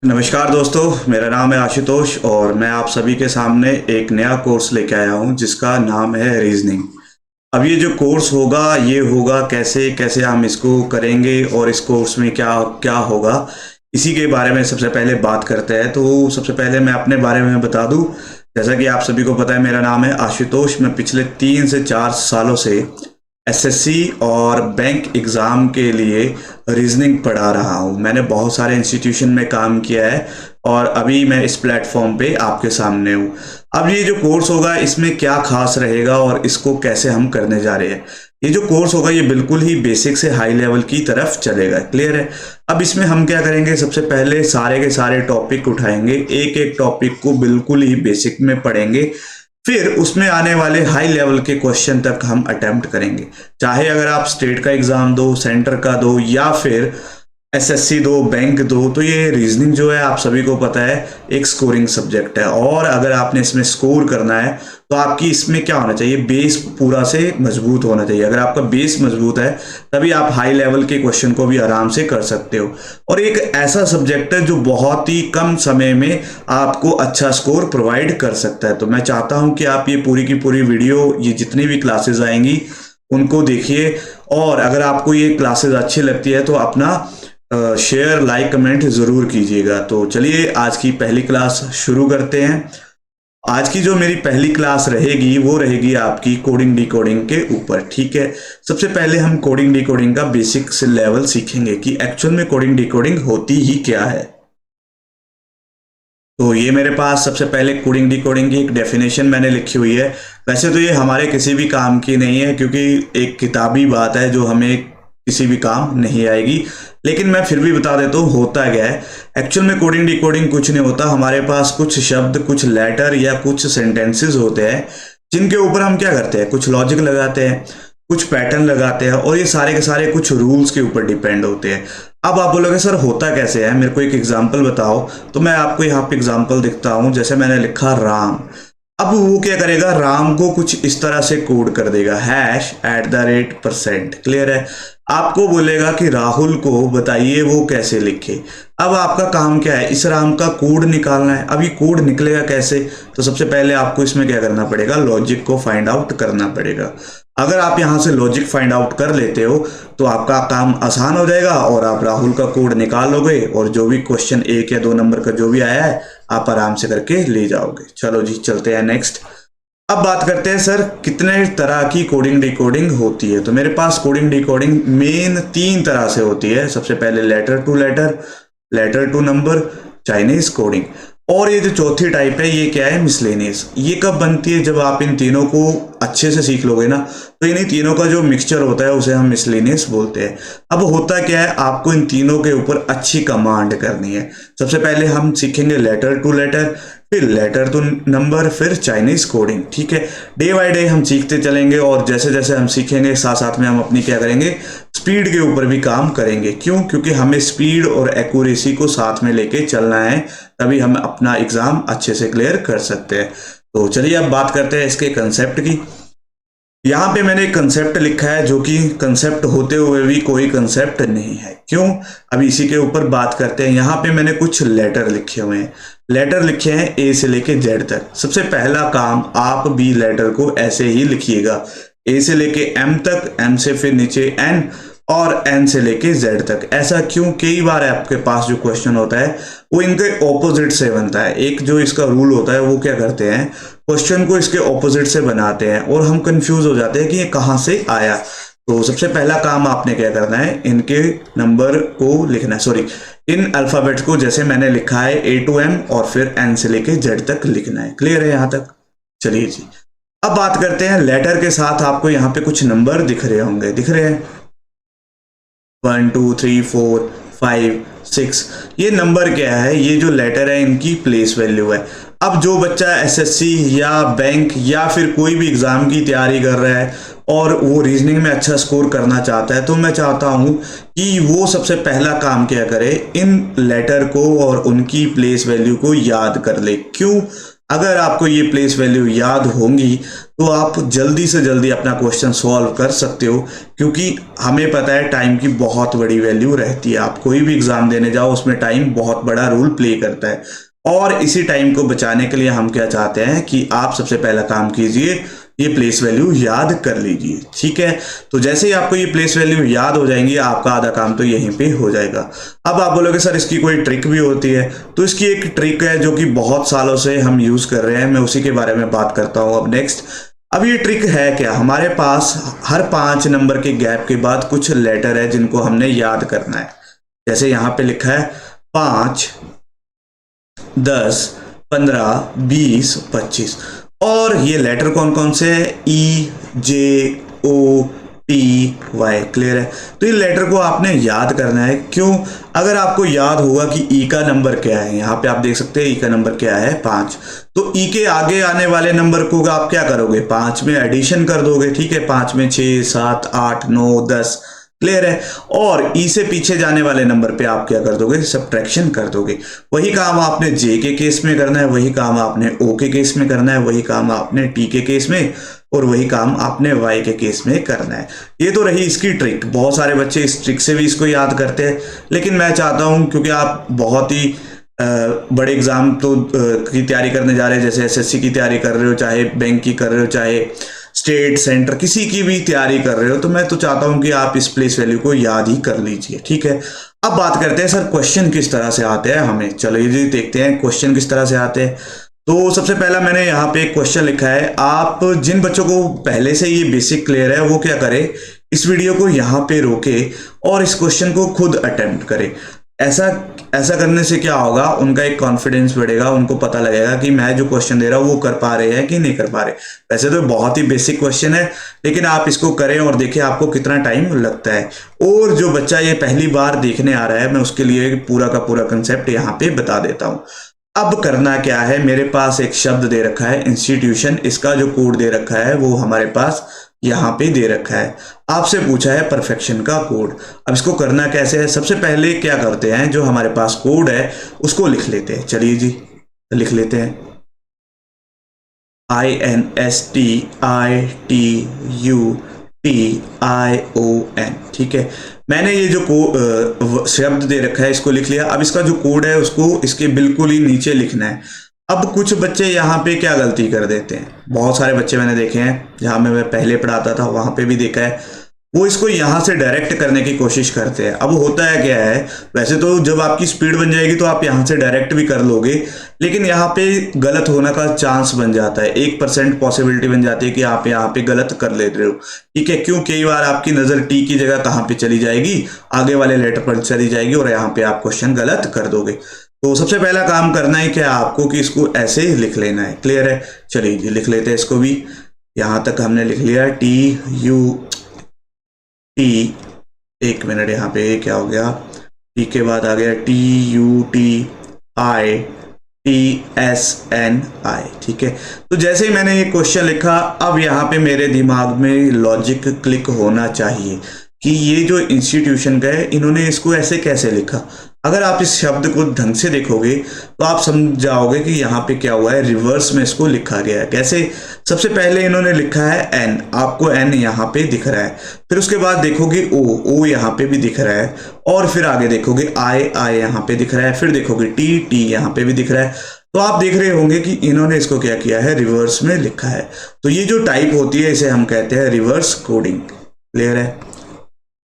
नमस्कार दोस्तों, मेरा नाम है आशुतोष और मैं आप सभी के सामने एक नया कोर्स लेके आया हूं जिसका नाम है रीजनिंग। अब ये जो कोर्स होगा ये होगा कैसे कैसे हम इसको करेंगे और इस कोर्स में क्या क्या होगा, इसी के बारे में सबसे पहले बात करते हैं। तो सबसे पहले मैं अपने बारे में बता दूं। जैसा कि आप सभी को पता है, मेरा नाम है आशुतोष। मैं पिछले 3 से 4 सालों से एसएससी और बैंक एग्ज़ाम के लिए रीजनिंग पढ़ा रहा हूँ। मैंने बहुत सारे इंस्टीट्यूशन में काम किया है और अभी मैं इस प्लेटफॉर्म पे आपके सामने हूँ। अब ये जो कोर्स होगा इसमें क्या खास रहेगा और इसको कैसे हम करने जा रहे हैं। ये जो कोर्स होगा ये बिल्कुल ही बेसिक से हाई लेवल की तरफ चलेगा। क्लियर है। अब इसमें हम क्या करेंगे, सबसे पहले सारे के सारे टॉपिक उठाएंगे, एक एक टॉपिक को बिल्कुल ही बेसिक में पढ़ेंगे, फिर उसमें आने वाले हाई लेवल के क्वेश्चन तक हम अटेम्प्ट करेंगे। चाहे अगर आप स्टेट का एग्जाम दो, सेंटर का दो या फिर एसएससी दो, बैंक दो, तो ये रीजनिंग जो है आप सभी को पता है एक स्कोरिंग सब्जेक्ट है। और अगर आपने इसमें स्कोर करना है तो आपकी इसमें क्या होना चाहिए, बेस पूरा से मजबूत होना चाहिए। अगर आपका बेस मजबूत है तभी आप हाई लेवल के क्वेश्चन को भी आराम से कर सकते हो। और एक ऐसा सब्जेक्ट है जो बहुत ही कम समय में आपको अच्छा स्कोर प्रोवाइड कर सकता है। तो मैं चाहता हूं कि आप ये पूरी की पूरी वीडियो, ये जितनी भी क्लासेस आएंगी उनको देखिए। और अगर आपको ये क्लासेस अच्छी लगती है तो अपना शेयर, लाइक, कमेंट जरूर कीजिएगा। तो चलिए आज की पहली क्लास शुरू करते हैं। आज की जो मेरी पहली क्लास रहेगी वो रहेगी आपकी कोडिंग डिकोडिंग के ऊपर। ठीक है। सबसे पहले हम कोडिंग डिकोडिंग का बेसिक से लेवल सीखेंगे कि एक्चुअल में कोडिंग डिकोडिंग होती ही क्या है। तो ये मेरे पास सबसे पहले कोडिंग डिकोडिंग की एक डेफिनेशन मैंने लिखी हुई है। वैसे तो ये हमारे किसी भी काम की नहीं है क्योंकि एक किताबी बात है जो हमें किसी भी काम नहीं आएगी, लेकिन मैं फिर भी बता देता हूँ होता क्या है। एक्चुअल में कोडिंग डिकोडिंग कुछ नहीं होता। हमारे पास कुछ शब्द, कुछ लेटर या कुछ सेंटेंसेस होते हैं जिनके ऊपर हम क्या करते हैं, कुछ लॉजिक लगाते हैं, कुछ पैटर्न लगाते हैं और ये सारे के सारे कुछ रूल्स के ऊपर डिपेंड होते हैं। अब आप बोलोगे सर होता कैसे है, मेरे को एक एग्जाम्पल बताओ। तो मैं आपको यहाँ पे एग्जाम्पल दिखता हूँ। जैसे मैंने लिखा राम, अब वो क्या करेगा, राम को कुछ इस तरह से कोड कर देगा, #%। क्लियर है। आपको बोलेगा कि राहुल को बताइए वो कैसे लिखे। अब आपका काम क्या है, इस राम का कोड निकालना है। अब ये कोड निकलेगा कैसे, तो सबसे पहले आपको इसमें क्या करना पड़ेगा, लॉजिक को फाइंड आउट करना पड़ेगा। अगर आप यहां से लॉजिक फाइंड आउट कर लेते हो तो आपका काम आसान हो जाएगा और आप राहुल का कोड निकाल लोगे और जो भी क्वेश्चन 1 या 2 नंबर का जो भी आया है आप आराम से करके ले जाओगे। चलो जी चलते हैं नेक्स्ट। अब बात करते हैं सर कितने तरह की कोडिंग डिकोडिंग होती है। तो मेरे पास कोडिंग डिकोडिंग मेन 3 तरह से होती है। सबसे पहले letter to letter, letter to number, Chinese coding. और ये जो चौथी टाइप है ये क्या है, मिसलेनियस। ये कब बनती है, जब आप इन तीनों को अच्छे से सीख लोगे ना तो इन्हीं तीनों का जो मिक्सचर होता है उसे हम मिसलेनियस बोलते हैं। अब होता क्या है, आपको इन तीनों के ऊपर अच्छी कमांड करनी है। सबसे पहले हम सीखेंगे लेटर टू लेटर, फिर लेटर टू नंबर, फिर चाइनीज कोडिंग। ठीक है। डे बाय डे हम सीखते चलेंगे और जैसे जैसे हम सीखेंगे साथ साथ में हम अपनी क्या करेंगे, स्पीड के ऊपर भी काम करेंगे। क्यों? क्योंकि हमें स्पीड और एक्यूरेसी को साथ में लेके चलना है, तभी हम अपना एग्जाम अच्छे से क्लियर कर सकते हैं। तो चलिए अब बात करते हैं इसके कंसेप्ट की। यहाँ पे मैंने एक कंसेप्ट लिखा है जो कि कंसेप्ट होते हुए भी कोई कंसेप्ट नहीं है। क्यों? अभी इसी के ऊपर बात करते हैं। यहाँ पे मैंने कुछ लेटर लिखे हुए हैं। लेटर लिखे हैं ए से लेके जेड तक। सबसे पहला काम, आप भी लेटर को ऐसे ही लिखिएगा, ए से लेके एम तक, एम से फिर नीचे एन और एन से लेके जेड तक। ऐसा क्यों? कई बार आपके पास जो क्वेश्चन होता है वो इनके ऑपोजिट से बनता है। एक जो इसका रूल होता है वो क्या करते हैं, क्वेश्चन को इसके ऑपोजिट से बनाते हैं और हम कंफ्यूज हो जाते हैं कि ये कहाँ से आया। तो सबसे पहला काम आपने क्या करना है, इनके नंबर को लिखना है, सॉरी इन अल्फाबेट्स को जैसे मैंने लिखा है A to M और फिर N से लेके Z तक लिखना है। क्लियर है यहाँ तक? चलिए जी अब बात करते हैं लेटर के साथ। आपको यहाँ पे कुछ नंबर दिख रहे होंगे, दिख रहे हैं 1 2 3 4 5 6। ये नंबर क्या है, ये जो लेटर है इनकी प्लेस वैल्यू है। अब जो बच्चा एसएससी या बैंक या फिर कोई भी एग्जाम की तैयारी कर रहा है और वो रीजनिंग में अच्छा स्कोर करना चाहता है, तो मैं चाहता हूं कि वो सबसे पहला काम क्या करे, इन लेटर को और उनकी प्लेस वैल्यू को याद कर ले। क्यों? अगर आपको ये प्लेस वैल्यू याद होंगी तो आप जल्दी से जल्दी अपना क्वेश्चन सॉल्व कर सकते हो, क्योंकि हमें पता है टाइम की बहुत बड़ी वैल्यू रहती है। आप कोई भी एग्जाम देने जाओ उसमें टाइम बहुत बड़ा रोल प्ले करता है, और इसी टाइम को बचाने के लिए हम क्या चाहते हैं कि आप सबसे पहला काम कीजिए, ये प्लेस वैल्यू याद कर लीजिए। ठीक है, तो जैसे ही आपको ये प्लेस वैल्यू याद हो जाएंगी आपका आधा काम तो यहीं पे हो जाएगा। अब आप बोलोगे सर इसकी कोई ट्रिक भी होती है, तो इसकी एक ट्रिक है जो कि बहुत सालों से हम यूज कर रहे हैं, मैं उसी के बारे में बात करता हूं अब नेक्स्ट। अब ये ट्रिक है क्या, हमारे पास हर 5 नंबर के गैप के बाद कुछ लेटर है जिनको हमने याद करना है। जैसे यहां पे लिखा है 5, 10, 15, 20, 25, और ये लेटर कौन कौन से है, ई, जे, ओ, टी, वाई। क्लियर है, तो ये लेटर को आपने याद करना है। क्यों, अगर आपको याद होगा कि ई का नंबर क्या है, यहाँ पे आप देख सकते हैं ई का नंबर क्या है 5, तो ई के आगे आने वाले नंबर को आप क्या करोगे, 5 में एडिशन कर दोगे। ठीक है, 5 में 6, 7, 8, 9, 10। क्लियर है, और ई से पीछे जाने वाले नंबर पे आप क्या कर दोगे, सब्ट्रैक्शन कर दोगे। वही काम आपने जे के केस में करना है, वही काम आपने ओ के केस में करना है, वही काम आपने टी के केस में, और वही काम आपने वाई के केस में करना है। ये तो रही इसकी ट्रिक। बहुत सारे बच्चे इस ट्रिक से भी इसको याद करते हैं, लेकिन मैं चाहता हूं क्योंकि आप बहुत ही बड़े एग्जाम तो की तैयारी करने जा रहे हैं, जैसे एसएससी की तैयारी कर रहे हो, चाहे बैंक की कर रहे हो, चाहे स्टेट सेंटर किसी की भी तैयारी कर रहे हो, तो मैं तो चाहता हूं कि आप इस प्लेस वैल्यू को याद ही कर लीजिए। ठीक है, अब बात करते हैं सर क्वेश्चन किस तरह से आते हैं हमें। चलो ये देखते हैं क्वेश्चन किस तरह से आते हैं। तो सबसे पहला मैंने यहाँ पे एक क्वेश्चन लिखा है। आप जिन बच्चों को पहले से ये बेसिक क्लियर है वो क्या करें, इस वीडियो को यहाँ पे रोके और इस क्वेश्चन को खुद अटेम्प्ट करें। ऐसा करने से क्या होगा, उनका एक कॉन्फिडेंस बढ़ेगा, उनको पता लगेगा कि मैं जो क्वेश्चन दे रहा हूँ वो कर पा रहे हैं कि नहीं कर पा रहे। वैसे तो बहुत ही बेसिक क्वेश्चन है, लेकिन आप इसको करें और देखिए आपको कितना टाइम लगता है। और जो बच्चा ये पहली बार देखने आ रहा है, मैं उसके लिए पूरा का पूरा कंसेप्ट यहाँ पे बता देता हूँ। अब करना क्या है, मेरे पास एक शब्द दे रखा है इंस्टीट्यूशन, इसका जो कोड दे रखा है वो हमारे पास यहाँ पे दे रखा है। आपसे पूछा है परफेक्शन का कोड। अब इसको करना कैसे है, सबसे पहले क्या करते हैं, जो हमारे पास कोड है उसको लिख लेते हैं। चलिए जी लिख लेते हैं, INSTITUTION। ठीक है, मैंने ये जो शब्द दे रखा है इसको लिख लिया। अब इसका जो कोड है उसको इसके बिल्कुल ही नीचे लिखना है। अब कुछ बच्चे यहाँ पे क्या गलती कर देते हैं, बहुत सारे बच्चे मैंने देखे हैं, जहाँ मैं पहले पढ़ाता था वहां पे भी देखा है, वो इसको यहाँ से डायरेक्ट करने की कोशिश करते हैं। अब होता है क्या है, वैसे तो जब आपकी स्पीड बन जाएगी तो आप यहाँ से डायरेक्ट भी कर लोगे, लेकिन यहाँ पे गलत होने का चांस बन जाता है, 1% पॉसिबिलिटी बन जाती है कि आप यहाँ पे गलत कर ले रहे हो। ठीक है, क्यों, कई बार आपकी नजर टी की जगह कहाँ पे चली जाएगी, आगे वाले लेटर पर चली जाएगी और यहाँ पे आप क्वेश्चन गलत कर दोगे। तो सबसे पहला काम करना है क्या आपको कि इसको ऐसे ही लिख लेना है। क्लियर है, चलिए लिख लेते हैं इसको भी। यहां तक हमने लिख लिया TUT, एक मिनट, यहाँ पे क्या हो गया, टी के बाद आ गया TUTITSNI। ठीक है, तो जैसे ही मैंने ये क्वेश्चन लिखा, अब यहाँ पे मेरे दिमाग में लॉजिक क्लिक होना चाहिए कि ये जो इंस्टीट्यूशन का है इन्होंने इसको ऐसे कैसे लिखा। अगर आप इस शब्द को ढंग से देखोगे तो आप समझ जाओगे कि यहाँ पे क्या हुआ है, रिवर्स में इसको लिखा गया है। कैसे, सबसे पहले इन्होंने लिखा है N, आपको N यहाँ पे दिख रहा है, फिर उसके बाद देखोगे O यहाँ पे भी दिख रहा है, और फिर आगे देखोगे I यहाँ पे दिख रहा है, फिर देखोगे T यहाँ पे भी दिख रहा है। तो आप देख रहे होंगे कि इन्होंने इसको क्या किया है, रिवर्स में लिखा है। तो ये जो टाइप होती है इसे हम कहते हैं रिवर्स कोडिंग। क्लियर है,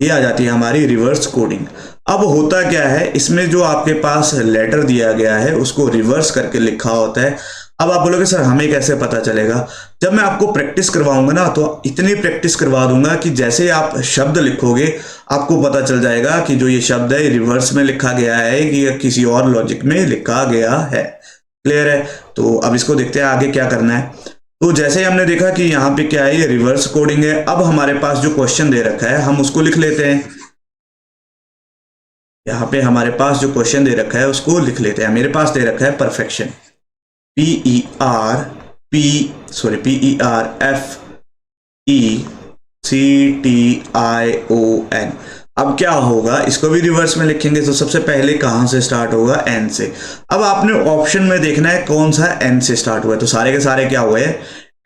ये आ जाती है हमारी रिवर्स कोडिंग। अब होता क्या है, इसमें जो आपके पास लेटर दिया गया है उसको रिवर्स करके लिखा होता है। अब आप बोलोगे सर हमें कैसे पता चलेगा, जब मैं आपको प्रैक्टिस करवाऊंगा ना, तो इतनी प्रैक्टिस करवा दूंगा कि जैसे ही आप शब्द लिखोगे आपको पता चल जाएगा कि जो ये शब्द है रिवर्स में लिखा गया है कि किसी और लॉजिक में लिखा गया है। क्लियर है, तो अब इसको देखते हैं आगे क्या करना है। तो जैसे ही हमने देखा कि यहाँ पे क्या है, ये रिवर्स कोडिंग है। अब हमारे पास जो क्वेश्चन दे रखा है हम उसको लिख लेते हैं। यहाँ पे हमारे पास जो क्वेश्चन दे रखा है उसको लिख लेते हैं। मेरे पास दे रखा है परफेक्शन, PERFECTION। अब क्या होगा, इसको भी रिवर्स में लिखेंगे तो सबसे पहले कहां से स्टार्ट होगा, एन से। अब आपने ऑप्शन में देखना है कौन सा एन से स्टार्ट हुआ है, तो सारे के सारे क्या हुए,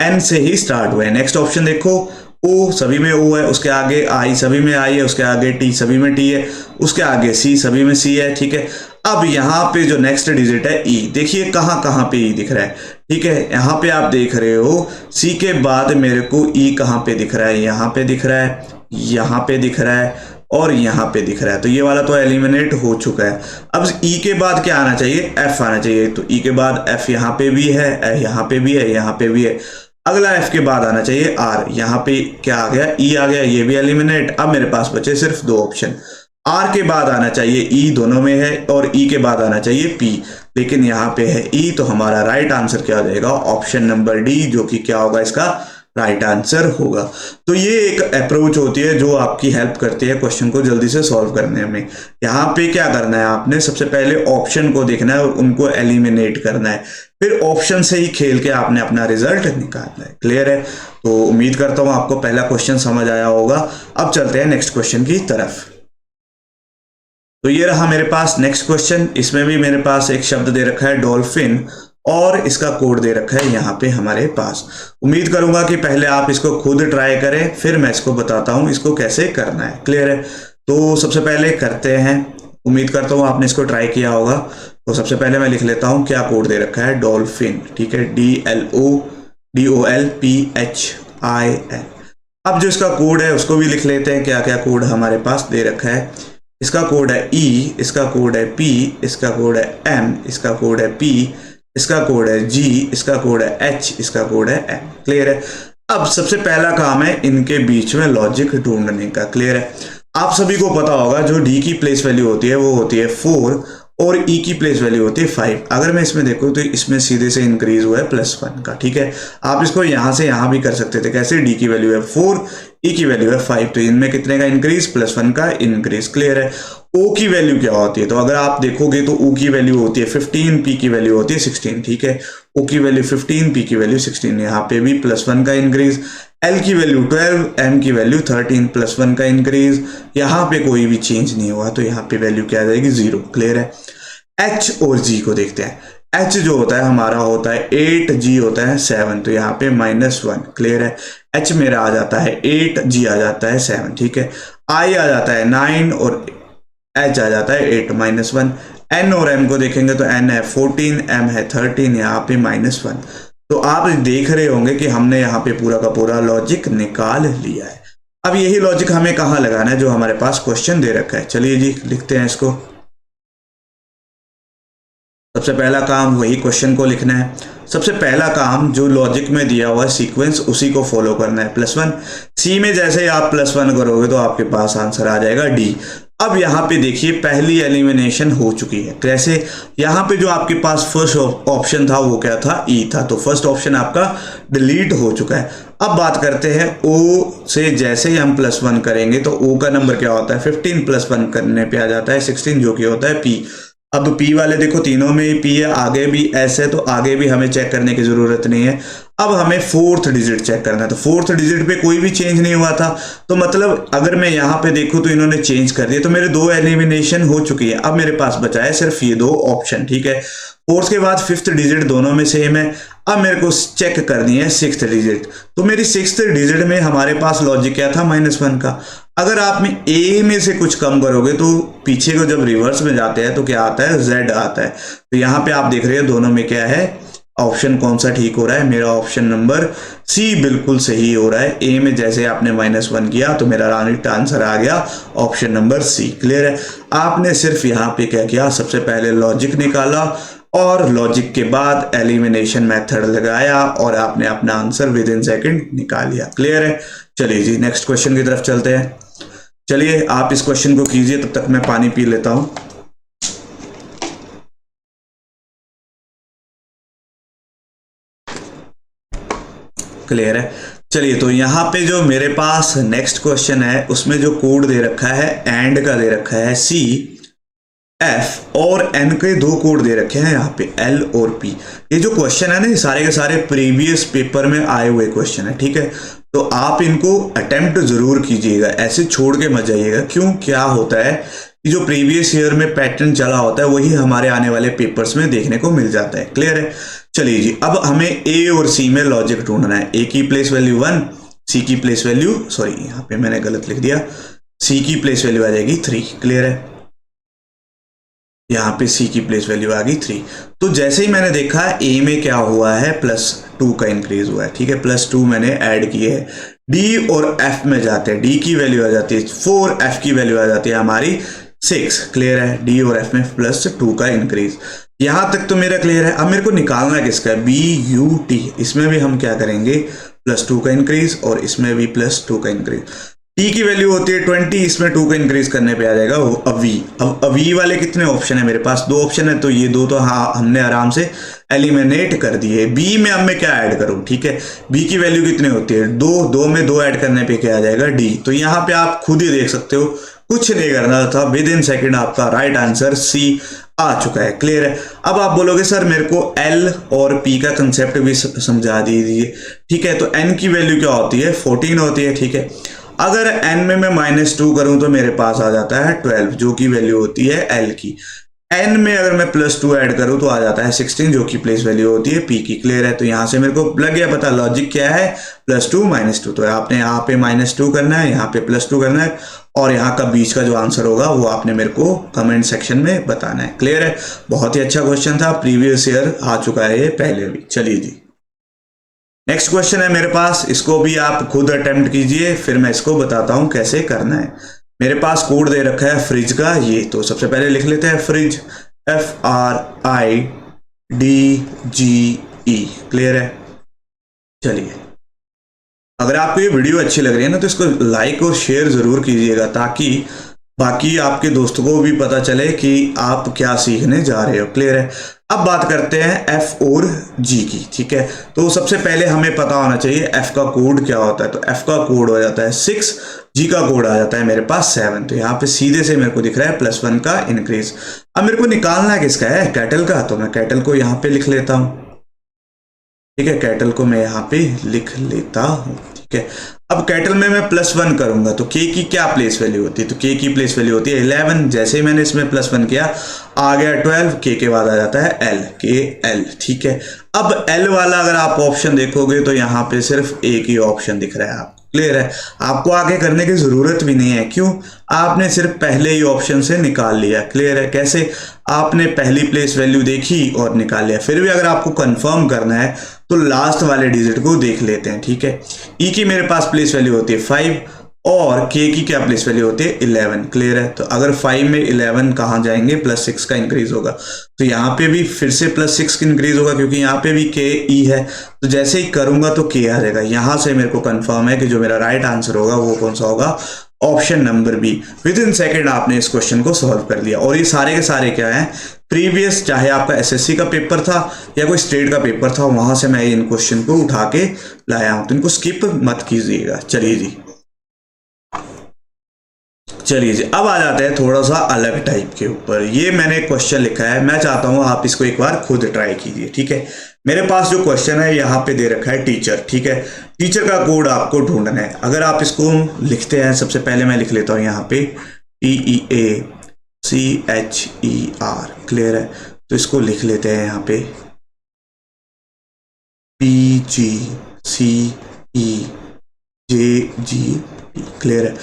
एन से ही स्टार्ट हुए। नेक्स्ट ऑप्शन देखो, ओ सभी में ओ है, उसके आगे आई सभी में आई है, उसके आगे टी सभी में टी है, उसके आगे सी सभी में सी है, ठीक है। अब यहाँ पे जो नेक्स्ट डिजिट है ई, देखिए कहाँ कहाँ पे ई दिख रहा है, ठीक है। यहाँ पे आप देख रहे हो सी के बाद मेरे को ई कहाँ पे दिख रहा है, यहाँ पे दिख रहा है, यहाँ पे दिख रहा है और यहाँ पे दिख रहा है, तो ये वाला तो एलिमिनेट हो चुका है। अब ई के बाद क्या आना चाहिए, एफ आना चाहिए, तो ई के बाद एफ यहाँ पे भी है, यहाँ पे भी है, यहाँ पे भी है। अगला एफ के बाद आना चाहिए आर, यहाँ पे क्या आ गया, ई आ गया, ये भी एलिमिनेट। अब मेरे पास बचे सिर्फ दो ऑप्शन, आर के बाद आना चाहिए ई, दोनों में है, और ई के बाद आना चाहिए पी, लेकिन यहाँ पे है ई, तो हमारा राइट आंसर क्या हो जाएगा, ऑप्शन नंबर डी, जो कि क्या होगा इसका राइट आंसर होगा। तो ये एक अप्रोच होती है जो आपकी हेल्प करती है क्वेश्चन को जल्दी से सॉल्व करने में। यहाँ पे क्या करना है, आपने सबसे पहले ऑप्शन को देखना है और उनको एलिमिनेट करना है, फिर ऑप्शन से ही खेल के आपने अपना रिजल्ट निकालना है। क्लियर है? तो उम्मीद करता हूं आपको पहला क्वेश्चन समझ आया होगा। अब चलते हैं नेक्स्ट क्वेश्चन की तरफ। तो ये रहा मेरे पास नेक्स्ट क्वेश्चन। इसमें भी मेरे पास एक शब्द दे रखा है डॉल्फिन, और इसका कोड दे रखा है यहाँ पे हमारे पास। उम्मीद करूंगा कि पहले आप इसको खुद ट्राई करें, फिर मैं इसको बताता हूं इसको कैसे करना है। क्लियर है? तो सबसे पहले करते हैं, उम्मीद करता हूं आपने इसको ट्राई किया होगा। तो सबसे पहले मैं लिख लेता हूं क्या कोड दे रखा है, डॉल्फिन, ठीक है, DOLPHIN। अब जो इसका कोड है उसको भी लिख लेते हैं, क्या क्या कोड हमारे पास दे रखा है। इसका कोड है E, इसका कोड है P, इसका कोड है M, इसका कोड है P, इसका कोड है G, इसका कोड है H, इसका कोड है M। क्लियर है? अब सबसे पहला काम है इनके बीच में लॉजिक ढूंढने का। क्लियर है? आप सभी को पता होगा जो D की प्लेस वैल्यू होती है वो होती है 4 और E की प्लेस वैल्यू होती है 5। अगर मैं इसमें देखूं तो इसमें सीधे से इंक्रीज हुआ है +1 का, ठीक है। आप इसको यहां से यहां भी कर सकते थे, कैसे, D की वैल्यू है 4, E की वैल्यू है 5, तो इनमें कितने का इंक्रीज, +1 का इंक्रीज। क्लियर है? O की वैल्यू क्या होती है, तो अगर आप देखोगे तो O की वैल्यू होती है 15, P की वैल्यू होती है 16, ठीक है। O की वैल्यू 15, P की वैल्यू 16, यहाँ पे भी +1 का इंक्रीज। L की वैल्यू 12, M की वैल्यू 13, +1 का इंक्रीज। यहाँ पे कोई भी चेंज नहीं हुआ, तो यहाँ पे वैल्यू क्या आ जाएगी, 0। क्लियर है? H और G को देखते हैं। H जो होता है हमारा होता है 8, G होता है 7, तो यहाँ पे -1। क्लियर है? H मेरा आ जाता है 8, G आ जाता है 7, ठीक है। I आ जाता है 9 और H आ जाता है 8, -1। N और M को देखेंगे तो N है 14, M है 13, यहाँ पे -1। तो आप देख रहे होंगे कि हमने यहाँ पे पूरा का पूरा लॉजिक निकाल लिया है। अब यही लॉजिक हमें कहाँ लगाना है, जो हमारे पास क्वेश्चन दे रखा है। चलिए जी लिखते हैं इसको। सबसे पहला काम वही क्वेश्चन को लिखना है। सबसे पहला काम जो लॉजिक में दिया हुआ है सीक्वेंस, उसी को फॉलो करना है। +1, सी में जैसे ही आप +1 करोगे तो आपके पास आंसर आ जाएगा D। अब यहाँ पे देखिए पहली एलिमिनेशन हो चुकी है। कैसे? यहाँ पे जो आपके पास फर्स्ट ऑप्शन था वो क्या था, E था, तो फर्स्ट ऑप्शन आपका डिलीट हो चुका है। अब बात करते हैं O से, जैसे ही हम +1 करेंगे तो O का नंबर क्या होता है, 15 +1 करने पे आ जाता है 16, जो कि होता है P। अब P वाले देखो तीनों में ही P है, आगे भी S है, तो आगे भी हमें चेक करने की जरूरत नहीं है। अब हमें 4th डिजिट चेक करना है, तो 4th डिजिट पे कोई भी चेंज नहीं हुआ था, तो मतलब अगर मैं यहाँ पे देखूं तो इन्होंने चेंज कर दिया, तो मेरे 2 एलिमिनेशन हो चुकी है। अब मेरे पास बचा है सिर्फ ये 2 ऑप्शन, ठीक है। 4th के बाद 5th डिजिट दोनों में सेम है। अब मेरे को चेक करनी है 6th डिजिट, तो मेरी 6th डिजिट में हमारे पास लॉजिक क्या था, -1 का। अगर आप में A में से कुछ कम करोगे तो पीछे को जब रिवर्स में जाते हैं तो क्या आता है, Z आता है। तो यहाँ पे आप देख रहे हो दोनों में क्या है, ऑप्शन कौन सा ठीक हो रहा है, मेरा ऑप्शन नंबर C बिल्कुल सही हो रहा है। A में जैसे आपने -1 किया तो मेरा राइट आंसर आ गया ऑप्शन नंबर C। क्लियर है? आपने सिर्फ यहाँ पे क्या किया, सबसे पहले लॉजिक निकाला और लॉजिक के बाद एलिमिनेशन मेथड लगाया और आपने अपना आंसर विद इन सेकंड निकाल लिया। क्लियर है? चलिए जी नेक्स्ट क्वेश्चन की तरफ चलते हैं। चलिए आप इस क्वेश्चन को कीजिए, तब तक मैं पानी पी लेता हूं। क्लियर है? चलिए तो यहाँ पे जो मेरे पास नेक्स्ट क्वेश्चन है उसमें जो कोड दे रखा है एंड का दे रखा है C, F और N के 2 कोड दे रखे हैं यहाँ पे L और P। ये जो क्वेश्चन है ना, ये सारे के सारे प्रीवियस पेपर में आए हुए क्वेश्चन है, ठीक है। तो आप इनको अटेम्प्ट जरूर कीजिएगा, ऐसे छोड़ के मत जाइएगा। क्यों, क्या होता है कि जो प्रीवियस ईयर में पैटर्न चला होता है वही हमारे आने वाले पेपर्स में देखने को मिल जाता है। क्लियर है। चलिए जी, अब हमें ए और सी में लॉजिक ढूंढना है। ए की प्लेस वैल्यू 1, सी की प्लेस वैल्यू, सॉरी यहाँ पे मैंने गलत लिख दिया, सी की प्लेस वैल्यू आ जाएगी 3। क्लियर है। यहाँ पे सी की प्लेस वैल्यू आ गई 3। तो जैसे ही मैंने देखा ए में क्या हुआ है, +2 का इंक्रीज हुआ है। ठीक है, +2 मैंने ऐड किए है। डी और एफ में जाते हैं, डी की वैल्यू आ जाती है 4, एफ की वैल्यू आ जाती है हमारी 6। क्लियर है। डी और एफ में +2 का इंक्रीज, यहां तक तो मेरा क्लियर है। अब मेरे को निकालना है किसका, BUT। इसमें भी हम क्या करेंगे, +2 का इंक्रीज और इसमें भी +2 का इंक्रीज। टी की वैल्यू होती है 20, इसमें 2 को इंक्रीज करने पे आ जाएगा वो अवी। अब अवी वाले कितने ऑप्शन है मेरे पास, 2 ऑप्शन है, तो ये 2 तो हाँ हमने आराम से एलिमिनेट कर दिए। बी में अब मैं क्या ऐड करूं, ठीक है, बी की वैल्यू कितनी होती है 2, 2 में 2 ऐड करने पे क्या आ जाएगा डी। तो यहाँ पे आप खुद ही देख सकते हो, कुछ नहीं करना था, विद इन सेकेंड आपका राइट आंसर सी आ चुका है। क्लियर है। अब आप बोलोगे सर मेरे को एल और पी का कंसेप्ट भी समझा दीजिए। ठीक है, तो एन की वैल्यू क्या होती है, 14 होती है। ठीक है, अगर n में मैं -2 करूं तो मेरे पास आ जाता है 12, जो की वैल्यू होती है l की। n में अगर मैं +2 ऐड करूं तो आ जाता है 16, जो की प्लेस वैल्यू होती है p की। क्लियर है। तो यहां से मेरे को लग गया पता लॉजिक क्या है, +2 -2। तो आपने यहाँ पे -2 करना है, यहाँ पे +2 करना है, और यहाँ का बीच का जो आंसर होगा वो आपने मेरे को कमेंट सेक्शन में बताना है। क्लियर है। बहुत ही अच्छा क्वेश्चन था, प्रीवियस ईयर आ चुका है ये पहले भी। चलिए जी, नेक्स्ट क्वेश्चन है मेरे पास, इसको भी आप खुद अटेम्प्ट कीजिए, फिर मैं इसको बताता हूं कैसे करना है। मेरे पास कोड दे रखा है फ्रिज का, ये तो सबसे पहले लिख लेते हैं फ्रिज, FRIDGE। क्लियर है। चलिए, अगर आपको ये वीडियो अच्छी लग रही है ना तो इसको लाइक और शेयर जरूर कीजिएगा, ताकि बाकी आपके दोस्तों को भी पता चले कि आप क्या सीखने जा रहे हो। क्लियर है। अब बात करते हैं एफ और जी की। ठीक है, तो सबसे पहले हमें पता होना चाहिए एफ का कोड क्या होता है। तो एफ का कोड हो जाता है 6, जी का कोड आ जाता है मेरे पास 7। तो यहाँ पे सीधे से मेरे को दिख रहा है +1 का इंक्रीज। अब मेरे को निकालना है किसका है, कैटल का। तो मैं कैटल को यहाँ पे लिख लेता हूँ। ठीक है, कैटल को मैं यहाँ पे लिख लेता हूँ। ठीक है, अब कैटल में मैं +1 करूंगा तो के की क्या प्लेस वैल्यू होती है, तो के की प्लेस वैल्यू होती है 11। जैसे ही मैंने इसमें +1 किया आ गया 12, के बाद आ जाता है एल, के एल। ठीक है, अब एल वाला अगर आप ऑप्शन देखोगे तो यहाँ पे सिर्फ एक ही ऑप्शन दिख रहा है आपको। क्लियर है। आपको आगे करने की जरूरत भी नहीं है, क्यों, आपने सिर्फ पहले ही ऑप्शन से निकाल लिया। क्लियर है। कैसे, आपने पहली प्लेस वैल्यू देखी और निकाल लिया। फिर भी अगर आपको कंफर्म करना है तो लास्ट वाले डिजिट को देख लेते हैं। ठीक है, ई की मेरे पास प्लेस वैल्यू होती है 5 और के की क्या प्लेस वैल्यू होती है 11। क्लियर है। तो अगर 5 में 11 कहाँ जाएंगे, +6 का इंक्रीज होगा। तो यहाँ पे भी फिर से +6 का इंक्रीज होगा, क्योंकि यहाँ पे भी के ई है। तो जैसे ही करूंगा तो के आ जाएगा। यहां से मेरे को कंफर्म है कि जो मेरा राइट आंसर होगा वो कौन सा होगा, option number B. Within second आपने इस क्वेश्चन को सॉल्व कर लिया। और ये सारे के सारे क्या है, प्रीवियस, चाहे आपका एसएससी का पेपर था या कोई स्टेट का पेपर था, वहां से मैं इन क्वेश्चन को उठा के लाया हूं। तो इनको स्किप मत कीजिएगा। चलिए जी, अब आ जाते हैं थोड़ा सा अलग टाइप के ऊपर। ये मैंने क्वेश्चन लिखा है, मैं चाहता हूं आप इसको एक बार खुद ट्राई कीजिए। ठीक है, मेरे पास जो क्वेश्चन है यहाँ पे दे रखा है टीचर। ठीक है, टीचर का कोड आपको ढूंढना है। अगर आप इसको लिखते हैं, सबसे पहले मैं लिख लेता हूँ यहाँ पे TEACHER। क्लियर है। तो इसको लिख लेते हैं यहाँ पे PGCEJG। क्लियर है।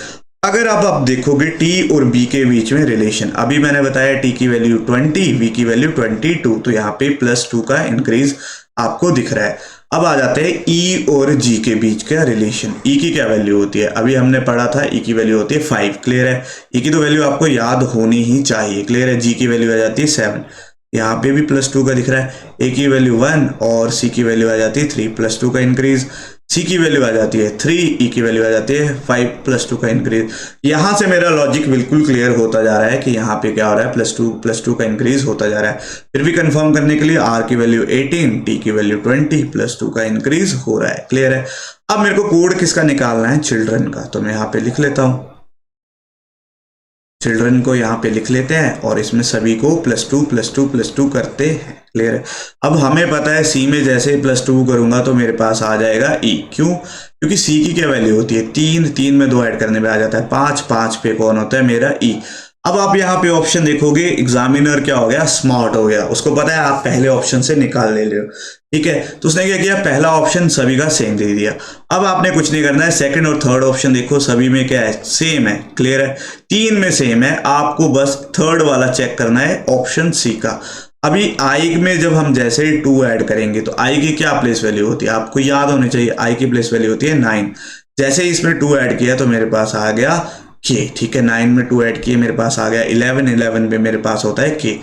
अगर आप देखोगे टी और बी के बीच में रिलेशन, अभी मैंने बताया टी की वैल्यू 20, बी की वैल्यू 22, तो यहाँ पे +2 का इंक्रीज आपको दिख रहा है। अब आ जाते हैं ई और जी के बीच का रिलेशन। ई की क्या वैल्यू होती है, अभी हमने पढ़ा था ई की वैल्यू होती है 5। क्लियर है। ई की तो वैल्यू आपको याद होनी ही चाहिए। क्लियर है। जी की वैल्यू आ जाती है 7, यहाँ पे भी +2 का दिख रहा है। ए की वैल्यू 1 और सी की वैल्यू आ जाती है 3, +2 का इंक्रीज। सी की वैल्यू आ जाती है 3, ई की वैल्यू आ जाती है 5, +2 का इंक्रीज। यहां से मेरा लॉजिक बिल्कुल क्लियर होता जा रहा है कि यहाँ पे क्या हो रहा है, +2 का इंक्रीज होता जा रहा है। फिर भी कंफर्म करने के लिए आर की वैल्यू 18, टी की वैल्यू 20, +2 का इंक्रीज हो रहा है। क्लियर है। अब मेरे को कोड किसका निकालना है, चिल्ड्रन का। तो मैं यहाँ पे लिख लेता हूं चिल्ड्रन को यहाँ पे लिख लेते हैं और इसमें सभी को +2 करते हैं। क्लियर है। अब हमें पता है सी में जैसे +2 करूंगा तो मेरे पास आ जाएगा ई। क्यों? क्योंकि सी की क्या वैल्यू होती है 3 में 2 ऐड करने में आ जाता है 5 पे कौन होता है मेरा ई। अब आप यहाँ पे ऑप्शन देखोगे, एग्जामिनर क्या हो गया, स्मार्ट हो गया, उसको पता है आप पहले ऑप्शन से निकाल ले रहे हो। ठीक है, तो उसने क्या किया, पहला ऑप्शन सभी का सेम दे दिया। अब आपने कुछ नहीं करना है, सेकंड और थर्ड ऑप्शन देखो सभी में क्या है, सेम है। क्लियर है, 3 में सेम है, आपको बस थर्ड वाला चेक करना है, ऑप्शन सी का। अभी आई में जब हम जैसे ही 2 ऐड करेंगे तो आई की क्या प्लेस वैल्यू होती है, आपको याद होनी चाहिए, आई की प्लेस वैल्यू होती है 9। जैसे ही इसमें 2 ऐड किया तो मेरे पास आ गया के। ठीक है, 9 में 2 ऐड किए मेरे पास आ गया 11 पे मेरे पास होता है के।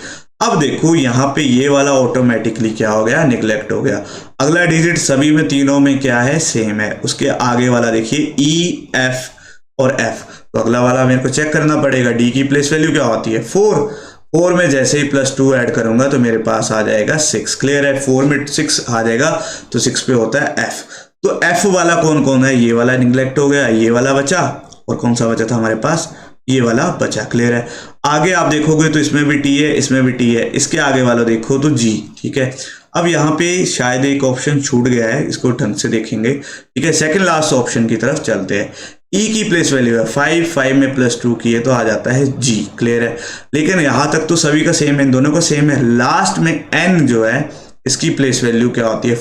अब देखो यहाँ पे ये वाला ऑटोमेटिकली क्या हो गया, निगलेक्ट हो गया। अगला डिजिट सभी में तीनों में क्या है, सेम है। उसके आगे वाला देखिए ई, एफ और एफ, तो अगला वाला मेरे को चेक करना पड़ेगा। डी की प्लेस वैल्यू क्या होती है 4 में जैसे ही +2 ऐड करूंगा तो मेरे पास आ जाएगा 6। क्लियर है, 4 में 6 आ जाएगा तो 6 पे होता है एफ। तो एफ वाला कौन कौन है, ये वाला निगलेक्ट हो गया, ये वाला बचा, और कौन सा बचा था हमारे पास, ये वाला बचा। क्लियर है, आगे आप देखोगे तो इसमें भी टी है, इसमें भी टी है, इसके आगे वाला देखो तो जी। ठीक है, अब यहाँ पे शायद एक ऑप्शन छूट गया है, इसको ढंग से देखेंगे। ठीक है, सेकंड लास्ट ऑप्शन की तरफ चलते हैं। ई की प्लेस वैल्यू है 5 में +2 किए तो आ जाता है जी। क्लियर है, लेकिन यहां तक तो सभी का सेम है, इन दोनों का सेम है। लास्ट में एन जो है इसकी प्लेस वैल्यू क्या होती है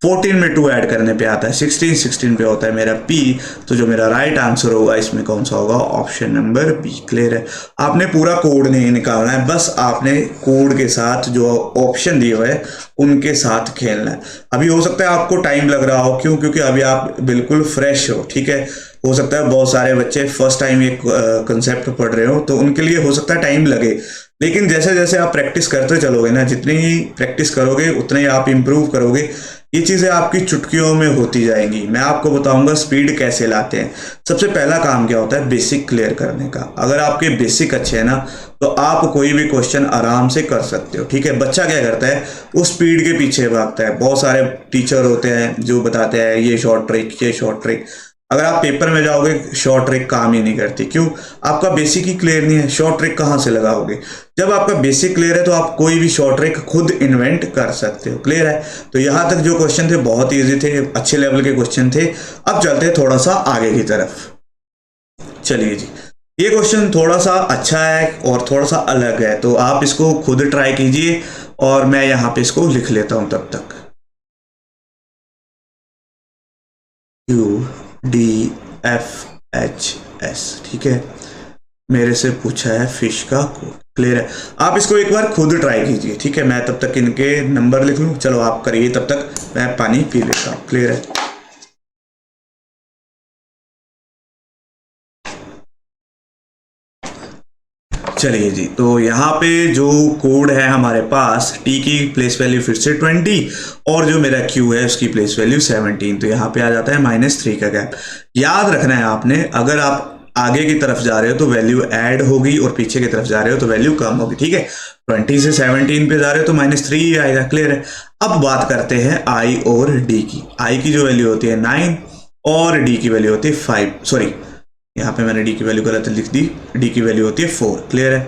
14 में 2 ऐड करने पे आता है 16 पे होता है मेरा पी। तो जो मेरा राइट आंसर होगा इसमें कौन सा होगा, ऑप्शन नंबर बी। क्लियर है, आपने पूरा कोड नहीं निकालना है, बस आपने कोड के साथ जो ऑप्शन दिए हुए हैं उनके साथ खेलना है। अभी हो सकता है आपको टाइम लग रहा हो, क्यों, क्योंकि अभी आप बिल्कुल फ्रेश हो। ठीक है, हो सकता है बहुत सारे बच्चे फर्स्ट टाइम ये कंसेप्ट पढ़ रहे हो तो उनके लिए हो सकता है टाइम लगे, लेकिन जैसे जैसे आप प्रैक्टिस करते चलोगे ना, जितनी ही प्रैक्टिस करोगे उतने ही आप इंप्रूव करोगे। ये चीजें आपकी चुटकियों में होती जाएंगी। मैं आपको बताऊंगा स्पीड कैसे लाते हैं। सबसे पहला काम क्या होता है, बेसिक क्लियर करने का। अगर आपके बेसिक अच्छे हैं ना तो आप कोई भी क्वेश्चन आराम से कर सकते हो। ठीक है, बच्चा क्या करता है, वो स्पीड के पीछे भागता है। बहुत सारे टीचर होते हैं जो बताते हैं ये शॉर्ट ट्रिक, ये शॉर्ट ट्रिक। अगर आप पेपर में जाओगे शॉर्ट ट्रिक काम ही नहीं करती। क्यों, आपका बेसिक ही क्लियर नहीं है, शॉर्ट ट्रिक कहां से लगाओगे। जब आपका बेसिक क्लियर है तो आप कोई भी शॉर्ट ट्रिक खुद इन्वेंट कर सकते हो। क्लियर है, तो यहां तक जो क्वेश्चन थे बहुत इजी थे, अच्छे लेवल के क्वेश्चन थे। अब चलते हैं थोड़ा सा आगे की तरफ। चलिए जी, ये क्वेश्चन थोड़ा सा अच्छा है और थोड़ा सा अलग है, तो आप इसको खुद ट्राई कीजिए और मैं यहाँ पे इसको लिख लेता हूं तब तक। UDFHS। ठीक है, मेरे से पूछा है फिश का कोड। क्लियर है, आप इसको एक बार खुद ट्राई कीजिए। ठीक है, मैं तब तक इनके नंबर लिख लूं, चलो आप करिए, तब तक मैं पानी पी लेता हूं। क्लियर है, चलिए जी, तो यहाँ पे जो कोड है हमारे पास, टी की प्लेस वैल्यू फिर से 20 और जो मेरा क्यू है उसकी प्लेस वैल्यू 17। तो यहाँ पे आ जाता है -3 का गैप। याद रखना है आपने, अगर आप आगे की तरफ जा रहे हो तो वैल्यू ऐड होगी और पीछे की तरफ जा रहे हो तो वैल्यू कम होगी। ठीक है, 20 से 17 पे जा रहे हो तो -3 ही आएगा। क्लियर है, अब बात करते हैं आई और डी की। आई की जो वैल्यू होती है 9 और डी की वैल्यू होती है 5। सॉरी, यहाँ पे मैंने डी की वैल्यू गलत लिख दी, डी की वैल्यू होती है 4। क्लियर है,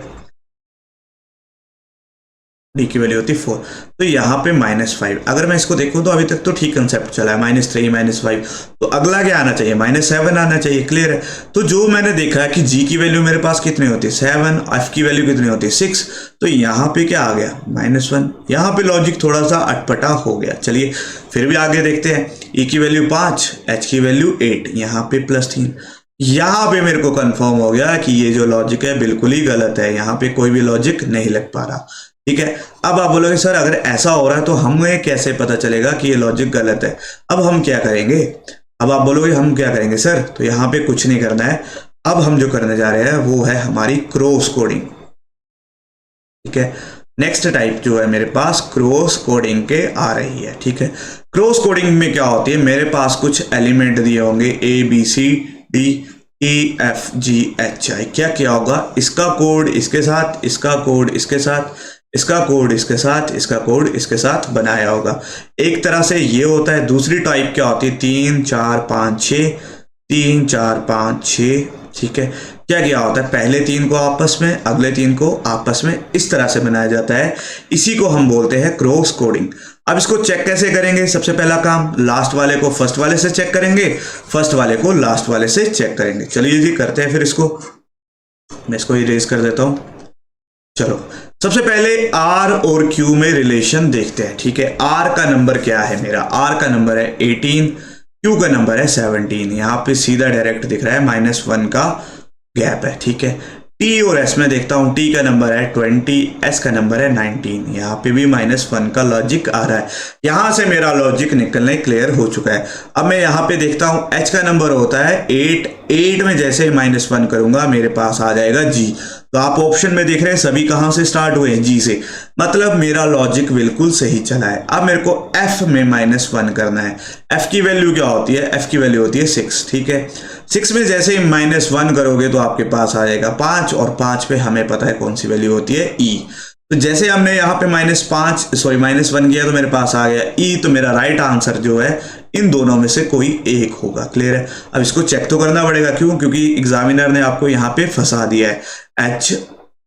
डी की वैल्यू होती है 4। तो यहाँ पे -5। अगर मैं इसको देखूं तो अभी तक तो ठीक कंसेप्ट चला है, -3 -5। तो अगला क्या आना चाहिए, -7 आना चाहिए। क्लियर है, तो जो मैंने देखा है कि जी की वैल्यू मेरे पास कितनी होती है 7, एफ की वैल्यू कितनी होती है 6, तो यहाँ पे क्या आ गया -1। यहाँ पे लॉजिक थोड़ा सा अटपटा हो गया। चलिए फिर भी आगे देखते हैं। ई की वैल्यू 5, एच की वैल्यू 8, यहाँ पे +3। यहाँ पे मेरे को कंफर्म हो गया कि ये जो लॉजिक है बिल्कुल ही गलत है, यहाँ पे कोई भी लॉजिक नहीं लग पा रहा। ठीक है, अब आप बोलोगे सर अगर ऐसा हो रहा है तो हमें कैसे पता चलेगा कि ये लॉजिक गलत है। अब हम क्या करेंगे, अब आप बोलोगे हम क्या करेंगे सर, तो यहाँ पे कुछ नहीं करना है। अब हम जो करने जा रहे हैं वो है हमारी क्रॉस कोडिंग। ठीक है, नेक्स्ट टाइप जो है मेरे पास क्रॉस कोडिंग के आ रही है। ठीक है, क्रॉस कोडिंग में क्या होती है, मेरे पास कुछ एलिमेंट दिए होंगे ABCDEFGHI। क्या क्या होगा, इसका कोड इसके साथ, इसका कोड इसके साथ, इसका कोड इसके साथ, इसका कोड इसके साथ बनाया होगा। एक तरह से ये होता है। दूसरी टाइप क्या होती है 3 4 5 6, 3 4 5 6। ठीक है, क्या किया होता है, पहले 3 को आपस में, अगले 3 को आपस में, इस तरह से बनाया जाता है। इसी को हम बोलते हैं क्रॉस कोडिंग। अब इसको चेक कैसे करेंगे, सबसे पहला काम लास्ट वाले को फर्स्ट वाले से चेक करेंगे, फर्स्ट वाले को लास्ट वाले से चेक करेंगे। चलिए जी करते हैं फिर इसको, मैं इसको इरेज कर देता हूं। चलो सबसे पहले R और Q में रिलेशन देखते हैं, ठीक है। R का नंबर क्या है, मेरा R का नंबर है 18, Q का नंबर है 17। यहाँ पे सीधा डायरेक्ट दिख रहा है -1 का गैप है, ठीक है। T और S में देखता हूँ, T का नंबर है 20, S का नंबर है 19। यहाँ पे भी -1 का लॉजिक आ रहा है। यहाँ से मेरा लॉजिक निकलने क्लियर हो चुका है। अब मैं यहाँ पे देखता हूँ H का नंबर होता है 8 में जैसे ही -1 करूंगा मेरे पास आ जाएगा G। तो आप ऑप्शन में देख रहे हैं सभी कहां से स्टार्ट हुए हैं, G से, मतलब मेरा लॉजिक बिल्कुल सही चला है। अब मेरे को F में -1 करना है। F की वैल्यू क्या होती है, F की वैल्यू होती है 6, ठीक है। 6 में जैसे ही -1 करोगे तो आपके पास आ जाएगा 5, और 5 पे हमें पता है कौन सी वैल्यू होती है, E। तो जैसे हमने यहाँ पे -1 किया तो मेरे पास आ गया E। तो मेरा राइट आंसर जो है इन दोनों में से कोई एक होगा। क्लियर है। अब इसको चेक तो करना पड़ेगा, क्यों, क्योंकि एग्जामिनर ने आपको यहाँ पे फंसा दिया है H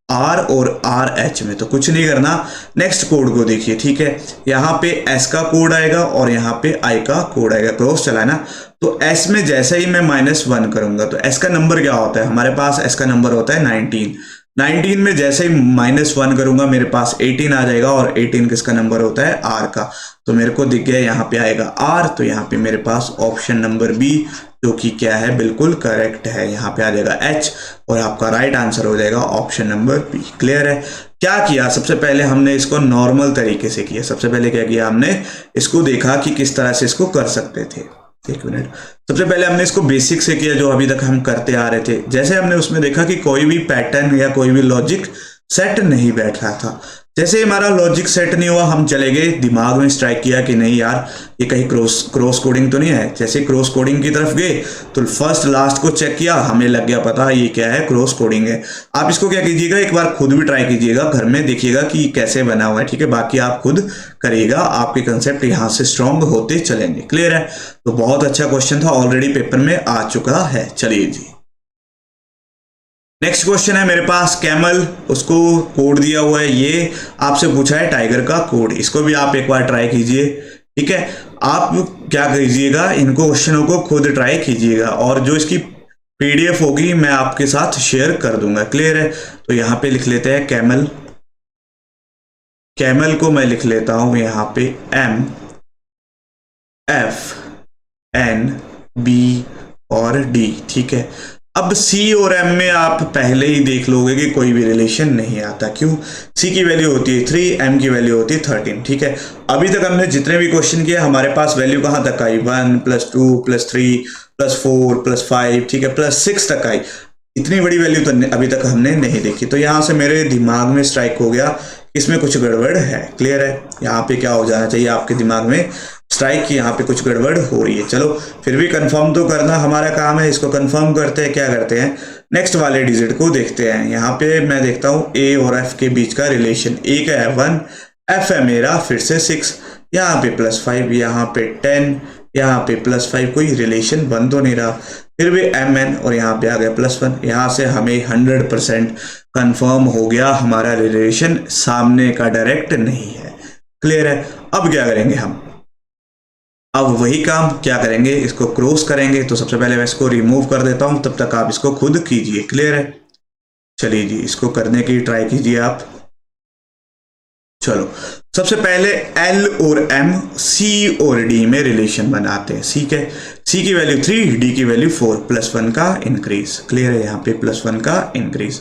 R और R H में, तो कुछ नहीं करना। नेक्स्ट कोड को देखिए, ठीक है। यहाँ पे S का कोड आएगा और यहाँ पे I का कोड आएगा, क्रॉस चला है ना। तो S में जैसे ही मैं -1 करूंगा तो S का नंबर क्या होता है, हमारे पास S का नंबर होता है 19। 19 में जैसे ही -1 करूंगा मेरे पास 18 आ जाएगा, और 18 किसका नंबर होता है, R का। तो मेरे को दिख गया यहाँ पे आएगा R, तो यहाँ पे मेरे पास ऑप्शन नंबर B जो कि क्या है, बिल्कुल करेक्ट है। यहाँ पे आ जाएगा H, और आपका राइट आंसर हो जाएगा ऑप्शन नंबर B। क्लियर है। क्या किया, सबसे पहले हमने इसको नॉर्मल तरीके से किया। सबसे पहले क्या किया, हमने इसको देखा कि किस तरह से इसको कर सकते थे। एक मिनट, सबसे पहले हमने इसको बेसिक से किया, जो अभी तक हम करते आ रहे थे। जैसे हमने उसमें देखा कि कोई भी पैटर्न या कोई भी लॉजिक सेट नहीं बैठ रहा था। जैसे हमारा लॉजिक सेट नहीं हुआ, हम चले गए दिमाग में स्ट्राइक किया कि नहीं यार ये कहीं क्रॉस कोडिंग तो नहीं है। जैसे क्रॉस कोडिंग की तरफ गए तो फर्स्ट लास्ट को चेक किया, हमें लग गया पता ये क्या है, क्रॉस कोडिंग है। आप इसको क्या कीजिएगा, एक बार खुद भी ट्राई कीजिएगा, घर में देखिएगा कि कैसे बना हुआ है, ठीक है। बाकी आप खुद करिएगा, आपके कंसेप्ट यहाँ से स्ट्रॉन्ग होते चलेंगे। क्लियर है। तो बहुत अच्छा क्वेश्चन था, ऑलरेडी पेपर में आ चुका है। चलिए जी नेक्स्ट क्वेश्चन है मेरे पास कैमल, उसको कोड दिया हुआ है, ये आपसे पूछा है टाइगर का कोड। इसको भी आप एक बार ट्राई कीजिए, ठीक है। आप क्या कीजिएगा, इनको क्वेश्चनों को खुद ट्राई कीजिएगा, और जो इसकी PDF होगी मैं आपके साथ शेयर कर दूंगा। क्लियर है। तो यहाँ पे लिख लेते हैं कैमल। कैमल को मैं लिख लेता हूं यहाँ पे MFNB और D, ठीक है। अब C और M में आप पहले ही देख लोगे कि कोई भी रिलेशन नहीं आता। क्यों, C की वैल्यू होती है 3, M की वैल्यू होती है 13, ठीक है। अभी तक हमने जितने भी क्वेश्चन किए हमारे पास वैल्यू कहां तक आई, 1 + 2 + 3 + 4 + 5, ठीक है, +6 तक आई। इतनी बड़ी वैल्यू तो अभी तक हमने नहीं देखी। तो यहां से मेरे दिमाग में स्ट्राइक हो गया, इसमें कुछ गड़बड़ है। क्लियर है। यहाँ पे क्या हो जाना चाहिए आपके दिमाग में स्ट्राइक की, यहाँ पे कुछ गड़बड़ हो रही है। चलो फिर भी कंफर्म तो करना हमारा काम है, इसको कंफर्म करते हैं। क्या करते हैं, नेक्स्ट वाले डिजिट को देखते हैं। यहाँ पे मैं देखता हूँ A और F के बीच का रिलेशन। A का है 1, F है मेरा फिर से 6, यहाँ पे +5, यहाँ पे 10, यहाँ पे +5, कोई रिलेशन बन तो नहीं रहा। फिर भी MN और यहाँ पे आ गया +1। यहाँ से हमें 100% कंफर्म हो गया हमारा रिलेशन सामने का डायरेक्ट नहीं है। क्लियर है। अब क्या करेंगे हम, अब वही काम क्या करेंगे, इसको क्रॉस करेंगे। तो सबसे पहले मैं इसको रिमूव कर देता हूं, तब तक आप इसको खुद कीजिए। क्लियर है। चलिए जी इसको करने की ट्राई कीजिए आप। चलो सबसे पहले L और M C और D में रिलेशन बनाते हैं। ठीक है, C की वैल्यू 3, D की वैल्यू 4, +1 का इंक्रीज। क्लियर है। यहाँ पे +1 का इंक्रीज।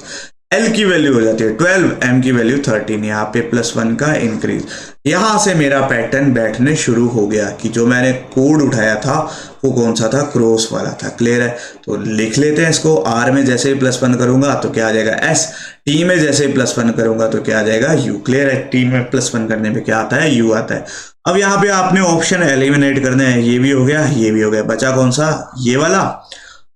L की वैल्यू हो जाती है 12, M की वैल्यू 13, यहाँ पे +1 का इंक्रीज। यहां से मेरा पैटर्न बैठने शुरू हो गया कि जो मैंने कोड उठाया था वो कौन सा था, क्रॉस वाला था। क्लियर है। तो लिख लेते हैं इसको। R में जैसे ही +1 करूंगा तो क्या आ जाएगा S, T में जैसे ही +1 करूंगा तो क्या आ जाएगा U। क्लियर है। T में +1 करने पे क्या आता है, U आता है। अब यहाँ पे आपने ऑप्शन एलिमिनेट करने हैं। ये भी हो गया, ये भी हो गया, बचा कौन सा, ये वाला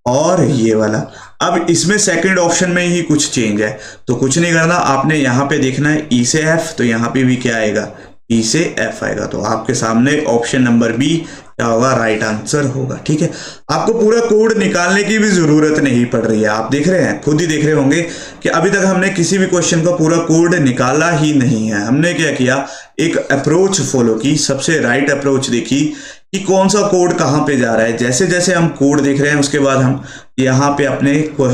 और ये वाला। अब इसमें सेकंड ऑप्शन में ही कुछ चेंज है, तो कुछ नहीं करना, आपने यहाँ पे देखना है E से F, तो यहाँ पे भी क्या आएगा, E से F आएगा। तो आपके सामने ऑप्शन नंबर B क्या होगा, राइट आंसर होगा। ठीक है, आपको पूरा कोड निकालने की भी जरूरत नहीं पड़ रही है। आप देख रहे हैं, खुद ही देख रहे होंगे कि अभी तक हमने किसी भी क्वेश्चन का पूरा कोड निकाला ही नहीं है। हमने क्या किया, एक अप्रोच फॉलो की, सबसे राइट अप्रोच देखी कि कौन सा कोड कहाँ पे जा रहा है। जैसे जैसे हम कोड देख रहे हैं उसके बाद हम यहाँ पे अपने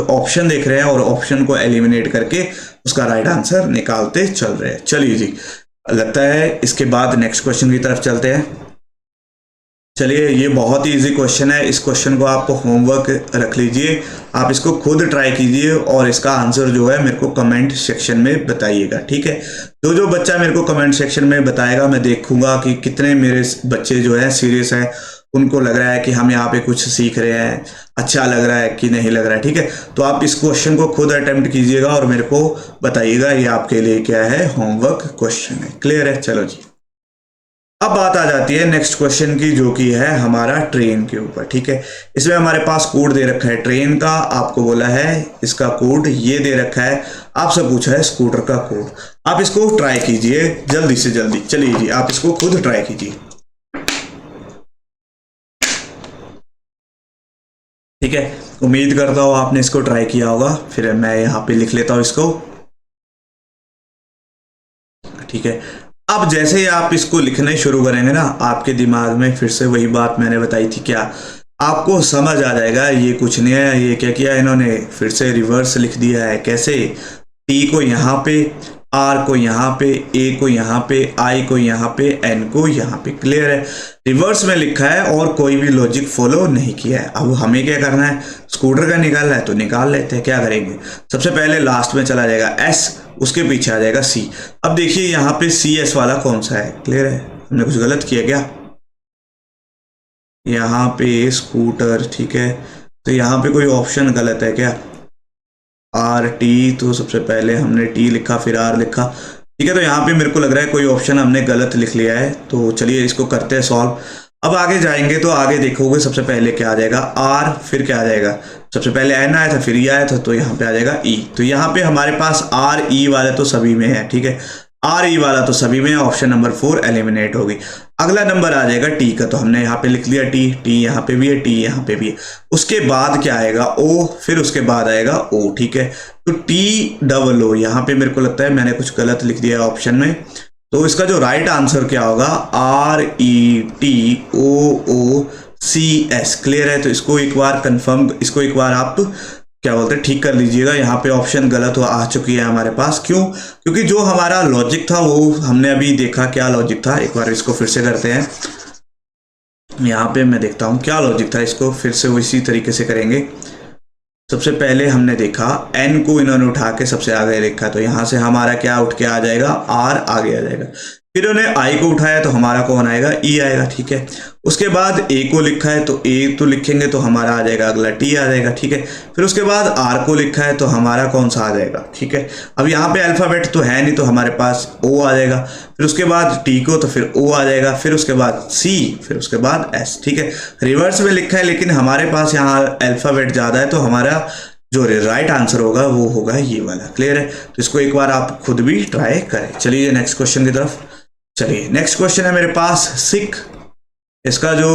ऑप्शन देख रहे हैं और ऑप्शन को एलिमिनेट करके उसका राइट आंसर निकालते चल रहे हैं। चलिए जी, लगता है इसके बाद नेक्स्ट क्वेश्चन की तरफ चलते हैं। चलिए, ये बहुत ही इजी क्वेश्चन है। इस क्वेश्चन को आपको होमवर्क रख लीजिए, आप इसको खुद ट्राई कीजिए और इसका आंसर जो है मेरे को कमेंट सेक्शन में बताइएगा। ठीक है, जो बच्चा मेरे को कमेंट सेक्शन में बताएगा, मैं देखूंगा कि कितने मेरे बच्चे जो है सीरियस हैं, उनको लग रहा है कि हम यहाँ पे कुछ सीख रहे हैं, अच्छा लग रहा है कि नहीं लग रहा है। ठीक है, तो आप इस क्वेश्चन को खुद अटेम्प्ट कीजिएगा और मेरे को बताइएगा ये आपके लिए क्या है, होमवर्क क्वेश्चन है। क्लियर है? चलो जी, अब बात आ जाती है नेक्स्ट क्वेश्चन की, जो कि है हमारा ट्रेन के ऊपर। ठीक है, इसमें हमारे पास कोड दे रखा है ट्रेन का, आपको बोला है इसका कोड ये दे रखा है, आपसे पूछा है स्कूटर का कोड। आप इसको ट्राई कीजिए जल्दी से जल्दी। चलिए जी, आप इसको खुद ट्राई कीजिए। ठीक है, उम्मीद करता हूं आपने इसको ट्राई किया होगा। फिर मैं यहाँ पे लिख लेता हूं इसको। ठीक है, अब जैसे ही आप इसको लिखने शुरू करेंगे ना, आपके दिमाग में फिर से वही बात मैंने बताई थी, क्या आपको समझ आ जाएगा ये कुछ नहीं है, ये क्या किया इन्होंने, फिर से रिवर्स लिख दिया है। कैसे? टी को यहाँ पे, आर को यहाँ पे, ए को यहाँ पे, आई को यहाँ पे, एन को यहाँ पे। क्लियर है? रिवर्स में लिखा है और कोई भी लॉजिक फॉलो नहीं किया है। अब हमें क्या करना है, स्कूटर का निकालना है तो निकाल लेते हैं। क्या करेंगे, सबसे पहले लास्ट में चला जाएगा एस, उसके पीछे आ जाएगा सी। अब देखिए यहाँ पे सी एस वाला कौन सा है। क्लियर है? हमने कुछ गलत किया क्या? यहाँ पे स्कूटर, ठीक है, तो यहाँ पे कोई ऑप्शन गलत है क्या? आर टी, तो सबसे पहले हमने टी लिखा फिर आर लिखा। ठीक है, तो यहाँ पे मेरे को लग रहा है कोई ऑप्शन हमने गलत लिख लिया है। तो चलिए इसको करते हैं सॉल्व। अब आगे जाएंगे तो आगे देखोगे सबसे पहले क्या आ जाएगा, आर, फिर क्या आ जाएगा, सबसे पहले एन आया था फिर ई आया था, तो यहाँ पे आ जाएगा ई। तो यहाँ पे हमारे पास आर ई वाले तो सभी में है। ठीक है, आर ई वाला तो सभी में, ऑप्शन नंबर 4 एलिमिनेट होगी। अगला नंबर आ जाएगा टी का, तो हमने यहाँ पे लिख लिया टी, टी यहाँ पे भी है, टी यहाँ पे भी है। उसके बाद क्या आएगा, ओ, फिर उसके बाद आएगा ओ। ठीक है, तो टी डबल ओ, यहाँ पे मेरे को लगता है मैंने कुछ गलत लिख दिया है ऑप्शन में, तो इसका जो राइट आंसर क्या होगा, आर ई टी ओ ओ सी एस। क्लियर है? तो इसको एक बार कंफर्म, इसको एक बार आप क्या बोलते हैं ठीक कर लीजिएगा। यहाँ पे ऑप्शन गलत हो आ चुकी है हमारे पास। क्यों? क्योंकि जो हमारा लॉजिक था वो हमने अभी देखा क्या लॉजिक था। एक बार इसको फिर से करते हैं, यहाँ पे मैं देखता हूँ क्या लॉजिक था, इसको फिर से उसी तरीके से करेंगे। सबसे पहले हमने देखा एन को इन्होंने उठा के सबसे आगे लिखा, तो यहाँ से हमारा क्या उठ के आ जाएगा, आर आगे आ जाएगा। फिर उन्हें आई को उठाया तो हमारा कौन आएगा, ई आएगा। ठीक है, उसके बाद ए को लिखा है तो ए तो लिखेंगे तो हमारा आ जाएगा अगला टी आ जाएगा। ठीक है, फिर उसके बाद आर को लिखा है तो हमारा कौन सा आ जाएगा। ठीक है, अब यहाँ पे अल्फाबेट तो है नहीं तो हमारे पास ओ आ जाएगा। फिर उसके बाद टी को तो फिर ओ आ जाएगा, फिर उसके बाद सी, फिर उसके बाद एस। ठीक है, रिवर्स में लिखा है लेकिन हमारे पास यहाँ अल्फाबेट ज्यादा है, तो हमारा जो राइट आंसर होगा वो होगा ये वाला। क्लियर है? तो इसको एक बार आप खुद भी ट्राई करें। चलिए नेक्स्ट क्वेश्चन की तरफ। चलिए नेक्स्ट क्वेश्चन है मेरे पास सिक, इसका जो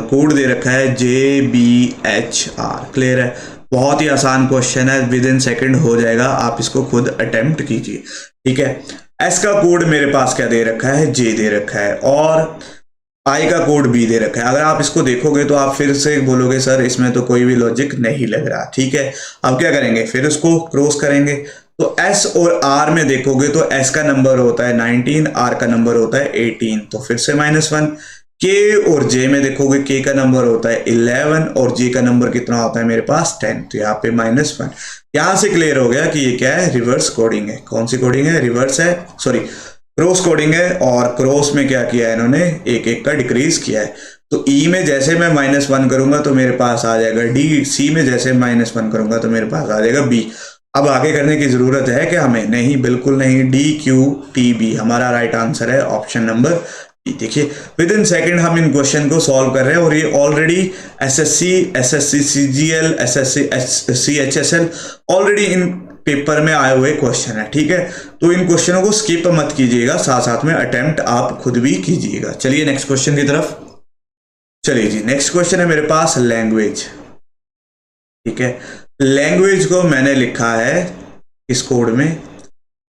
कोड दे रखा है JBHR। क्लियर है? बहुत ही आसान क्वेश्चन है, विद इन सेकेंड हो जाएगा, आप इसको खुद अटेम्प्ट कीजिए। ठीक है, एस का कोड मेरे पास क्या दे रखा है, जे दे रखा है, और आई का कोड बी दे रखा है। अगर आप इसको देखोगे तो आप फिर से बोलोगे सर इसमें तो कोई भी लॉजिक नहीं लग रहा। ठीक है, अब क्या करेंगे, फिर उसको क्रॉस करेंगे। तो एस और आर में देखोगे तो एस का नंबर होता है 19, आर का नंबर होता है 18, तो फिर से -1। के और जे में देखोगे के का नंबर होता है 11 और जे का नंबर कितना होता है मेरे पास 10, तो यहाँ पे -1। यहां से क्लियर हो गया कि ये क्या है, रिवर्स कोडिंग है। कौन सी कोडिंग है, रिवर्स है, सॉरी क्रॉस कोडिंग है। और क्रॉस में क्या किया है इन्होंने, एक एक का डिक्रीज किया है। तो ई में जैसे मैं -1 करूंगा तो मेरे पास आ जाएगा डी, सी में जैसे -1 करूंगा तो मेरे पास आ जाएगा बी। अब आगे करने की जरूरत है कि हमें, नहीं बिल्कुल नहीं, डी क्यू टी बी हमारा राइट आंसर है, ऑप्शन नंबर बी। देखिए विद इन सेकेंड हम इन क्वेश्चन को सॉल्व कर रहे हैं और ये already SSC CGL, SSC CHSL already in paper में आए हुए क्वेश्चन है। ठीक है, तो इन क्वेश्चनों को स्किप मत कीजिएगा, साथ साथ में अटेम्प्ट आप खुद भी कीजिएगा। चलिए नेक्स्ट क्वेश्चन की तरफ। चलिए जी, नेक्स्ट क्वेश्चन है मेरे पास लैंग्वेज। ठीक है, लैंग्वेज को मैंने लिखा है इस कोड में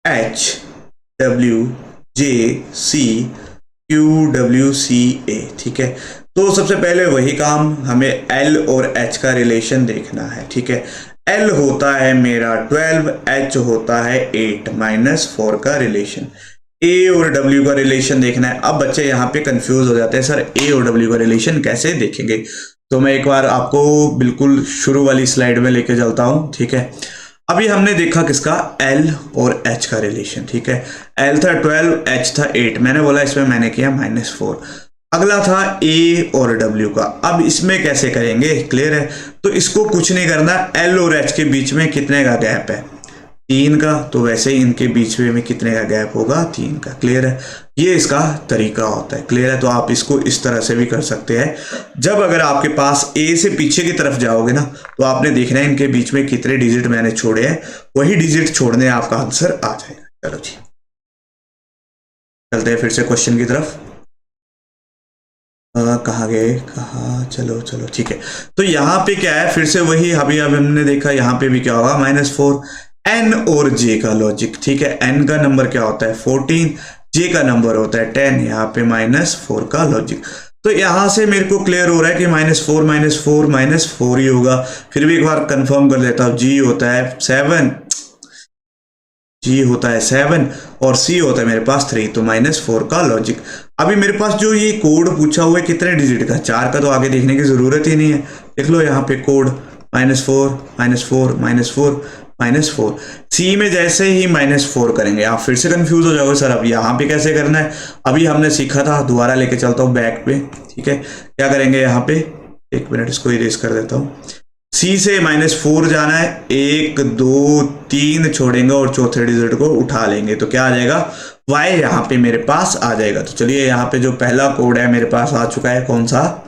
HWJCQWCA। ठीक है, तो सबसे पहले वही काम, हमें L और H का रिलेशन देखना है। ठीक है, L होता है मेरा 12, H होता है 8 -4 का रिलेशन। A और W का रिलेशन देखना है। अब बच्चे यहाँ पे कंफ्यूज हो जाते हैं, सर A और W का रिलेशन कैसे देखेंगे? तो मैं एक बार आपको बिल्कुल शुरू वाली स्लाइड में लेके चलता हूँ। ठीक है, अभी हमने देखा किसका, L और H का रिलेशन। ठीक है, L था 12, H था 8, मैंने बोला इसमें मैंने किया -4। अगला था A और W का। अब इसमें कैसे करेंगे, क्लियर है? तो इसको कुछ नहीं करना, L और H के बीच में कितने का गैप है, 3 का, तो वैसे ही इनके बीच में कितने का गैप होगा, 3 का। क्लियर है? ये इसका तरीका होता है। क्लियर है? तो आप इसको इस तरह से भी कर सकते हैं। जब अगर आपके पास A से पीछे की तरफ जाओगे ना, तो आपने देखना है इनके बीच में कितने डिजिट मैंने छोड़े हैं, वही डिजिट छोड़ने आपका आंसर आ जाएगा। चलो जी, चलते हैं फिर से क्वेश्चन की तरफ। कहाँ गए, कहाँ, चलो चलो ठीक है। तो यहाँ पे क्या है, फिर से वही अभी हमने देखा, यहाँ पे भी क्या होगा, -4। N और J का लॉजिक। ठीक है, N का नंबर क्या होता है 14, J का नंबर होता है 10, यहाँ पे -4 का लॉजिक। तो यहां से मेरे को क्लियर हो रहा है कि -4 -4 -4 ही होगा। फिर भी एक बार कंफर्म कर देता हूँ, G होता है 7, G होता है 7 और C होता है मेरे पास 3, तो -4 का लॉजिक। अभी मेरे पास जो ये कोड पूछा हुआ है कितने डिजिट का, 4 का, तो आगे देखने की जरूरत ही नहीं है। देख लो यहाँ पे कोड -4 -4 -4 -4। सी में जैसे ही -4 करेंगे आप फिर से कंफ्यूज हो जाओगे, सर अब यहाँ पे कैसे करना है। अभी हमने सीखा था, दोबारा लेके चलता हूँ बैक पे। ठीक है, क्या करेंगे यहाँ पे, एक मिनट इसको इरेज कर देता हूँ। सी से -4 जाना है, 1 2 3 छोड़ेंगे और चौथे डिजिट को उठा लेंगे, तो क्या आ जाएगा, y यहाँ पे मेरे पास आ जाएगा। तो चलिए यहाँ पे जो पहला कोड है मेरे पास आ चुका है, कौन सा,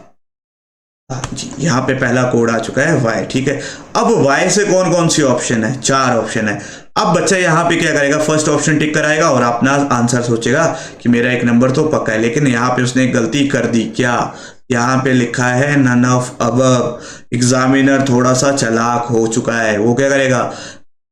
जी यहाँ पे पहला कोड आ चुका है y। ठीक है, अब y से कौन कौन सी ऑप्शन है, 4 ऑप्शन है। अब बच्चा यहाँ पे क्या करेगा, फर्स्ट ऑप्शन टिक कराएगा और अपना आंसर सोचेगा कि मेरा एक नंबर तो पक्का है। लेकिन यहाँ पे उसने एक गलती कर दी, क्या, यहाँ पे लिखा है नन ऑफ अबव। एग्जामिनर थोड़ा सा चालाक हो चुका है, वो क्या करेगा,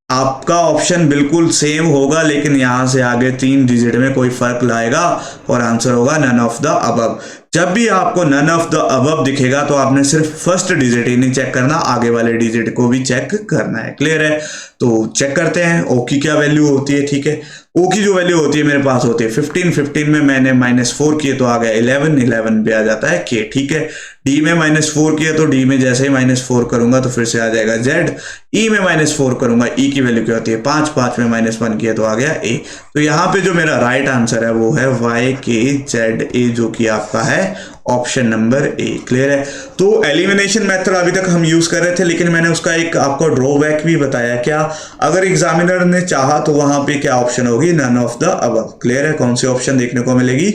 आपका ऑप्शन बिल्कुल सेम होगा लेकिन यहां से आगे 3 डिजिट में कोई फर्क लाएगा और आंसर होगा नन ऑफ द अबव। जब भी आपको नन ऑफ द अबव दिखेगा तो आपने सिर्फ फर्स्ट डिजिट ही नहीं चेक करना, आगे वाले डिजिट को भी चेक करना है। क्लियर है? तो चेक करते हैं ओ की क्या वैल्यू होती है। ठीक है, ओ की जो वैल्यू होती है मेरे पास होती है 15, 15 में मैंने -4 किए तो आ गया 11, 11 पे आ जाता है के। ठीक है, डी में -4 किया तो डी में जैसे ही -4 करूंगा तो फिर से आ जाएगा जेड। ई में -4 करूंगा, ई की वैल्यू क्या होती है 5, 5 में -1 किया तो आ गया ए। तो यहाँ पे जो मेरा राइट आंसर है वो है YKZA, जो कि आपका है ऑप्शन नंबर ए। क्लियर है? तो एलिमिनेशन मेथड अभी तक हम यूज कर रहे थे, लेकिन मैंने उसका एक आपको ड्रॉबैक भी बताया। क्या, अगर एग्जामिनर ने चाहा तो वहां पे क्या ऑप्शन होगी, none of the above. Clear है? कौन सी ऑप्शन देखने को मिलेगी,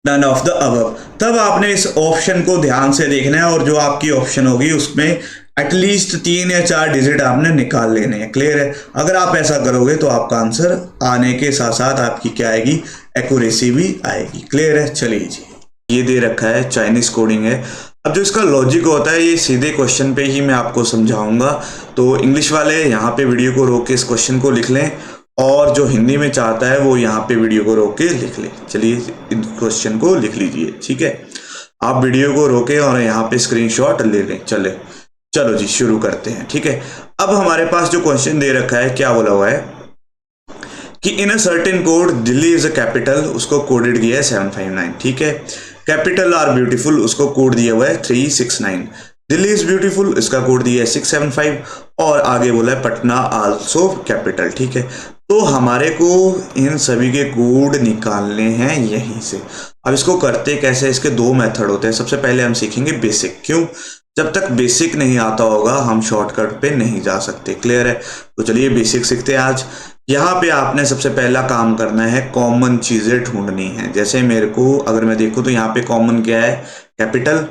नन ऑफ द अबव। तब आपने इस ऑप्शन को ध्यान से देखना है और जो आपकी ऑप्शन होगी उसमें एटलीस्ट 3 या 4 डिजिट आपने निकाल लेने हैं। क्लियर है? अगर आप ऐसा करोगे तो आपका आंसर आने के साथ साथ आपकी क्या आएगी, एक्यूरेसी भी आएगी। क्लियर है? चलिए जी, ये दे रखा है चाइनीज कोडिंग है। अब जो इसका लॉजिक होता है ये सीधे क्वेश्चन पे ही मैं आपको समझाऊंगा। तो इंग्लिश वाले यहाँ पे वीडियो को रोक के इस क्वेश्चन को लिख लें और जो हिंदी में चाहता है वो यहाँ पे वीडियो को रोक के लिख ले। चलिए इन क्वेश्चन को लिख लीजिए। ठीक है, आप वीडियो को रोके और यहाँ पे स्क्रीनशॉट ले लें। चलो जी शुरू करते हैं। ठीक है, अब हमारे पास जो क्वेश्चन दे रखा है क्या बोला हुआ है कि in a certain code Delhi is a capital, उसको कोडेड किया है 759। ठीक है, कैपिटल आर ब्यूटीफुल, उसको कोड दिया हुआ है 369। दिल्ली इज ब्यूटीफुल, इसका कोड दिया है 675 और आगे बोला है पटना आल्सो कैपिटल। ठीक है, तो हमारे को इन सभी के कोड निकालने हैं यहीं से। अब इसको करते कैसे, इसके 2 मेथड होते हैं। सबसे पहले हम सीखेंगे बेसिक। क्यों, जब तक बेसिक नहीं आता होगा हम शॉर्टकट पे नहीं जा सकते। क्लियर है? तो चलिए बेसिक सीखते हैं आज। यहाँ पे आपने सबसे पहला काम करना है, कॉमन चीजें ढूंढनी है। जैसे मेरे को अगर मैं देखूं तो यहाँ पे कॉमन क्या है, कैपिटल,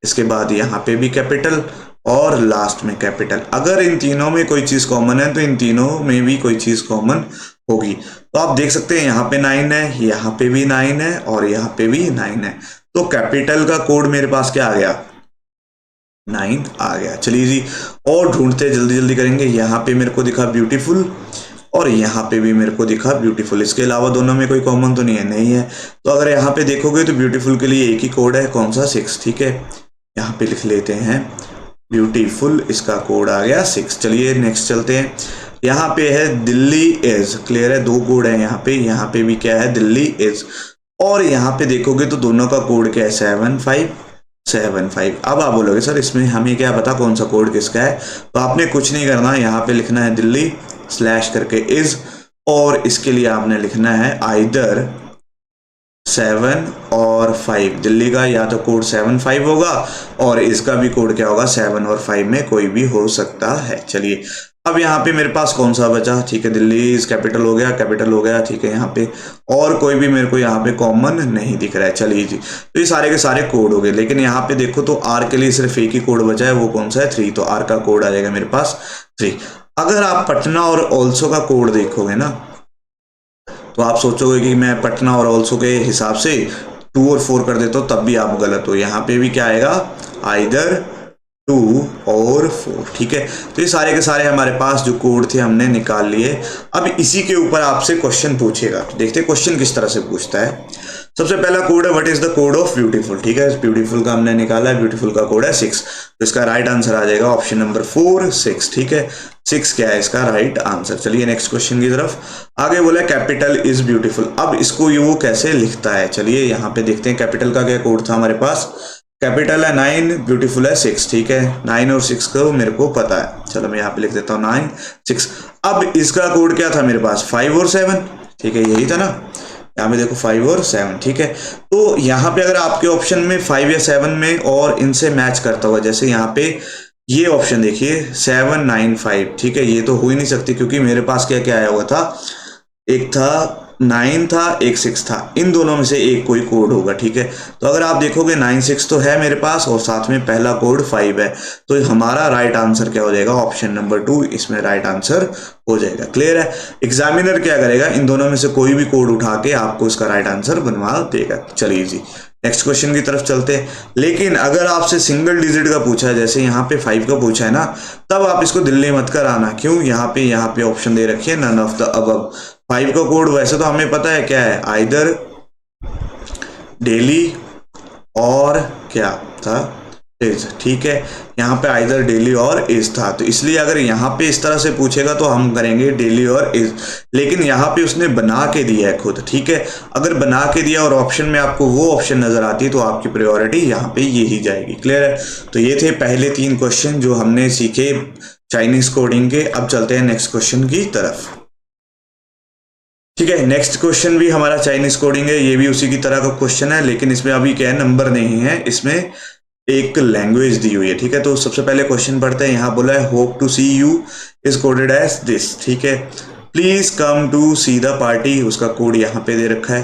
इसके बाद यहाँ पे भी कैपिटल और लास्ट में कैपिटल। अगर इन तीनों में कोई चीज कॉमन है तो इन तीनों में भी कोई चीज कॉमन होगी। तो आप देख सकते हैं यहाँ पे 9 है, यहाँ पे भी 9 है और यहाँ पे भी 9 है। तो कैपिटल का कोड मेरे पास क्या आ गया, 9 आ गया। चलिए जी, और ढूंढते जल्दी जल्दी करेंगे। यहाँ पे मेरे को दिखा ब्यूटीफुल और यहाँ पे भी मेरे को दिखा ब्यूटीफुल। इसके अलावा दोनों में कोई कॉमन तो नहीं है, नहीं है। तो अगर यहाँ पे देखोगे तो ब्यूटीफुल के लिए एक ही कोड है, कौन सा, 6। ठीक है, यहाँ पे लिख लेते हैं ब्यूटीफुल, इसका कोड आ गया 6। चलिए नेक्स्ट चलते हैं। यहाँ पे है दिल्ली इज, क्लियर है, 2 कोड है यहाँ पे भी क्या है, दिल्ली इज। और यहाँ पे देखोगे तो दोनों का कोड क्या है, 7575। अब आप बोलोगे सर इसमें हमें क्या पता कौन सा कोड किसका है, तो आपने कुछ नहीं करना, यहाँ पे लिखना है दिल्ली स्लैश करके इज, और इसके लिए आपने लिखना है आइदर 7 और 5। दिल्ली का या तो कोड 75 होगा और इसका भी कोड क्या होगा, 7 और 5 में कोई भी हो सकता है। चलिए अब यहाँ पे मेरे पास कौन सा बचा, ठीक है, दिल्ली इज कैपिटल हो गया, ठीक है। यहाँ पे और कोई भी मेरे को यहाँ पे कॉमन नहीं दिख रहा है। चलिए जी, तो ये सारे के सारे कोड हो गए, लेकिन यहाँ पे देखो तो आर के लिए सिर्फ एक ही कोड बचा है, वो कौन सा है, 3। तो आर का कोड आ जाएगा मेरे पास 3। अगर आप पटना और ऑल्सो का कोड देखोगे ना, तो आप सोचोगे कि मैं पटना और ऑल्सो के हिसाब से 2 और 4 कर देता हूँ, तब भी आप गलत हो। यहाँ पे भी क्या आएगा, आइदर 2 और 4। ठीक है, तो ये सारे के सारे हमारे पास जो कोड थे हमने निकाल लिए। अब इसी के ऊपर आपसे क्वेश्चन पूछेगा, तो देखते हैं क्वेश्चन किस तरह से पूछता है। सबसे पहला कोड है, what is the code of beautiful. ठीक है, ब्यूटीफुल का हमने निकाला है, ब्यूटीफुल का कोड है 6, तो इसका राइट आंसर आ जाएगा ऑप्शन नंबर 4 6। ठीक है, 6 क्या है इसका राइट आंसर। चलिए नेक्स्ट क्वेश्चन की तरफ आगे बोला, कैपिटल इज ब्यूटीफुल। अब इसको ये वो कैसे लिखता है, चलिए यहाँ पे देखते हैं। कैपिटल का क्या कोड था हमारे पास, कैपिटल है 9, ब्यूटीफुल है 6। ठीक है, 9 और 6 को मेरे को पता है, चलो मैं यहाँ पे लिख देता हूँ 9 6। अब इसका कोड क्या था मेरे पास, 5 और 7। ठीक है, यही था ना, यहाँ पे देखो 5 और 7। ठीक है, तो यहाँ पे अगर आपके ऑप्शन में 5 या 7 में और इनसे मैच करता हुआ, जैसे यहाँ पे ये ऑप्शन देखिए 7 9 5। ठीक है, ये तो हो ही नहीं सकती, क्योंकि मेरे पास क्या क्या आया हुआ था, एक था 9 था, एक 6 था, इन दोनों में से एक कोई कोड होगा। ठीक है, तो अगर आप देखोगे 9 6 तो है मेरे पास, और साथ में पहला कोड 5 है, तो हमारा राइट आंसर क्या हो जाएगा, ऑप्शन नंबर 2 इसमें राइट आंसर हो जाएगा। क्लियर है, एग्जामिनर क्या करेगा, इन दोनों में से कोई भी कोड उठा के आपको इसका राइट आंसर बनवा देगा। चलिए जी नेक्स्ट क्वेश्चन की तरफ चलते हैं। लेकिन अगर आपसे सिंगल डिजिट का पूछा है, जैसे यहाँ पे 5 का पूछा है ना, तब आप इसको दिल्ली मत कर आना। क्यों, यहाँ पे ऑप्शन दे रखिए नन ऑफ द अबव। 5 का कोड वैसे तो हमें पता है क्या है, आइदर डेली और क्या था, इज। ठीक है, यहाँ पे आइदर डेली और इज था, तो इसलिए अगर यहाँ पे इस तरह से पूछेगा तो हम करेंगे डेली और इज। लेकिन यहाँ पे उसने बना के दिया है खुद। ठीक है, अगर बना के दिया और ऑप्शन में आपको वो ऑप्शन नजर आती है, तो आपकी प्रायोरिटी यहाँ पे यही जाएगी। क्लियर है, तो ये थे पहले 3 क्वेश्चन जो हमने सीखे चाइनीज कोडिंग के। अब चलते हैं नेक्स्ट क्वेश्चन की तरफ। ठीक है, नेक्स्ट क्वेश्चन भी हमारा चाइनीज कोडिंग है, ये भी उसी की तरह का क्वेश्चन है, लेकिन इसमें अभी क्या है, नंबर नहीं है, इसमें एक लैंग्वेज दी हुई है। ठीक है, तो सबसे पहले क्वेश्चन पढ़ते हैं। यहाँ बोला है hope to see you is coded as this. ठीक है, please come to see the party, उसका कोड यहाँ पे दे रखा है।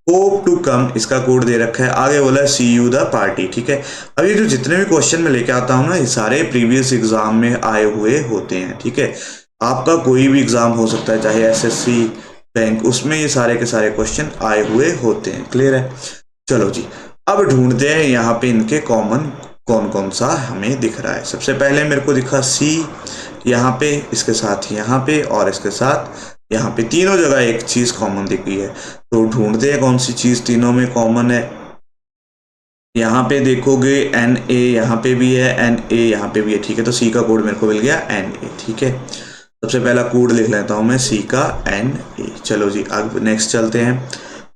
होप टू कम, इसका कोड दे रखा है। आगे बोला है सी यू द पार्टी। ठीक है, अब ये जो जितने भी क्वेश्चन मैं लेके आता हूँ ना, ये सारे प्रीवियस एग्जाम में आए हुए होते हैं। ठीक है, आपका कोई भी एग्जाम हो सकता है, चाहे SSC बैंक, उसमें ये सारे के सारे क्वेश्चन आए हुए होते हैं। क्लियर है, चलो जी अब ढूंढते हैं यहाँ पे इनके कॉमन कौन कौन सा हमें दिख रहा है। सबसे पहले मेरे को दिखा सी यहाँ पे, इसके साथ यहाँ पे और इसके साथ यहाँ पे, तीनों जगह एक चीज कॉमन दिख गई है। तो ढूंढते हैं कौन सी चीज तीनों में कॉमन है। यहाँ पे देखोगे NA यहाँ पे भी है, NA यहाँ पे भी है। ठीक है, तो सी का कोड मेरे को मिल गया NA। ठीक है, सबसे पहला कोड लिख लेता हूं मैं सी का NA। चलो जी अब नेक्स्ट चलते हैं।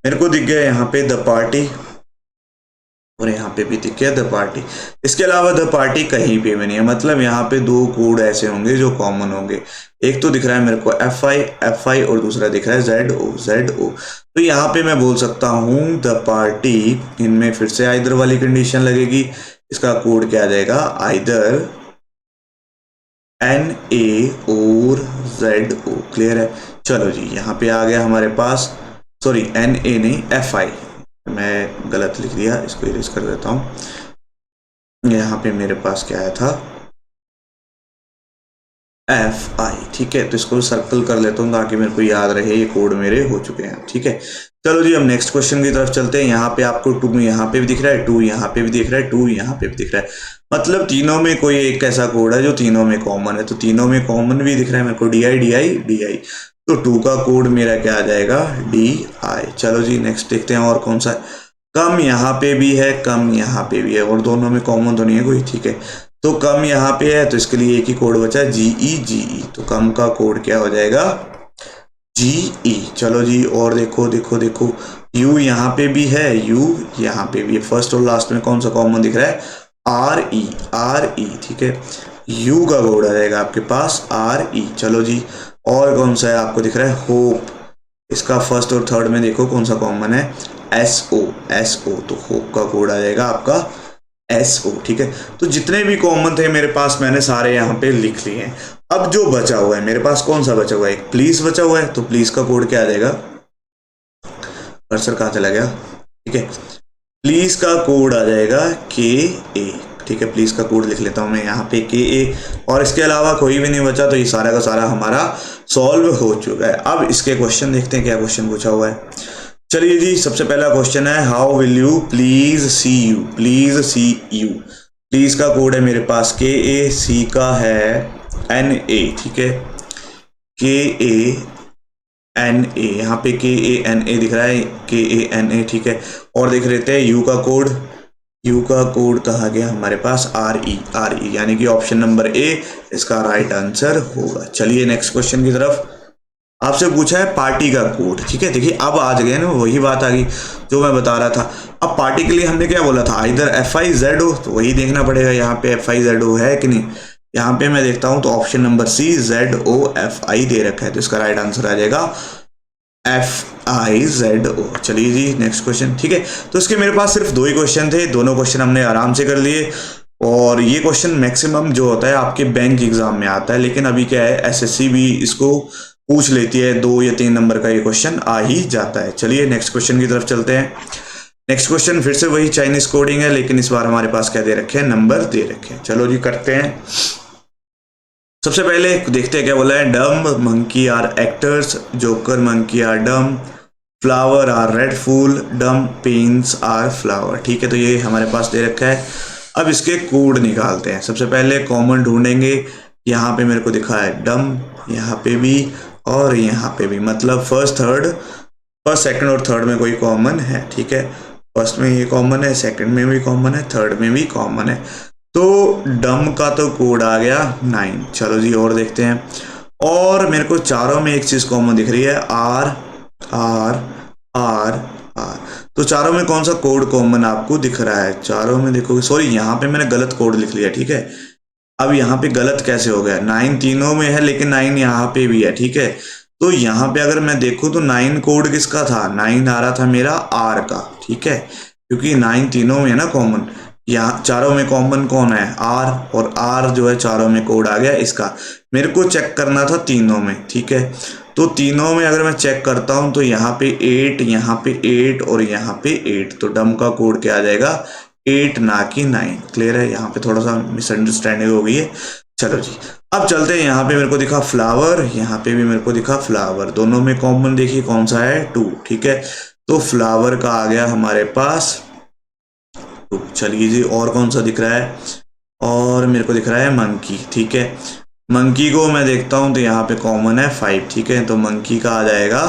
मेरे को दिख गया यहाँ पे द पार्टी, और यहाँ पे भी दिख गया द पार्टी। इसके अलावा द पार्टी कहीं पे भी नहीं है, मतलब यहाँ पे 2 कोड ऐसे होंगे जो कॉमन होंगे। एक तो दिख रहा है मेरे को FI और दूसरा दिख रहा है ZO। तो यहाँ पे मैं बोल सकता हूँ द पार्टी, इनमें फिर से आइदर वाली कंडीशन लगेगी। इसका कोड क्या आ जाएगा, आइदर NA और ZO। क्लियर है, चलो जी यहाँ पे आ गया हमारे पास, सॉरी NA नहीं FI, मैं गलत लिख दिया, इसको इरेज कर देता हूं। यहाँ पे मेरे पास क्या आया था, FI। ठीक है, तो इसको सर्कल कर लेता हूँ ताकि मेरे को याद रहे ये कोड मेरे हो चुके हैं। ठीक है, चलो जी, हम नेक्स्ट क्वेश्चन की तरफ चलते हैं। यहाँ पे आपको 2 यहाँ पे भी दिख रहा है, 2 यहाँ पे भी दिख रहा है, 2 यहाँ पे भी दिख रहा है। मतलब तीनों में कोई एक ऐसा कोड है जो तीनों में कॉमन है। तो तीनों में कॉमन भी दिख रहा है मेरे को, DI। तो 2 का कोड मेरा क्या आ जाएगा, DI। चलो जी नेक्स्ट देखते हैं और कौन सा है। कम यहाँ पे भी है, कम यहाँ पे भी है, और दोनों में कॉमन तो नहीं है कोई, ठीक है। तो कम यहाँ पे है तो इसके लिए एक ही कोड बचा है, GE। तो कम का कोड क्या हो जाएगा, GE। चलो जी और देखो देखो देखो, U यहाँ पे भी है, U यहाँ पे भी है। फर्स्ट और लास्ट में कौन सा कॉमन दिख रहा है, RE। ठीक है, U का कोड आ जाएगा आपके पास RE। चलो जी और कौन सा है आपको दिख रहा है, होप। इसका फर्स्ट और थर्ड में देखो कौन सा कॉमन है, SO। तो होप का कोड आ जाएगा आपका SO। ठीक है, तो जितने भी कॉमन थे मेरे पास मैंने सारे यहाँ पे लिख लिए हैं। अब जो बचा हुआ है मेरे पास, कौन सा बचा हुआ है, एक प्लीज बचा हुआ है। तो प्लीज का कोड क्या आ जाएगा, कर्सर कहाँ चला गया, ठीक है, प्लीज का कोड आ जाएगा KA। ठीक है, प्लीज का कोड लिख लेता हूं मैं यहाँ पे KA। और इसके अलावा कोई भी नहीं बचा, तो ये सारा का सारा हमारा सॉल्व हो चुका है। अब इसके क्वेश्चन देखते हैं क्या क्वेश्चन पूछा हुआ है। चलिए जी, सबसे पहला क्वेश्चन है, how will you please see you. Please का कोड है मेरे पास KA, C का है NA। ठीक है, KANA, यहाँ पे KANA दिख रहा है, KANA। ठीक है, और देख लेते हैं U का कोड कहा गया हमारे पास RE, यानी कि ऑप्शन नंबर A इसका राइट आंसर होगा। चलिए नेक्स्ट क्वेश्चन की तरफ। आपसे पूछा है पार्टी का कोड। ठीक है, देखिए अब आ गए ना, वही बात आ गई जो मैं बता रहा था। अब पार्टी के लिए हमने क्या बोला था, इधर FIZO, तो वही देखना पड़ेगा यहाँ पे FIZO है कि नहीं। यहाँ पे मैं देखता हूं तो ऑप्शन नंबर C ZOFI दे रखा है, तो इसका राइट आंसर आ जाएगा FIZO। चलिए जी नेक्स्ट क्वेश्चन। ठीक है, तो इसके मेरे पास सिर्फ 2 ही क्वेश्चन थे, दोनों क्वेश्चन हमने आराम से कर लिए। और ये क्वेश्चन मैक्सिमम जो होता है आपके बैंक एग्जाम में आता है, लेकिन अभी क्या है SSC भी इसको पूछ लेती है, 2 या 3 नंबर का ये क्वेश्चन आ ही जाता है। चलिए नेक्स्ट क्वेश्चन की तरफ चलते हैं। नेक्स्ट क्वेश्चन फिर से वही चाइनीज कोडिंग है, लेकिन इस बार हमारे पास क्या दे रखे हैं, नंबर दे रखे हैं। चलो जी करते हैं। सबसे पहले देखते हैं क्या बोला है, dumb monkey are actors, joker monkey are dumb, flower are red fool, dumb pens are flower. ठीक है, तो ये हमारे पास दे रखा है। अब इसके कोड निकालते हैं। सबसे पहले कॉमन ढूंढेंगे। यहाँ पे मेरे को दिखा है डम, यहाँ पे भी और यहाँ पे भी, मतलब फर्स्ट सेकंड और थर्ड में कोई कॉमन है। ठीक है, फर्स्ट में ये कॉमन है, सेकंड में भी कॉमन है, थर्ड में भी कॉमन है। तो डम का तो कोड आ गया 9। चलो जी और देखते हैं। और मेरे को चारों में एक चीज कॉमन दिख रही है, R R R R। तो चारों में कौन सा कोड कॉमन आपको दिख रहा है, चारों में देखो, सॉरी यहाँ पे मैंने गलत कोड लिख लिया। ठीक है, अब यहाँ पे गलत कैसे हो गया, 9 तीनों में है लेकिन 9 यहाँ पे भी है। ठीक है, तो यहाँ पे अगर मैं देखूं तो 9 कोड किसका था, 9 आ रहा था मेरा R का। ठीक है, क्योंकि 9 तीनों में है ना कॉमन, यहाँ चारों में कॉमन कौन है, R, और R जो है चारों में कोड आ गया इसका। मेरे को चेक करना था तीनों में। ठीक है, तो तीनों में अगर मैं चेक करता हूं तो यहाँ पे 8, यहाँ पे 8 और यहाँ पे 8, तो डम का कोड क्या आ जाएगा, 8 ना कि 9। क्लियर है, यहाँ पे थोड़ा सा मिसअंडरस्टैंडिंग हो गई है। चलो जी अब चलते हैं। यहाँ पे मेरे को दिखा फ्लावर, यहाँ पे भी मेरे को दिखा फ्लावर, दोनों में कॉमन देखिए कौन सा है, 2। ठीक है, तो फ्लावर का आ गया हमारे पास 2। चलिए जी और कौन सा दिख रहा है, और मेरे को दिख रहा है मंकी। ठीक है, मंकी को मैं देखता हूं तो यहाँ पे कॉमन है 5। ठीक है, तो मंकी का आ जाएगा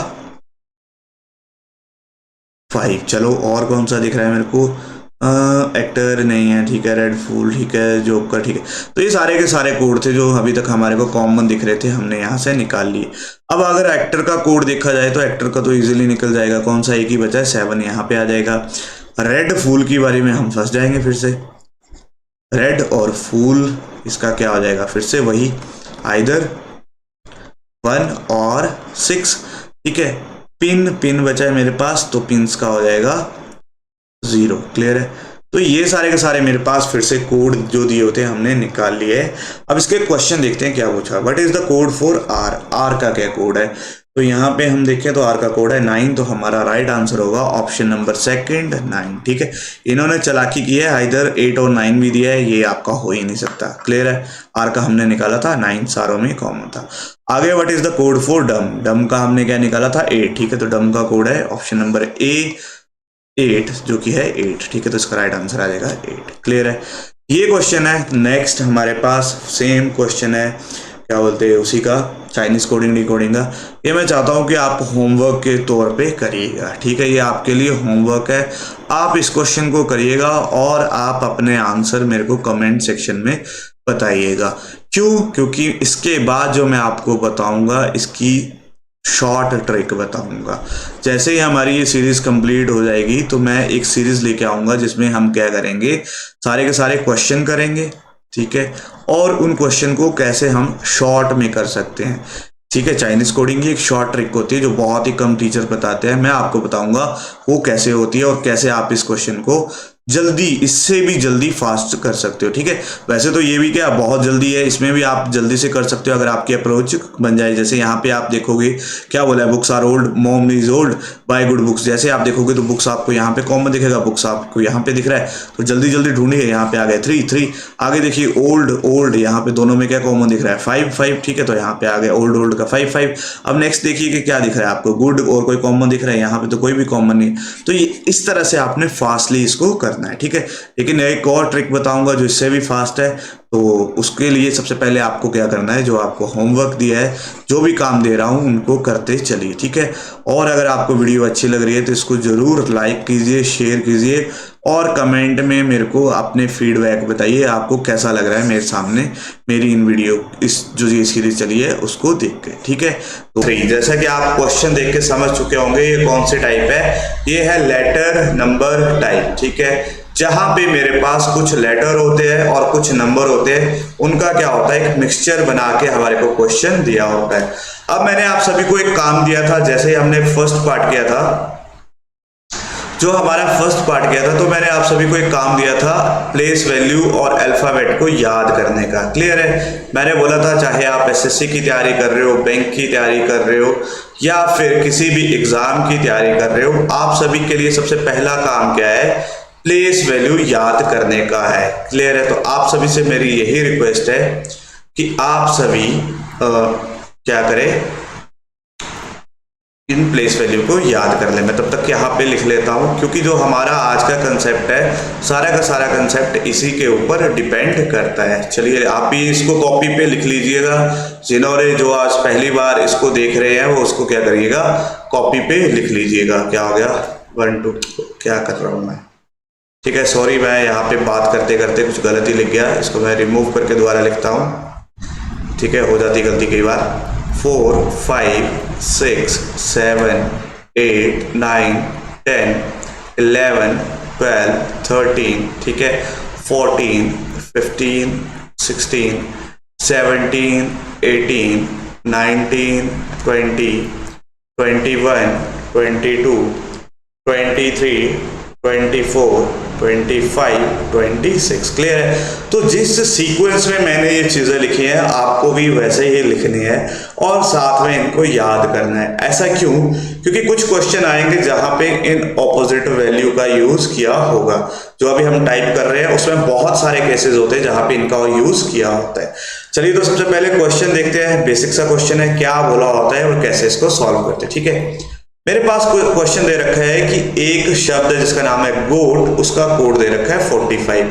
5। चलो और कौन सा दिख रहा है मेरे को, एक्टर नहीं है। ठीक है, रेड फूल, ठीक है, जोकर। ठीक है, तो ये सारे के सारे कोड थे जो अभी तक हमारे को कॉमन दिख रहे थे, हमने यहाँ से निकाल लिए। अब अगर एक्टर का कोड देखा जाए तो एक्टर का तो इजीली निकल जाएगा, कौन सा, एक ही बचा है, 7 यहाँ पे आ जाएगा। रेड फूल की बारी में हम फंस जाएंगे फिर से, रेड और फूल, इसका क्या हो जाएगा, फिर से वही, आइदर 1 और 6। ठीक है, पिन बचा है मेरे पास, तो पिंस का हो जाएगा 0। क्लियर है, तो ये सारे के सारे मेरे पास फिर से कोड जो दिए होते हैं हमने निकाल लिए है। अब इसके क्वेश्चन देखते हैं क्या पूछा। What is the code for R, R का क्या कोड है। तो यहाँ पे हम देखें तो आर का कोड है 9, तो हमारा राइट आंसर होगा ऑप्शन नंबर सेकंड 9। ठीक है, इन्होंने चालाकी की है, आइदर 8 और 9 भी दिया है, ये आपका हो ही नहीं सकता। क्लियर है, आर का हमने निकाला था 9, सारों में कॉमन था। आगे what is the code for डम, डम का हमने क्या निकाला था 8। ठीक है, तो डम का कोड है ऑप्शन नंबर ए 8, जो कि है 8। ठीक है, तो इसका राइट आंसर आ जाएगा 8। क्लियर है, ये क्वेश्चन है। नेक्स्ट हमारे पास सेम क्वेश्चन है, क्या बोलते हैं उसी का, चाइनीज कोडिंग डिकोडिंग का। ये मैं चाहता हूँ कि आप होमवर्क के तौर पे करिएगा। ठीक है, ये आपके लिए होमवर्क है, आप इस क्वेश्चन को करिएगा और आप अपने आंसर मेरे को कमेंट सेक्शन में बताइएगा। क्यों, क्योंकि इसके बाद जो मैं आपको बताऊंगा इसकी शॉर्ट ट्रिक बताऊंगा। जैसे ही हमारी ये सीरीज कंप्लीट हो जाएगी तो मैं एक सीरीज लेके आऊंगा जिसमें हम क्या करेंगे, सारे के सारे क्वेश्चन करेंगे। ठीक है, और उन क्वेश्चन को कैसे हम शॉर्ट में कर सकते हैं। ठीक है, चाइनीज कोडिंग की एक शॉर्ट ट्रिक होती है जो बहुत ही कम टीचर बताते हैं, मैं आपको बताऊंगा वो कैसे होती है और कैसे आप इस क्वेश्चन को जल्दी, इससे भी जल्दी फास्ट कर सकते हो। ठीक है, वैसे तो ये भी क्या बहुत जल्दी है, इसमें भी आप जल्दी से कर सकते हो अगर आपकी अप्रोच बन जाए। जैसे यहाँ पे आप देखोगे क्या बोला है, books are old, mom is old, buy good books. जैसे आप देखोगे तो बुक्स आपको यहाँ पे कॉमन दिखेगा, बुक्स आपको यहाँ पे दिख रहा है, तो जल्दी जल्दी ढूंढिए। यहाँ पे आ गए 3। आगे देखिए ओल्ड ओल्ड, यहाँ पे दोनों में क्या कॉमन दिख रहा है 5। ठीक है, तो यहाँ पे आ गए ओल्ड ओल्ड का 5। अब नेक्स्ट देखिए कि क्या दिख रहा है आपको, गुड और कोई कॉमन दिख रहा है, यहाँ पे तो कोई भी कॉमन नहीं। तो ये इस तरह से आपने फास्टली इसको करना है। ठीक है, लेकिन एक और ट्रिक बताऊंगा जो इससे भी फास्ट है। तो उसके लिए सबसे पहले आपको क्या करना है, जो आपको होमवर्क दिया है, जो भी काम दे रहा हूं उनको करते चलिए। ठीक है, और अगर आपको वीडियो अच्छी लग रही है तो इसको जरूर लाइक कीजिए, शेयर कीजिए और कमेंट में मेरे को अपने फीडबैक बताइए आपको कैसा लग रहा है मेरे सामने मेरी इन वीडियो, इस जो ये सीरीज चली है उसको देख के। ठीक है, तो जैसा कि आप क्वेश्चन देख के समझ चुके होंगे ये कौन से टाइप है, ये है लेटर नंबर टाइप। ठीक है, जहां पे मेरे पास कुछ लेटर होते हैं और कुछ नंबर होते हैं, उनका क्या होता है एक मिक्सचर बना के हमारे को क्वेश्चन दिया होता है। अब मैंने आप सभी को एक काम दिया था, जैसे ही हमने फर्स्ट पार्ट किया था, जो हमारा फर्स्ट पार्ट किया था, तो मैंने आप सभी को एक काम दिया था प्लेस वैल्यू और अल्फाबेट को याद करने का। क्लियर है, मैंने बोला था चाहे आप एसएससी की तैयारी कर रहे हो, बैंक की तैयारी कर रहे हो या फिर किसी भी एग्जाम की तैयारी कर रहे हो, आप सभी के लिए सबसे पहला काम क्या है, प्लेस वैल्यू याद करने का है। क्लियर है, तो आप सभी से मेरी यही रिक्वेस्ट है कि आप सभी क्या करें, इन प्लेस वैल्यू को याद कर लें। मैं तब तक यहाँ पे लिख लेता हूँ, क्योंकि जो हमारा आज का कंसेप्ट है, सारा का सारा कंसेप्ट इसी के ऊपर डिपेंड करता है। चलिए आप भी इसको कॉपी पे लिख लीजिएगा, जिन्होंने जो आज पहली बार इसको देख रहे हैं वो उसको क्या करिएगा, कॉपी पे लिख लीजिएगा। क्या हो गया 1 2, क्या कर रहा हूँ मैं। ठीक है, सॉरी, मैं यहाँ पे बात करते करते कुछ गलती लिख गया, इसको मैं रिमूव करके दोबारा लिखता हूँ। ठीक है, हो जाती गलती कई बार। 4 5 6 7 8 9 10 11 12 13। ठीक है, 14 15 16 17 18 19 20 21 22 23 24 25 26। क्लियर है, तो जिस सीक्वेंस में मैंने ये चीजें लिखी हैं आपको भी वैसे ही लिखनी है और साथ में इनको याद करना है। ऐसा क्यों, क्योंकि कुछ क्वेश्चन आएंगे जहां पे इन ऑपोजिट वैल्यू का यूज किया होगा। जो अभी हम टाइप कर रहे हैं उसमें बहुत सारे केसेस होते हैं जहां पे इनका यूज किया होता है। चलिए, तो सबसे पहले क्वेश्चन देखते हैं। बेसिक सा क्वेश्चन है, क्या बोला होता है और कैसे इसको सॉल्व करते हैं। ठीक है, मेरे पास क्वेश्चन दे रखा है कि एक शब्द जिसका नाम है गोट, उसका कोड दे रखा है 45।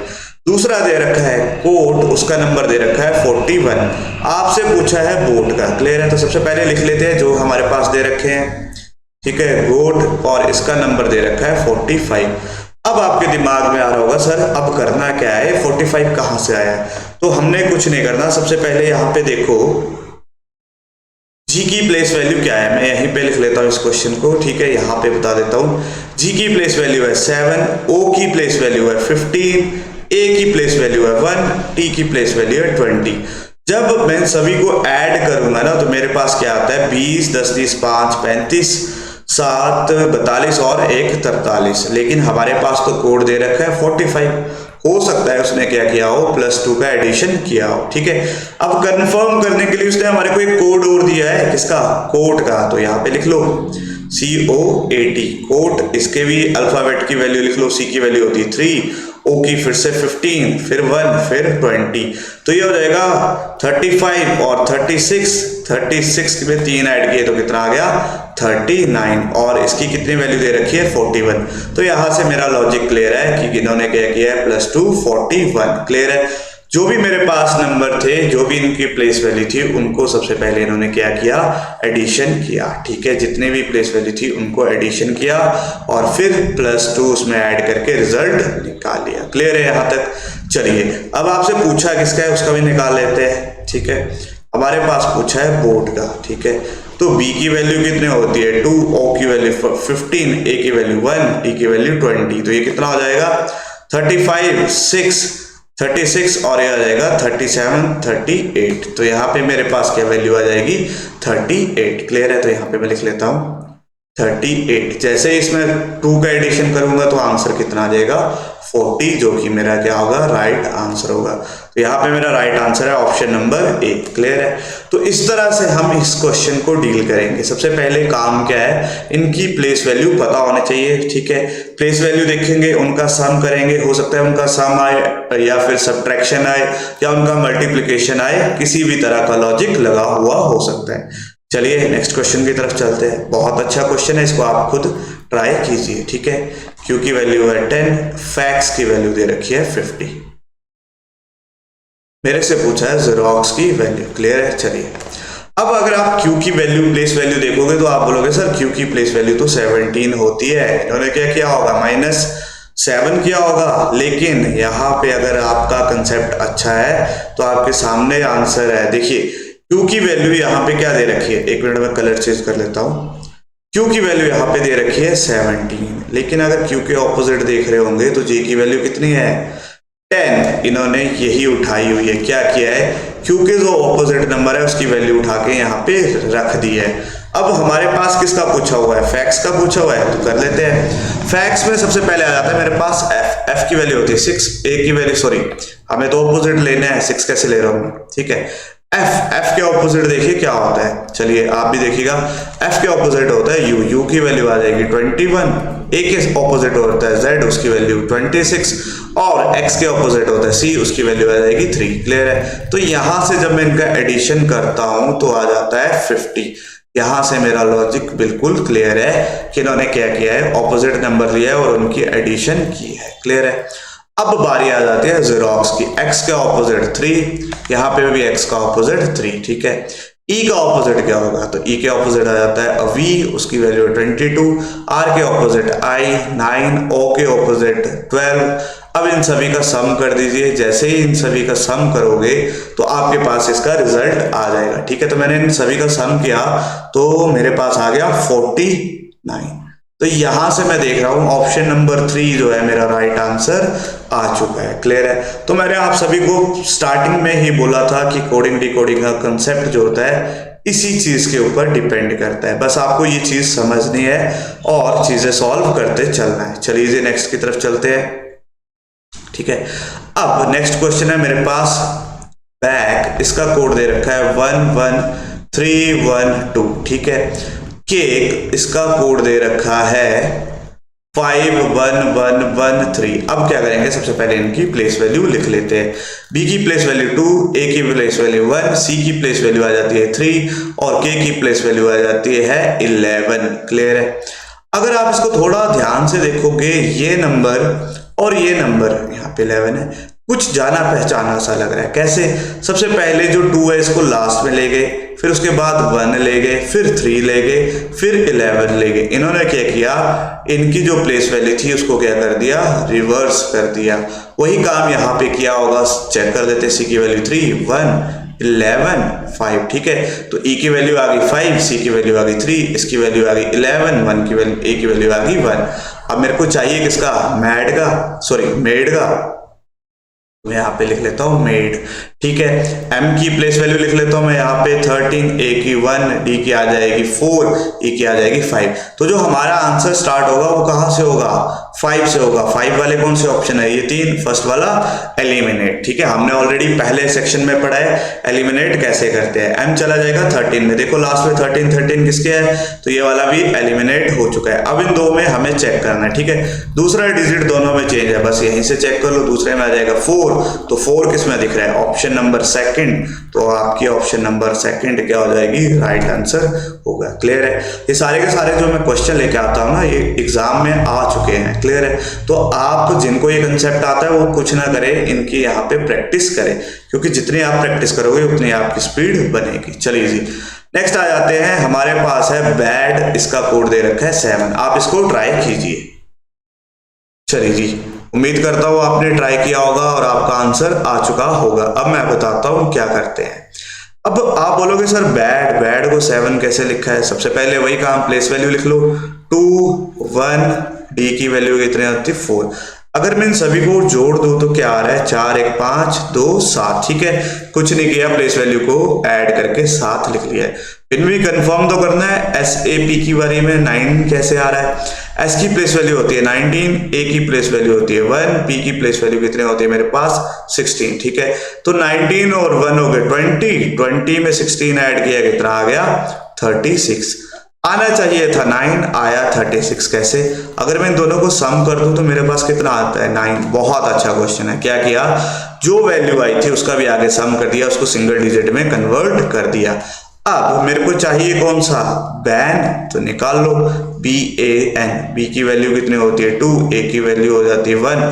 दूसरा दे रखा है कोट, उसका नंबर दे रखा है 41। आपसे पूछा है बोट का। क्लियर है, तो सबसे पहले लिख लेते हैं जो हमारे पास दे रखे हैं। ठीक है, गोट और इसका नंबर दे रखा है 45। अब आपके दिमाग में आ रहा होगा सर अब करना क्या है, 45 कहां से आया। तो हमने कुछ नहीं करना, सबसे पहले यहाँ पे देखो जी की प्लेस वैल्यू क्या है, मैं यहीं पे लिख लेता हूँ इस क्वेश्चन को। ठीक है, यहाँ पे बता देता हूँ। जी की प्लेस वैल्यू है 7, ओ की प्लेस वैल्यू है 15, ए की प्लेस वैल्यू है 1, टी की प्लेस वैल्यू है 20। जब मैं सभी को ऐड करूंगा ना तो मेरे पास क्या आता है 20 10 30 5 35 7 42 और 1 43, लेकिन हमारे पास तो कोड दे रखा है 45। हो सकता है उसने क्या किया हो, +2 का एडिशन किया हो। ठीक है, अब कंफर्म करने के लिए उसने हमारे को एक कोड और दिया है, किसका, कोट का। तो यहाँ पे लिख लो COAT कोट, इसके भी अल्फाबेट की वैल्यू लिख लो। C की वैल्यू होती है 3, O की फिर से 15, फिर 1, फिर 20। तो ये हो जाएगा 35 और 36 में 3 ऐड किए तो कितना आ गया 39, और इसकी कितनी वैल्यू दे रखी है 41। तो यहां से मेरा लॉजिक क्लियर है कि इन्होंने क्या किया है, +2 41। क्लियर है। जो भी मेरे पास नंबर थे, जो भी इनकी प्लेस वैल्यू थी, उनको सबसे पहले इन्होंने क्या किया, एडिशन किया। ठीक है, जितने भी प्लेस वैल्यू थी उनको एडिशन किया और फिर +2 उसमें ऐड करके रिजल्ट निकाल लिया। क्लियर है यहाँ तक। चलिए अब आपसे पूछा किसका है उसका भी निकाल लेते हैं। ठीक है, हमारे पास पूछा है बोर्ड का। ठीक है, तो B की वैल्यू कितनी होती है 2, O की वैल्यू 15, A की वैल्यू 1, E की वैल्यू 20। तो ये कितना हो जाएगा 35, 36 और ये आ जाएगा 37, 38। तो यहाँ पे मेरे पास क्या वैल्यू आ जाएगी 38। क्लियर है। तो यहाँ पे मैं लिख लेता हूँ 38। जैसे इसमें 2 का एडिशन करूंगा तो आंसर कितना आ जाएगा 40, जो कि मेरा क्या होगा, राइट आंसर होगा। तो यहाँ पे मेरा राइट आंसर है ऑप्शन नंबर ए। क्लियर है। तो इस तरह से हम इस क्वेश्चन को डील करेंगे। सबसे पहले काम क्या है, इनकी प्लेस वैल्यू पता होनी चाहिए। ठीक है, प्लेस वैल्यू देखेंगे, उनका सम करेंगे, हो सकता है उनका सम आए या फिर सब्ट्रैक्शन आए या उनका मल्टीप्लिकेशन आए, किसी भी तरह का लॉजिक लगा हुआ हो सकता है। चलिए नेक्स्ट क्वेश्चन की तरफ चलते हैं। बहुत अच्छा क्वेश्चन है, इसको आप खुद ट्राई कीजिए। ठीक है, Q की वैल्यू है 10, फैक्स की वैल्यू दे रखी है 50। मेरे से पूछा है जेरोक्स की वैल्यू। क्लियर है। चलिए अब अगर आप Q की वैल्यू, प्लेस वैल्यू देखोगे तो आप बोलोगे सर Q की प्लेस वैल्यू तो 17 होती है, इन्होंने क्या किया होगा, -7 किया होगा। लेकिन यहाँ पे अगर आपका कंसेप्ट अच्छा है तो आपके सामने आंसर है। देखिए Q की वैल्यू यहाँ पे क्या दे रखी है, एक मिनट में कलर चेंज कर लेता हूँ। Q की वैल्यू यहाँ पे दे रखी है 17, लेकिन अगर Q के ऑपोजिट देख रहे होंगे तो J की वैल्यू कितनी है 10। इन्होंने यही उठाई हुई है, क्या किया है, Q के जो ऑपोजिट नंबर है उसकी वैल्यू उठा के यहाँ पे रख दी है। अब हमारे पास किसका पूछा हुआ है, फैक्स का पूछा हुआ है, तो कर लेते हैं। फैक्स में सबसे पहले आ जाता है मेरे पास f की वैल्यू होती है 6, a की वैल्यू, सॉरी हमें तो ऑपोजिट लेना है, 6 कैसे ले रहा हूँ। ठीक है, f के ऑपोजिट देखिए क्या होता है, चलिए आप भी देखिएगा। f के ऑपोजिट होता है u की वैल्यू आ जाएगी 21, a के ऑपोजिट होता है z, उसकी वैल्यू 26, और x के ऑपोजिट होता है c, उसकी वैल्यू आ जाएगी 3। क्लियर है। तो यहां से जब मैं इनका एडिशन करता हूं तो आ जाता है 50। यहां से मेरा लॉजिक बिल्कुल क्लियर है कि इन्होंने क्या किया है, ऑपोजिट नंबर लिया है और उनकी एडिशन की है। क्लियर है। अब बारी आ जाती है जेरोक्स की। x का ऑपोजिट 3, यहाँ पे भी x का ऑपोजिट 3। ठीक है, e का ऑपोजिट क्या होगा, तो e के ऑपोजिट आ जाता है v, उसकी वैल्यू 22, r के ऑपोजिट i 9, o के ऑपोजिट 12। अब इन सभी का सम कर दीजिए। जैसे ही इन सभी का सम करोगे तो आपके पास इसका रिजल्ट आ जाएगा। ठीक है, तो मैंने इन सभी का सम किया तो मेरे पास आ गया 49। तो यहां से मैं देख रहा हूं ऑप्शन नंबर 3 जो है मेरा राइट आंसर आ चुका है। क्लियर है। तो मैंने आप सभी को स्टार्टिंग में ही बोला था कि कोडिंग डिकोडिंग का कंसेप्ट जो होता है इसी चीज के ऊपर डिपेंड करता है। बस आपको ये चीज समझनी है और चीजें सॉल्व करते चलना है। चलिए नेक्स्ट की तरफ चलते हैं। ठीक है, अब नेक्स्ट क्वेश्चन है मेरे पास बैक, इसका कोड दे रखा है 11312। ठीक है, केक, इसका कोड दे रखा है 51113। अब क्या करेंगे, सबसे पहले इनकी प्लेस वैल्यू लिख लेते हैं। बी की प्लेस वैल्यू 2, ए की प्लेस वैल्यू 1, सी की प्लेस वैल्यू आ जाती है 3 और के की प्लेस वैल्यू आ जाती है 11। क्लियर है। अगर आप इसको थोड़ा ध्यान से देखोगे, ये नंबर और ये नंबर यहाँ पे 11 है, कुछ जाना पहचाना सा लग रहा है। कैसे, सबसे पहले जो 2 है इसको लास्ट में ले गए, फिर उसके बाद 1 ले गए, फिर 3 ले गए, फिर 11 ले गए। इन्होंने क्या किया, इनकी जो प्लेस वैल्यू थी उसको क्या कर दिया, रिवर्स कर दिया। वही काम यहाँ पे किया होगा, चेक कर देते। सी की वैल्यू 3, 1, 11, 5। ठीक है, तो ई की वैल्यू आ गई 5, सी की वैल्यू आ गई 3, इसकी वैल्यू आ गई 11, 1 की वैल्यू, ए की वैल्यू आ गई 1। अब मेरे को चाहिए किसका, मेड का। मैं यहाँ पे लिख लेता हूँ मेड, ठीक है। m की प्लेस वैल्यू लिख लेता हूँ मैं यहाँ पे 13, a की 1, d की आ जाएगी 4, e की आ जाएगी 5। तो जो हमारा आंसर स्टार्ट होगा वो कहाँ से होगा, 5 से होगा। 5 वाले कौन से ऑप्शन है, ये 3, फर्स्ट वाला एलिमिनेट, ठीक है। हमने ऑलरेडी पहले सेक्शन में पढ़ा है एलिमिनेट कैसे करते हैं। m चला जाएगा 13 में, देखो लास्ट में 13 13 किसके है, तो ये वाला भी एलिमिनेट हो चुका है। अब इन दो में हमें चेक करना है, ठीक है। दूसरा डिजिट दोनों में चेंज है, बस यहीं से चेक कर लो। दूसरे में आ जाएगा 4, तो 4 किस में दिख रहा है, ऑप्शन नंबर सेकंड, तो आपकी ऑप्शन नंबर सेकंड क्या हो जाएगी, राइट आंसर होगा। क्लियर है। ये सारे के सारे जो मैं क्वेश्चन लेके आता हूँ ना, ये एग्जाम में आ चुके हैं। क्लियर है। तो आप जिनको ये कंसेप्ट आता है वो कुछ ना करें, इनकी यहाँ पे प्रैक्टिस करें, क्योंकि जितनी आप प्रैक्टिस करोगे उतनी आपकी स्पीड बनेगी। चलिए जी, नेक्स्ट आ जाते हैं। हमारे पास है बैड, इसका कोड दे रखा है 7, आप इसको ट्राई कीजिए। चलिए जी, उम्मीद करता हूँ आपने ट्राई किया होगा और आपका आंसर आ चुका होगा। अब मैं बताता हूँ क्या करते हैं। अब आप बोलोगे सर बैड को 7 कैसे लिखा है, सबसे पहले वही काम, प्लेस वैल्यू लिख लो 2 1, डी की वैल्यू कितनी आती है 4। अगर मैं इन सभी को जोड़ दूं तो क्या आ रहा है, 4 1 5 2 7, ठीक है। कुछ नहीं किया, प्लेस वैल्यू को ऐड करके 7 लिख लिया है। फिर भी कंफर्म तो करना है, एस ए पी की बारी में 9 कैसे आ रहा है। एस की प्लेस वैल्यू होती है 19, ए की प्लेस वैल्यू होती है 1, पी की प्लेस वैल्यू कितने होती है मेरे पास 16, ठीक है। तो 19 और 1 हो गए 20, 20 में 16 ऐड किया कितना आ गया 36। आना चाहिए था 9, आया 36। कैसे, अगर मैं इन दोनों को सम कर दूं तो मेरे पास कितना आता है 9। बहुत अच्छा क्वेश्चन है। क्या किया, जो वैल्यू आई थी उसका भी आगे सम कर दिया, उसको सिंगल डिजिट में कन्वर्ट कर दिया। अब मेरे को चाहिए कौन सा, बैन, तो निकाल लो BAN। बी की वैल्यू कितनी होती है 2, ए की वैल्यू हो जाती है 1,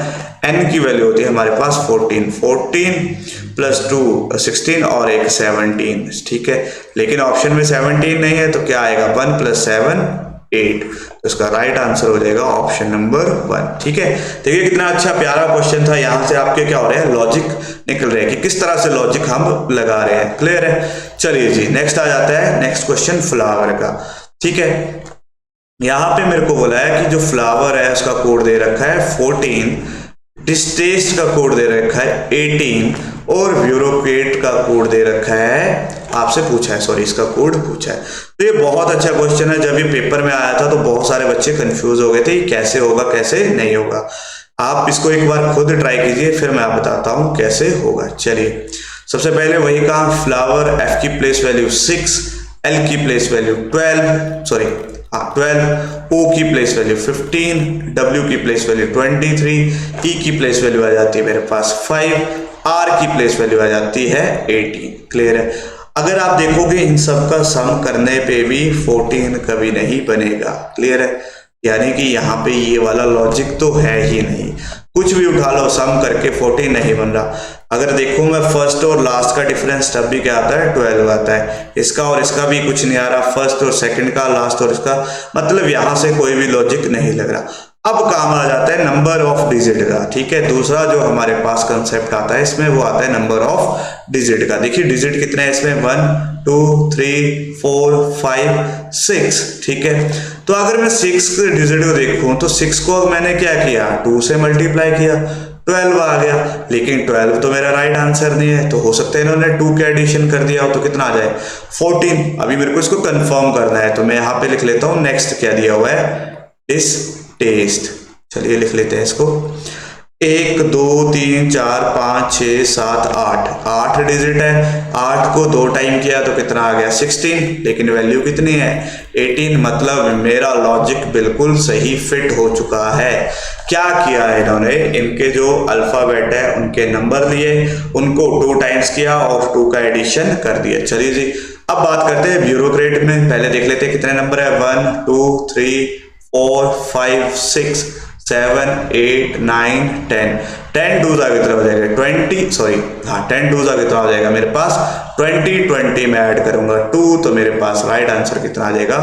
एन की वैल्यू होती है हमारे पास 14, 14 प्लस 2 16 और एक 17, ठीक है। लेकिन ऑप्शन में 17 नहीं है, तो क्या आएगा 1 + 7 8, तो इसका राइट आंसर हो जाएगा ऑप्शन नंबर 1, ठीक है। देखिए कितना अच्छा प्यारा क्वेश्चन था। यहाँ से आपके क्या हो रहे हैं, लॉजिक निकल रहे हैं कि किस तरह से लॉजिक हम लगा रहे हैं। क्लियर है। चलिए जी, नेक्स्ट आ जाता है, नेक्स्ट क्वेश्चन फ्लावर का, ठीक है। यहाँ पे मेरे को बोला है कि जो फ्लावर है उसका कोड दे रखा है 14, डिस्टेस्ट का कोड दे रखा है 18 और ब्यूरोक्रेट का कोड दे रखा है, आपसे पूछा है, सॉरी इसका कोड पूछा है। तो ये बहुत अच्छा क्वेश्चन है। जब ये पेपर में आया था तो बहुत सारे बच्चे कंफ्यूज हो गए थे कैसे होगा कैसे नहीं होगा। आप इसको एक बार खुद ट्राई कीजिए, फिर मैं बताता हूँ कैसे होगा। चलिए, सबसे पहले वही काम, फ्लावर, एफ की प्लेस वैल्यू 6, एल की प्लेस वैल्यू 12, ओ की प्लेस वैल्यू 15, डब्ल्यू की प्लेस वैल्यू 23, ई की प्लेस वैल्यू आ जाती है मेरे पास 5, आर की प्लेस वैल्यू आ जाती है 18। क्लियर है। अगर आप देखोगे इन सब का सम करने पे भी 14 कभी नहीं बनेगा। क्लियर है। यानी कि यहाँ पे ये वाला लॉजिक तो है ही नहीं, कुछ भी उठा लो सम करके 14 नहीं बन रहा। अगर देखूं मैं फर्स्ट और लास्ट का डिफरेंस तब भी क्या आता है 12 आता है, इसका और इसका भी कुछ नहीं आ रहा, फर्स्ट और सेकंड का, लास्ट और इसका, मतलब यहाँ से कोई भी लॉजिक नहीं लग रहा। अब काम आ जाता है नंबर ऑफ डिजिट का, ठीक है। दूसरा जो हमारे पास कंसेप्ट आता है इसमें वो आता है नंबर ऑफ डिजिट का। देखिए डिजिट कितने हैं इसमें 1 2 3 4 5 6, ठीक है। तो अगर मैं 6 डिजिट को देखूं तो 6 को मैंने क्या किया 2 से मल्टीप्लाई किया, 12 आ गया। लेकिन 12 तो मेरा राइट आंसर नहीं है, तो हो सकता है इन्होंने 2 के एडिशन कर दिया हो, तो कितना आ जाए 14। अभी मेरे को इसको कंफर्म करना है, तो मैं यहाँ पे लिख लेता हूँ नेक्स्ट क्या दिया हुआ है, इस टेस्ट। चलिए लिख लेते हैं इसको, 1 2 3 4 5 6 7 8 डिजिट है। 8 को 2 टाइम किया तो कितना आ गया 16, लेकिन वैल्यू कितनी है 18। मतलब मेरा लॉजिक बिल्कुल सही फिट हो चुका है। क्या किया है इन्होंने, इनके जो अल्फाबेट है उनके नंबर लिए, उनको 2 टाइम्स किया और 2 का एडिशन कर दिया। चलिए जी, अब बात करते हैं ब्यूरोक्रेट में। पहले देख लेते हैं कितने नंबर है, 1 2 3 4 5 6 7 8 9 10। 10 2 का कितना हो जाएगा 20, सॉरी हाँ 10 2 का कितना हो जाएगा मेरे पास 20 में ऐड करूंगा 2, तो मेरे पास राइट आंसर कितना आ जाएगा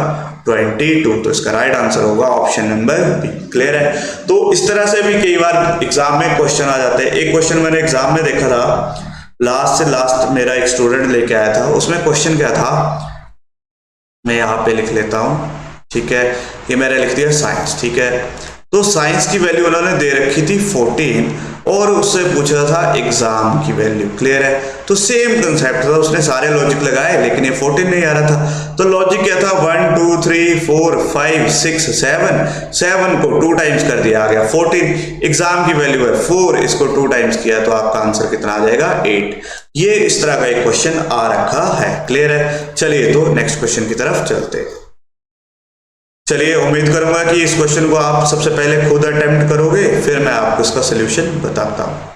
22। तो इसका राइट आंसर होगा ऑप्शन नंबर बी। क्लियर है। तो इस तरह से भी कई बार एग्जाम में क्वेश्चन आ जाते हैं। एक क्वेश्चन मैंने एग्जाम में देखा था, लास्ट से लास्ट मेरा एक स्टूडेंट लेके आया था, उसमें क्वेश्चन क्या था, मैं यहाँ पे लिख लेता हूँ, ठीक है। ये मैंने लिख दिया साइंस, ठीक है। तो साइंस की वैल्यू उन्होंने दे रखी थी 14 और उससे पूछा था एग्जाम की वैल्यू। क्लियर है, तो सेम कंसेप्ट था, उसने सारे लॉजिक लगाए लेकिन ये 14 नहीं आ रहा था। तो लॉजिक क्या था, 1 2 3 4 5 6 7 को 2 टाइम्स कर दिया, आ गया 14। एग्जाम की वैल्यू है 4, इसको 2 टाइम्स किया तो आपका आंसर कितना आ जाएगा, 8। ये इस तरह का एक क्वेश्चन आ रखा है। क्लियर है, चलिए तो नेक्स्ट क्वेश्चन की तरफ चलते हैं। चलिए, उम्मीद करूंगा कि इस क्वेश्चन को आप सबसे पहले खुद अटेम्प्ट करोगे, फिर मैं आपको इसका सॉल्यूशन बताता हूं।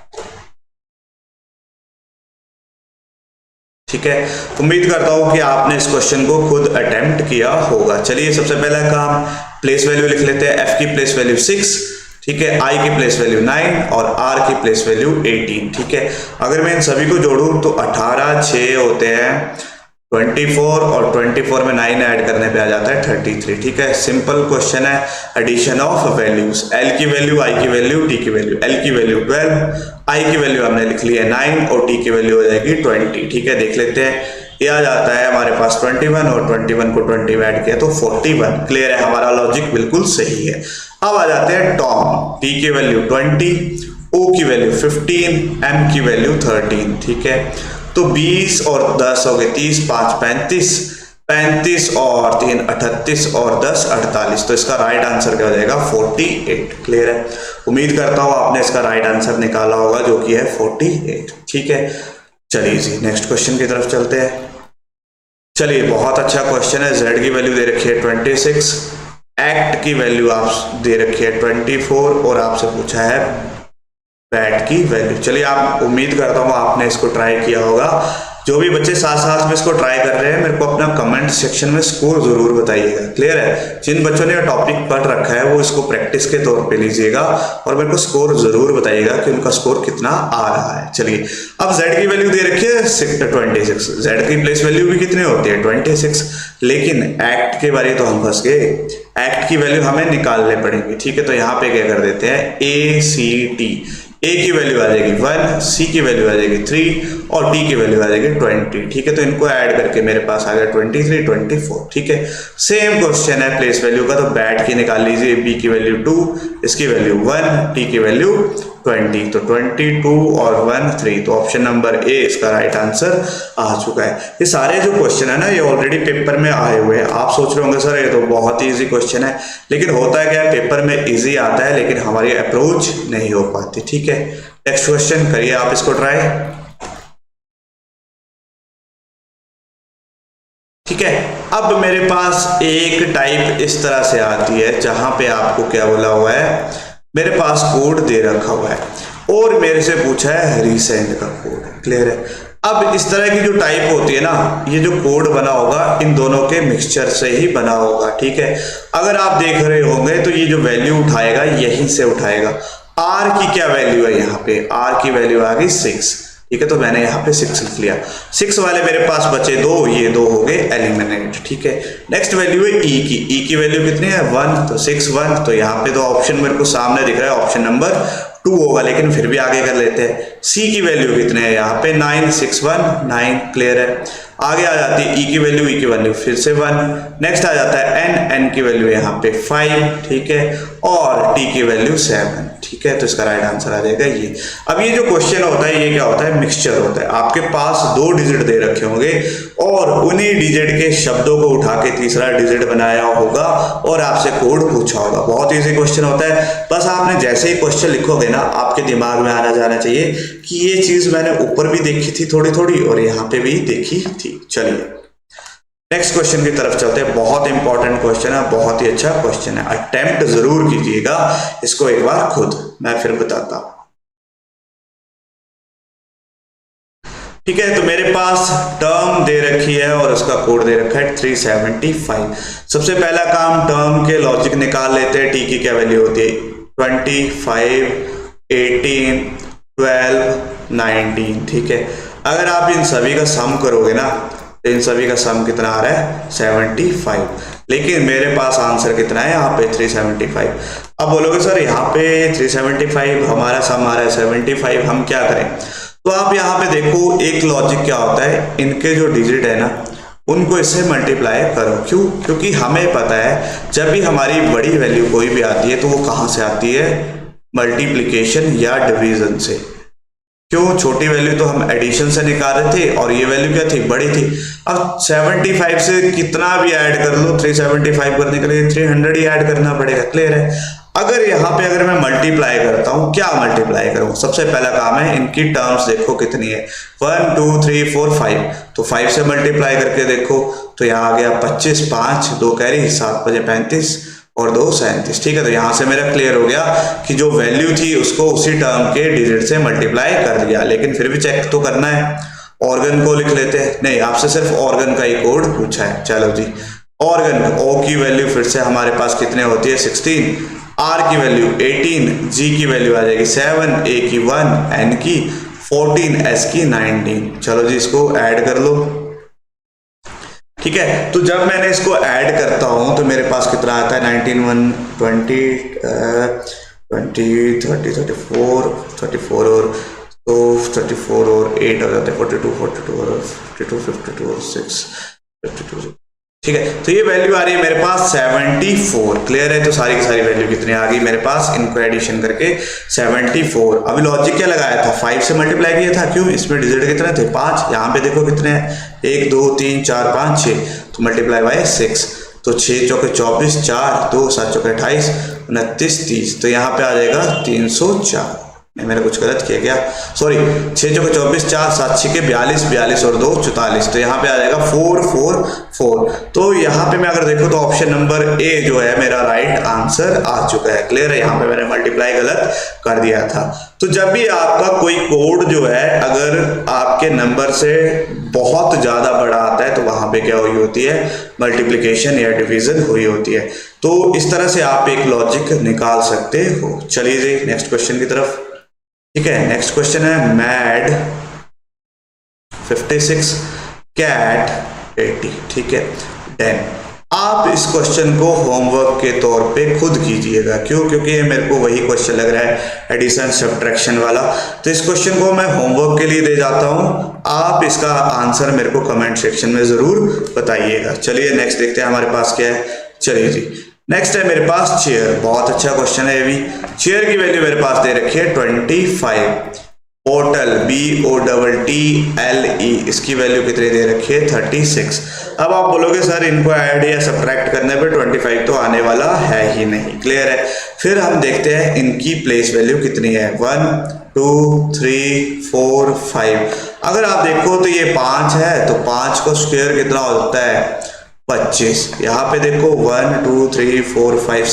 ठीक है, उम्मीद करता हूं कि आपने इस क्वेश्चन को खुद अटेम्प्ट किया होगा। चलिए, सबसे पहला काम, प्लेस वैल्यू लिख लेते हैं। एफ की प्लेस वैल्यू 6, ठीक है, आई की प्लेस वैल्यू 9 और आर की प्लेस वैल्यू 18। ठीक है, अगर मैं इन सभी को जोड़ूं तो 18 6 होते हैं 24 और 24 में 9 ऐड करने पे आ जाता है 33। ठीक है, सिंपल क्वेश्चन है, एडिशन ऑफ वैल्यूज। एल की वैल्यू, आई की वैल्यू, टी की वैल्यू। एल की वैल्यू 12, आई की वैल्यू हमने लिख ली है 9 और टी की वैल्यू हो जाएगी 20। ठीक है, देख लेते हैं, ये आ जाता है हमारे पास 21 और 21 को 20 में ऐड किया तो 41। क्लियर है, हमारा लॉजिक बिल्कुल सही है। अब आ जाते हैं टॉम। टी की वैल्यू 20, ओ की वैल्यू 15, एम की वैल्यू 13। ठीक है, तो 20 और 10 हो गए 30, 5 35, 35 और 3 38 और 10 48। तो इसका राइट आंसर क्या हो जाएगा, 48। क्लियर है, उम्मीद करता हूं आपने इसका राइट आंसर निकाला होगा जो कि है 48। ठीक है, चलिए जी नेक्स्ट क्वेश्चन की तरफ चलते हैं। चलिए, बहुत अच्छा क्वेश्चन है। जेड की वैल्यू दे रखी है 26, एक्ट की वैल्यू आप दे रखी है 24 और आपसे पूछा है बैट की वैल्यू। चलिए, आप उम्मीद करता हूँ आपने इसको ट्राई किया होगा। जो भी बच्चे साथ साथ में इसको ट्राई कर रहे हैं, मेरे को अपना कमेंट सेक्शन में स्कोर जरूर बताइएगा। क्लियर है, जिन बच्चों ने टॉपिक पढ़ रखा है वो इसको प्रैक्टिस के तौर पे लीजिएगा और मेरे को स्कोर जरूर बताइएगा कि उनका स्कोर कितना आ रहा है। चलिए, अब z की वैल्यू दे रखी है 26, z की प्लेस वैल्यू भी कितनी होती है 26, लेकिन एक्ट के बारे तो हम फंस गए। एक्ट की वैल्यू हमें निकालने पड़ेंगे। ठीक है, तो यहाँ पे क्या कर देते हैं, ए सी टी। ए की वैल्यू आ जाएगी 1, सी की वैल्यू आ जाएगी 3 और टी की वैल्यू आ जाएगी 20। ठीक है, तो इनको ऐड करके मेरे पास आ गया 23 24। ठीक है, सेम क्वेश्चन है प्लेस वैल्यू का, तो बैट की निकाल लीजिए। बी की वैल्यू 2, इसकी वैल्यू 1, टी की वैल्यू 20, तो 22 और 1 3। तो ऑप्शन नंबर ए इसका राइट आंसर आ चुका है। ये सारे जो क्वेश्चन है ना, ये ऑलरेडी पेपर में आए हुए हैं। आप सोच रहे होंगे सर ये तो बहुत ही इजी क्वेश्चन है, लेकिन होता है क्या, पेपर में इजी आता है लेकिन हमारी अप्रोच नहीं हो पाती। ठीक है, नेक्स्ट क्वेश्चन करिए आप इसको ट्राई। ठीक है, अब मेरे पास एक टाइप इस तरह से आती है जहां पे आपको क्या बोला हुआ है, मेरे पास कोड दे रखा हुआ है और मेरे से पूछा है रीसेंड का कोड। क्लियर है, अब इस तरह की जो टाइप होती है ना, ये जो कोड बना होगा इन दोनों के मिक्सचर से ही बना होगा। ठीक है, अगर आप देख रहे होंगे तो ये जो वैल्यू उठाएगा यहीं से उठाएगा। आर की क्या वैल्यू है, यहाँ पे आर की वैल्यू आ गई 6। ठीक है, तो मैंने यहाँ पे 6 लिख लिया। 6 वाले मेरे पास बचे 2, ये 2 हो गए एलिमिनेट। ठीक है, नेक्स्ट वैल्यू है ई की वैल्यू कितनी है 1, तो 6 1। तो यहाँ पे तो ऑप्शन मेरे को सामने दिख रहा है, ऑप्शन नंबर 2 होगा, लेकिन फिर भी आगे कर लेते हैं। सी की वैल्यू कितने है यहाँ पे 9, 6 1 9। क्लियर है, आगे आ जाती है ई की वैल्यू फिर से 1। नेक्स्ट आ जाता है एन की वैल्यू यहाँ पे 5। ठीक है, और टी की वैल्यू 7। ठीक है, तो इसका राइट आंसर आ जाएगा ये। अब ये जो क्वेश्चन होता है ये क्या होता है, मिक्सचर होता है। आपके पास 2 डिजिट दे रखे होंगे और उन्हीं डिजिट के शब्दों को उठा के तीसरा डिजिट बनाया होगा और आपसे कोड पूछा होगा। बहुत इजी क्वेश्चन होता है, बस आपने जैसे ही क्वेश्चन लिखोगे ना, आपके दिमाग में आना जाना चाहिए कि ये चीज मैंने ऊपर भी देखी थी थोड़ी थोड़ी और यहाँ पे भी देखी थी। चलिए नेक्स्ट क्वेश्चन की तरफ चलते हैं। बहुत इंपॉर्टेंट क्वेश्चन है, बहुत ही अच्छा क्वेश्चन है, अटेम्प्ट जरूर कीजिएगा इसको एक बार खुद, मैं फिर बताता हूं। ठीक है, तो मेरे पास टर्म दे रखी है और उसका कोड दे रखा है 375। सबसे पहला काम, टर्म के लॉजिक निकाल लेते हैं। टी की क्या वैल्यू होती है 25 18 12 19। ठीक है, अगर आप इन सभी का सम करोगे ना, तो इन सभी का सम कितना आ रहा है 75, लेकिन मेरे पास आंसर कितना है यहाँ पे 375। अब बोलोगे सर यहाँ पे 375 हमारा सम आ रहा है 75, हम क्या करें? तो आप यहाँ पे देखो, एक लॉजिक क्या होता है, इनके जो डिजिट है ना उनको इससे मल्टीप्लाई करो। क्यों? क्योंकि हमें पता है जब भी हमारी बड़ी वैल्यू कोई भी आती है तो वो कहाँ से आती है, मल्टीप्लिकेशन या डिवीजन से। क्यों? छोटी वैल्यू तो हम एडिशन से निकाल रहे थे और ये वैल्यू क्या थी? बड़ी थी। अब 75 से कितना भी ऐड कर लो, 375 करने के लिए 300 ही ऐड करना पड़ेगा। क्लियर है? अगर यहाँ पे अगर मैं मल्टीप्लाई करता हूँ, क्या मल्टीप्लाई करूँ? सबसे पहला काम है इनकी टर्म्स देखो कितनी है, 1 2 3 4 5, तो 5 से मल्टीप्लाई करके देखो तो यहाँ आ गया 25, 5 2 कैरी 7 5 35 और 2 37। ठीक है, तो यहाँ से मेरा क्लियर हो गया कि जो वैल्यू थी उसको उसी टर्म के डिजिट से मल्टीप्लाई कर दिया। लेकिन फिर भी चेक तो करना है। ऑर्गन को लिख लेते हैं। नहीं, आपसे सिर्फ ऑर्गन का ही कोड पूछा है। चलो जी, ऑर्गन ओ की वैल्यू फिर से हमारे पास कितने होती है? 16, आर की वैल्यू 18, जी की वैल्यू आ जाएगी 7, ए की 1, एन की 14, एस की 19। चलो जी, इसको ऐड कर लो। ठीक है, तो जब मैंने इसको ऐड करता हूं तो मेरे पास कितना आता है? 19 1 20 20 30 34 और तो 34 और 8 हो जाते हैं 42 और 52 52 और 6 52। ठीक है, तो ये वैल्यू आ रही है मेरे पास 74। क्लियर है? तो सारी की सारी वैल्यू कितनी आ गई मेरे पास? इनको एडिशन करके 74। अभी लॉजिक क्या लगाया था? 5 से मल्टीप्लाई किया था। क्यों? इसमें डिजिट कितने थे? 5। यहाँ पे देखो कितने हैं? 1 2 3 4 5 6, तो मल्टीप्लाई बाय 6, तो 6 चौके 24, 4 2 7 चौके 28 29 30, तो यहाँ पे आ जाएगा 304। मैंने कुछ गलत किया क्या? सॉरी, 6 चौके 24, 4 7 6 के 42 42 और 2 44, तो यहाँ पे आ जाएगा 444। तो यहाँ पे मैं अगर देखो तो ऑप्शन नंबर ए जो है मेरा राइट आंसर आ चुका है। क्लियर है? यहाँ पे मैंने मल्टीप्लाई गलत कर दिया था। तो जब भी आपका कोई कोड जो है अगर आपके नंबर से बहुत ज्यादा बड़ा आता है तो वहां पे क्या हुई होती है? मल्टीप्लिकेशन या डिवीजन हुई होती है। तो इस तरह से आप एक लॉजिक निकाल सकते हो। चलिए जी, नेक्स्ट क्वेश्चन की तरफ। ठीक है, नेक्स्ट क्वेश्चन है मैड 56 कैट 80। ठीक है, डन। आप इस क्वेश्चन को होमवर्क के तौर पे खुद कीजिएगा। क्यों? क्योंकि ये मेरे को वही क्वेश्चन लग रहा है, एडिशन सब्ट्रैक्शन वाला। तो इस क्वेश्चन को मैं होमवर्क के लिए दे जाता हूं। आप इसका आंसर मेरे को कमेंट सेक्शन में जरूर बताइएगा। चलिए नेक्स्ट देखते हैं हमारे पास क्या है। चलिए जी, नेक्स्ट है मेरे पास चेयर। बहुत अच्छा क्वेश्चन है ये भी। चेयर की वैल्यू मेरे पास दे रखी है 25। बोटल BOTTLE, इसकी वैल्यू कितनी दे रखी है? 36। अब आप बोलोगे सर इनको ऐड या सब्ट्रैक्ट करने पे 25 तो आने वाला है ही नहीं। क्लियर है? फिर हम देखते हैं इनकी प्लेस वैल्यू कितनी है। 1 2 3 4 5। अगर आप देखो तो ये 5 है, तो 5 का स्क्वायर कितना होता है? 25। यहाँ पे देखो 1 2 3 4 5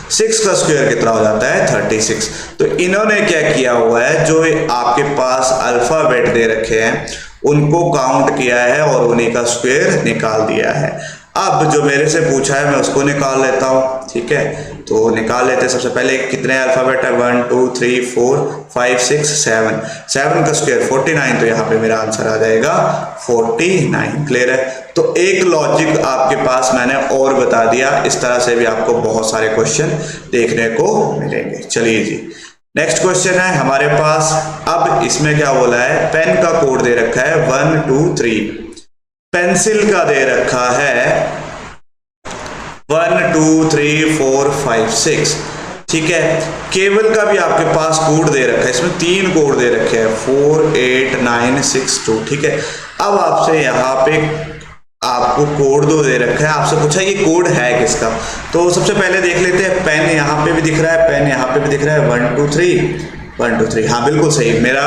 6 का स्क्वायर कितना हो जाता है? 36। तो इन्होंने क्या किया हुआ है, जो आपके पास अल्फाबेट दे रखे हैं उनको काउंट किया है और उन्हीं का स्क्वायर निकाल दिया है। अब जो मेरे से पूछा है मैं उसको निकाल लेता हूँ। ठीक है, तो निकाल लेते हैं। सबसे पहले कितने अल्फाबेट है? 1 2 3 4 5 6 7। 7 का स्क्वायर 49, तो यहाँ पे मेरा आंसर आ जाएगा 49। क्लियर है? तो एक लॉजिक आपके पास मैंने और बता दिया। इस तरह से भी आपको बहुत सारे क्वेश्चन देखने को मिलेंगे। चलिए जी, नेक्स्ट क्वेश्चन है हमारे पास। अब इसमें क्या बोला है? पेन का कोड दे रखा है 1 2 3। पेंसिल का दे रखा है 1 2 3 4 5 6। ठीक है, केबल का भी आपके पास कोड दे रखा है। इसमें 3 कोड दे रखे हैं 4 8 9 6 2। ठीक है, अब आपसे यहाँ पे आपको कोड 2 दे रखा है। आपसे पूछा ये कोड है किसका? तो सबसे पहले देख लेते हैं। पेन यहाँ पे भी दिख रहा है, पेन यहाँ पे भी दिख रहा है। 1 2 3 1 2 3। हाँ बिल्कुल सही, मेरा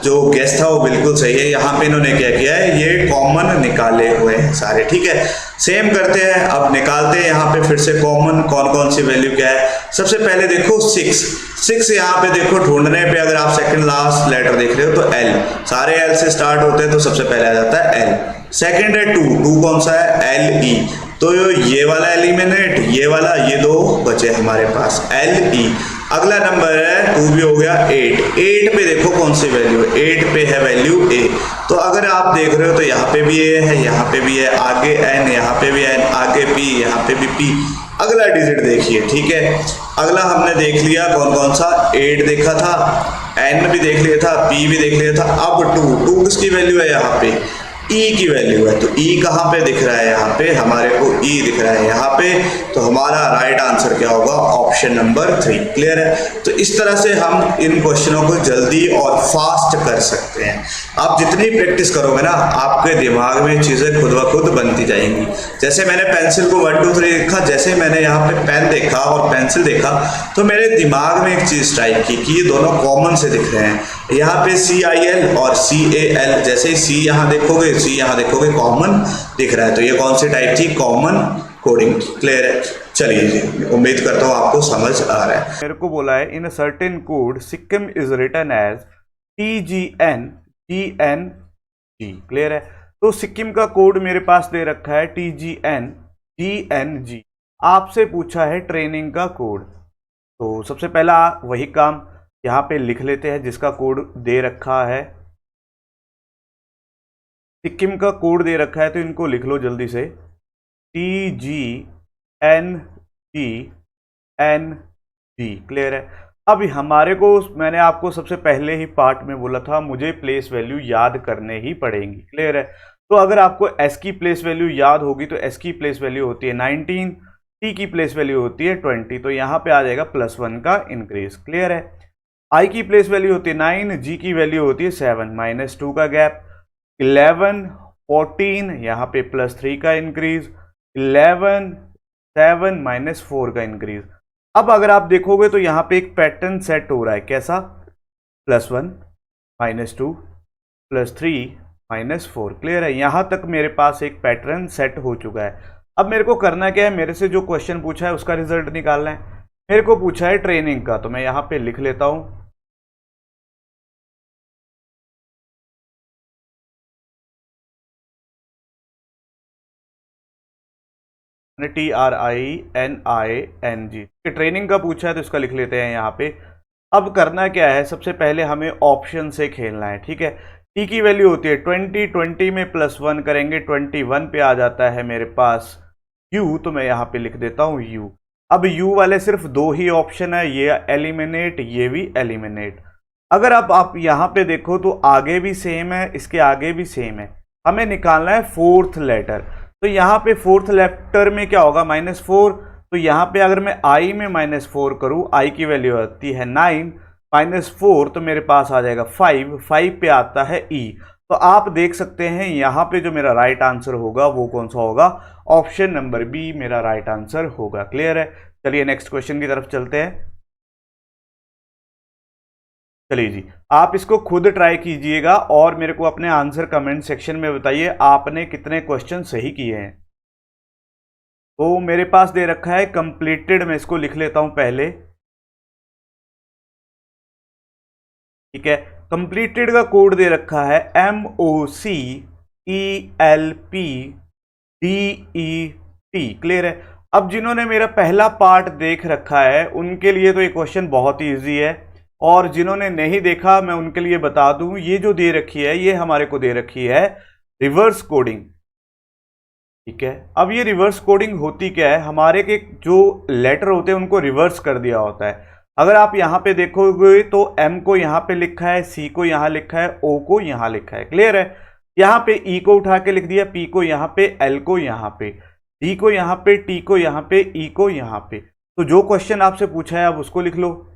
जो गेस था वो बिल्कुल सही है। यहाँ पे इन्होंने क्या किया है? ये कॉमन निकाले हुए हैं सारे। ठीक है, सेम करते हैं। अब निकालते हैं यहाँ पे फिर से कॉमन कौन कौन सी वैल्यू क्या है। सबसे पहले देखो 6 यहाँ पे देखो ढूंढने पे अगर आप सेकंड लास्ट लेटर देख रहे हो तो L, सारे L से स्टार्ट होते हैं तो सबसे पहले आ जाता है L। सेकंड है 2 कौन सा है? LE। तो ये वाला एलिमिनेट, ये वाला, ये 2 बचे हमारे पास LE। अगला नंबर है 2 भी हो गया। 8 पे देखो कौन सी वैल्यू है? 8 पे है वैल्यू A। तो अगर आप देख रहे हो तो यहाँ पे भी A है, यहाँ पे भी है, आगे N, यहाँ पे भी N, आगे P, यहाँ पे भी P। अगला डिजिट देखिए। ठीक है, अगला हमने देख लिया कौन कौन सा? 8 देखा था, N भी देख लिया था, P भी देख लिया था। अब 2 किसकी वैल्यू है यहाँ पे? ई की वैल्यू है। तो ई कहाँ पे दिख रहा है, यहाँ पे हमारे को ई दिख रहा है यहाँ पे। तो हमारा राइट आंसर क्या होगा, ऑप्शन नंबर 3। क्लियर है। तो इस तरह से हम इन क्वेश्चनों को जल्दी और फास्ट कर सकते हैं। आप जितनी प्रैक्टिस करोगे ना, आपके दिमाग में चीज़ें खुद ब खुद बनती जाएंगी। जैसे मैंने पेंसिल को 1 2 3 लिखा, जैसे मैंने यहाँ पे पेन देखा और पेंसिल देखा, तो मेरे दिमाग में एक चीज़ स्ट्राइक की कि ये दोनों कॉमन से दिख रहे हैं। यहाँ पे CIL और CAL, जैसे ही सी यहाँ देखोगे, सी यहाँ देखोगे, कॉमन दिख रहा है। तो ये कौन सी टाइप थी, कॉमन कोडिंग। क्लियर है। चलिए जी, उम्मीद करता हूँ आपको समझ आ रहा है। मेरे को बोला है in a certain code Sikkim is written as TGNGNG। Clear है। तो सिक्किम का कोड मेरे पास दे रखा है TGNGNG। आपसे पूछा है ट्रेनिंग का कोड। तो सबसे पहला वही काम यहाँ पे लिख लेते हैं जिसका कोड दे रखा है। सिक्किम का कोड दे रखा है तो इनको लिख लो जल्दी से, TGNGNG। क्लियर है। अब हमारे को, मैंने आपको सबसे पहले ही पार्ट में बोला था, मुझे प्लेस वैल्यू याद करने ही पड़ेंगी। क्लियर है। तो अगर आपको S की प्लेस वैल्यू याद होगी तो S की प्लेस वैल्यू होती है 19, T की प्लेस वैल्यू होती है 20। तो यहाँ पे आ जाएगा +1 का इंक्रीज। क्लियर है। I की प्लेस वैल्यू होती है 9, G की वैल्यू होती है 7, -2 का गैप, 11 14, यहाँ पे +3 का इंक्रीज, 11 7 -4 का इंक्रीज। अब अगर आप देखोगे तो यहाँ पे एक पैटर्न सेट हो रहा है। कैसा, +1 -2 +3 -4। क्लियर है। यहां तक मेरे पास एक पैटर्न सेट हो चुका है। अब मेरे को करना क्या है, मेरे से जो क्वेश्चन पूछा है उसका रिजल्ट निकालना है। मेरे को पूछा है ट्रेनिंग का, तो मैं यहां पे लिख लेता हूं TRINING। ट्रेनिंग का पूछा है तो इसका लिख लेते हैं यहाँ पे। अब करना क्या है, सबसे पहले हमें ऑप्शन से खेलना है। ठीक है। टी की वैल्यू होती है 20, 20 में +1 करेंगे, 21 पे आ जाता है मेरे पास U। तो मैं यहाँ पे लिख देता हूँ U। अब U वाले सिर्फ 2 ही ऑप्शन है, ये एलिमिनेट, ये भी एलिमिनेट। अगर आप यहाँ पे देखो तो आगे भी सेम है, इसके आगे भी सेम है। हमें निकालना है 4th लेटर। तो यहाँ पे 4th लेटर में क्या होगा, -4। तो यहाँ पे अगर मैं I में -4 करूँ, I की वैल्यू आती है 9, -4 तो मेरे पास आ जाएगा 5, 5 पे आता है E। तो आप देख सकते हैं यहाँ पे जो मेरा राइट आंसर होगा वो कौन सा होगा, ऑप्शन नंबर बी मेरा राइट आंसर होगा। क्लियर है। चलिए नेक्स्ट क्वेश्चन की तरफ चलते हैं। चलिए जी, आप इसको खुद ट्राई कीजिएगा और मेरे को अपने आंसर कमेंट सेक्शन में बताइए आपने कितने क्वेश्चन सही किए हैं। तो मेरे पास दे रखा है कंप्लीटेड, मैं इसको लिख लेता हूं पहले। ठीक है। कंप्लीटेड का कोड दे रखा है MOCELPDET। क्लियर है। अब जिन्होंने मेरा पहला पार्ट देख रखा है उनके लिए तो ये क्वेश्चन बहुत ही ईजी है, और जिन्होंने नहीं देखा मैं उनके लिए बता दूं, ये जो दे रखी है ये हमारे को दे रखी है रिवर्स कोडिंग। ठीक है। अब ये रिवर्स कोडिंग होती क्या है, हमारे के जो लेटर होते हैं उनको रिवर्स कर दिया होता है। अगर आप यहां पे देखोगे तो M को यहां पे लिखा है, C को यहां लिखा है, O को यहां लिखा है। क्लियर है। यहां पे E को उठा के लिख दिया, P को यहां पे, L को यहां पे, D को यहां पे, T को यहां पे, E को यहां पे। तो जो क्वेश्चन आपसे पूछा है आप उसको लिख लो।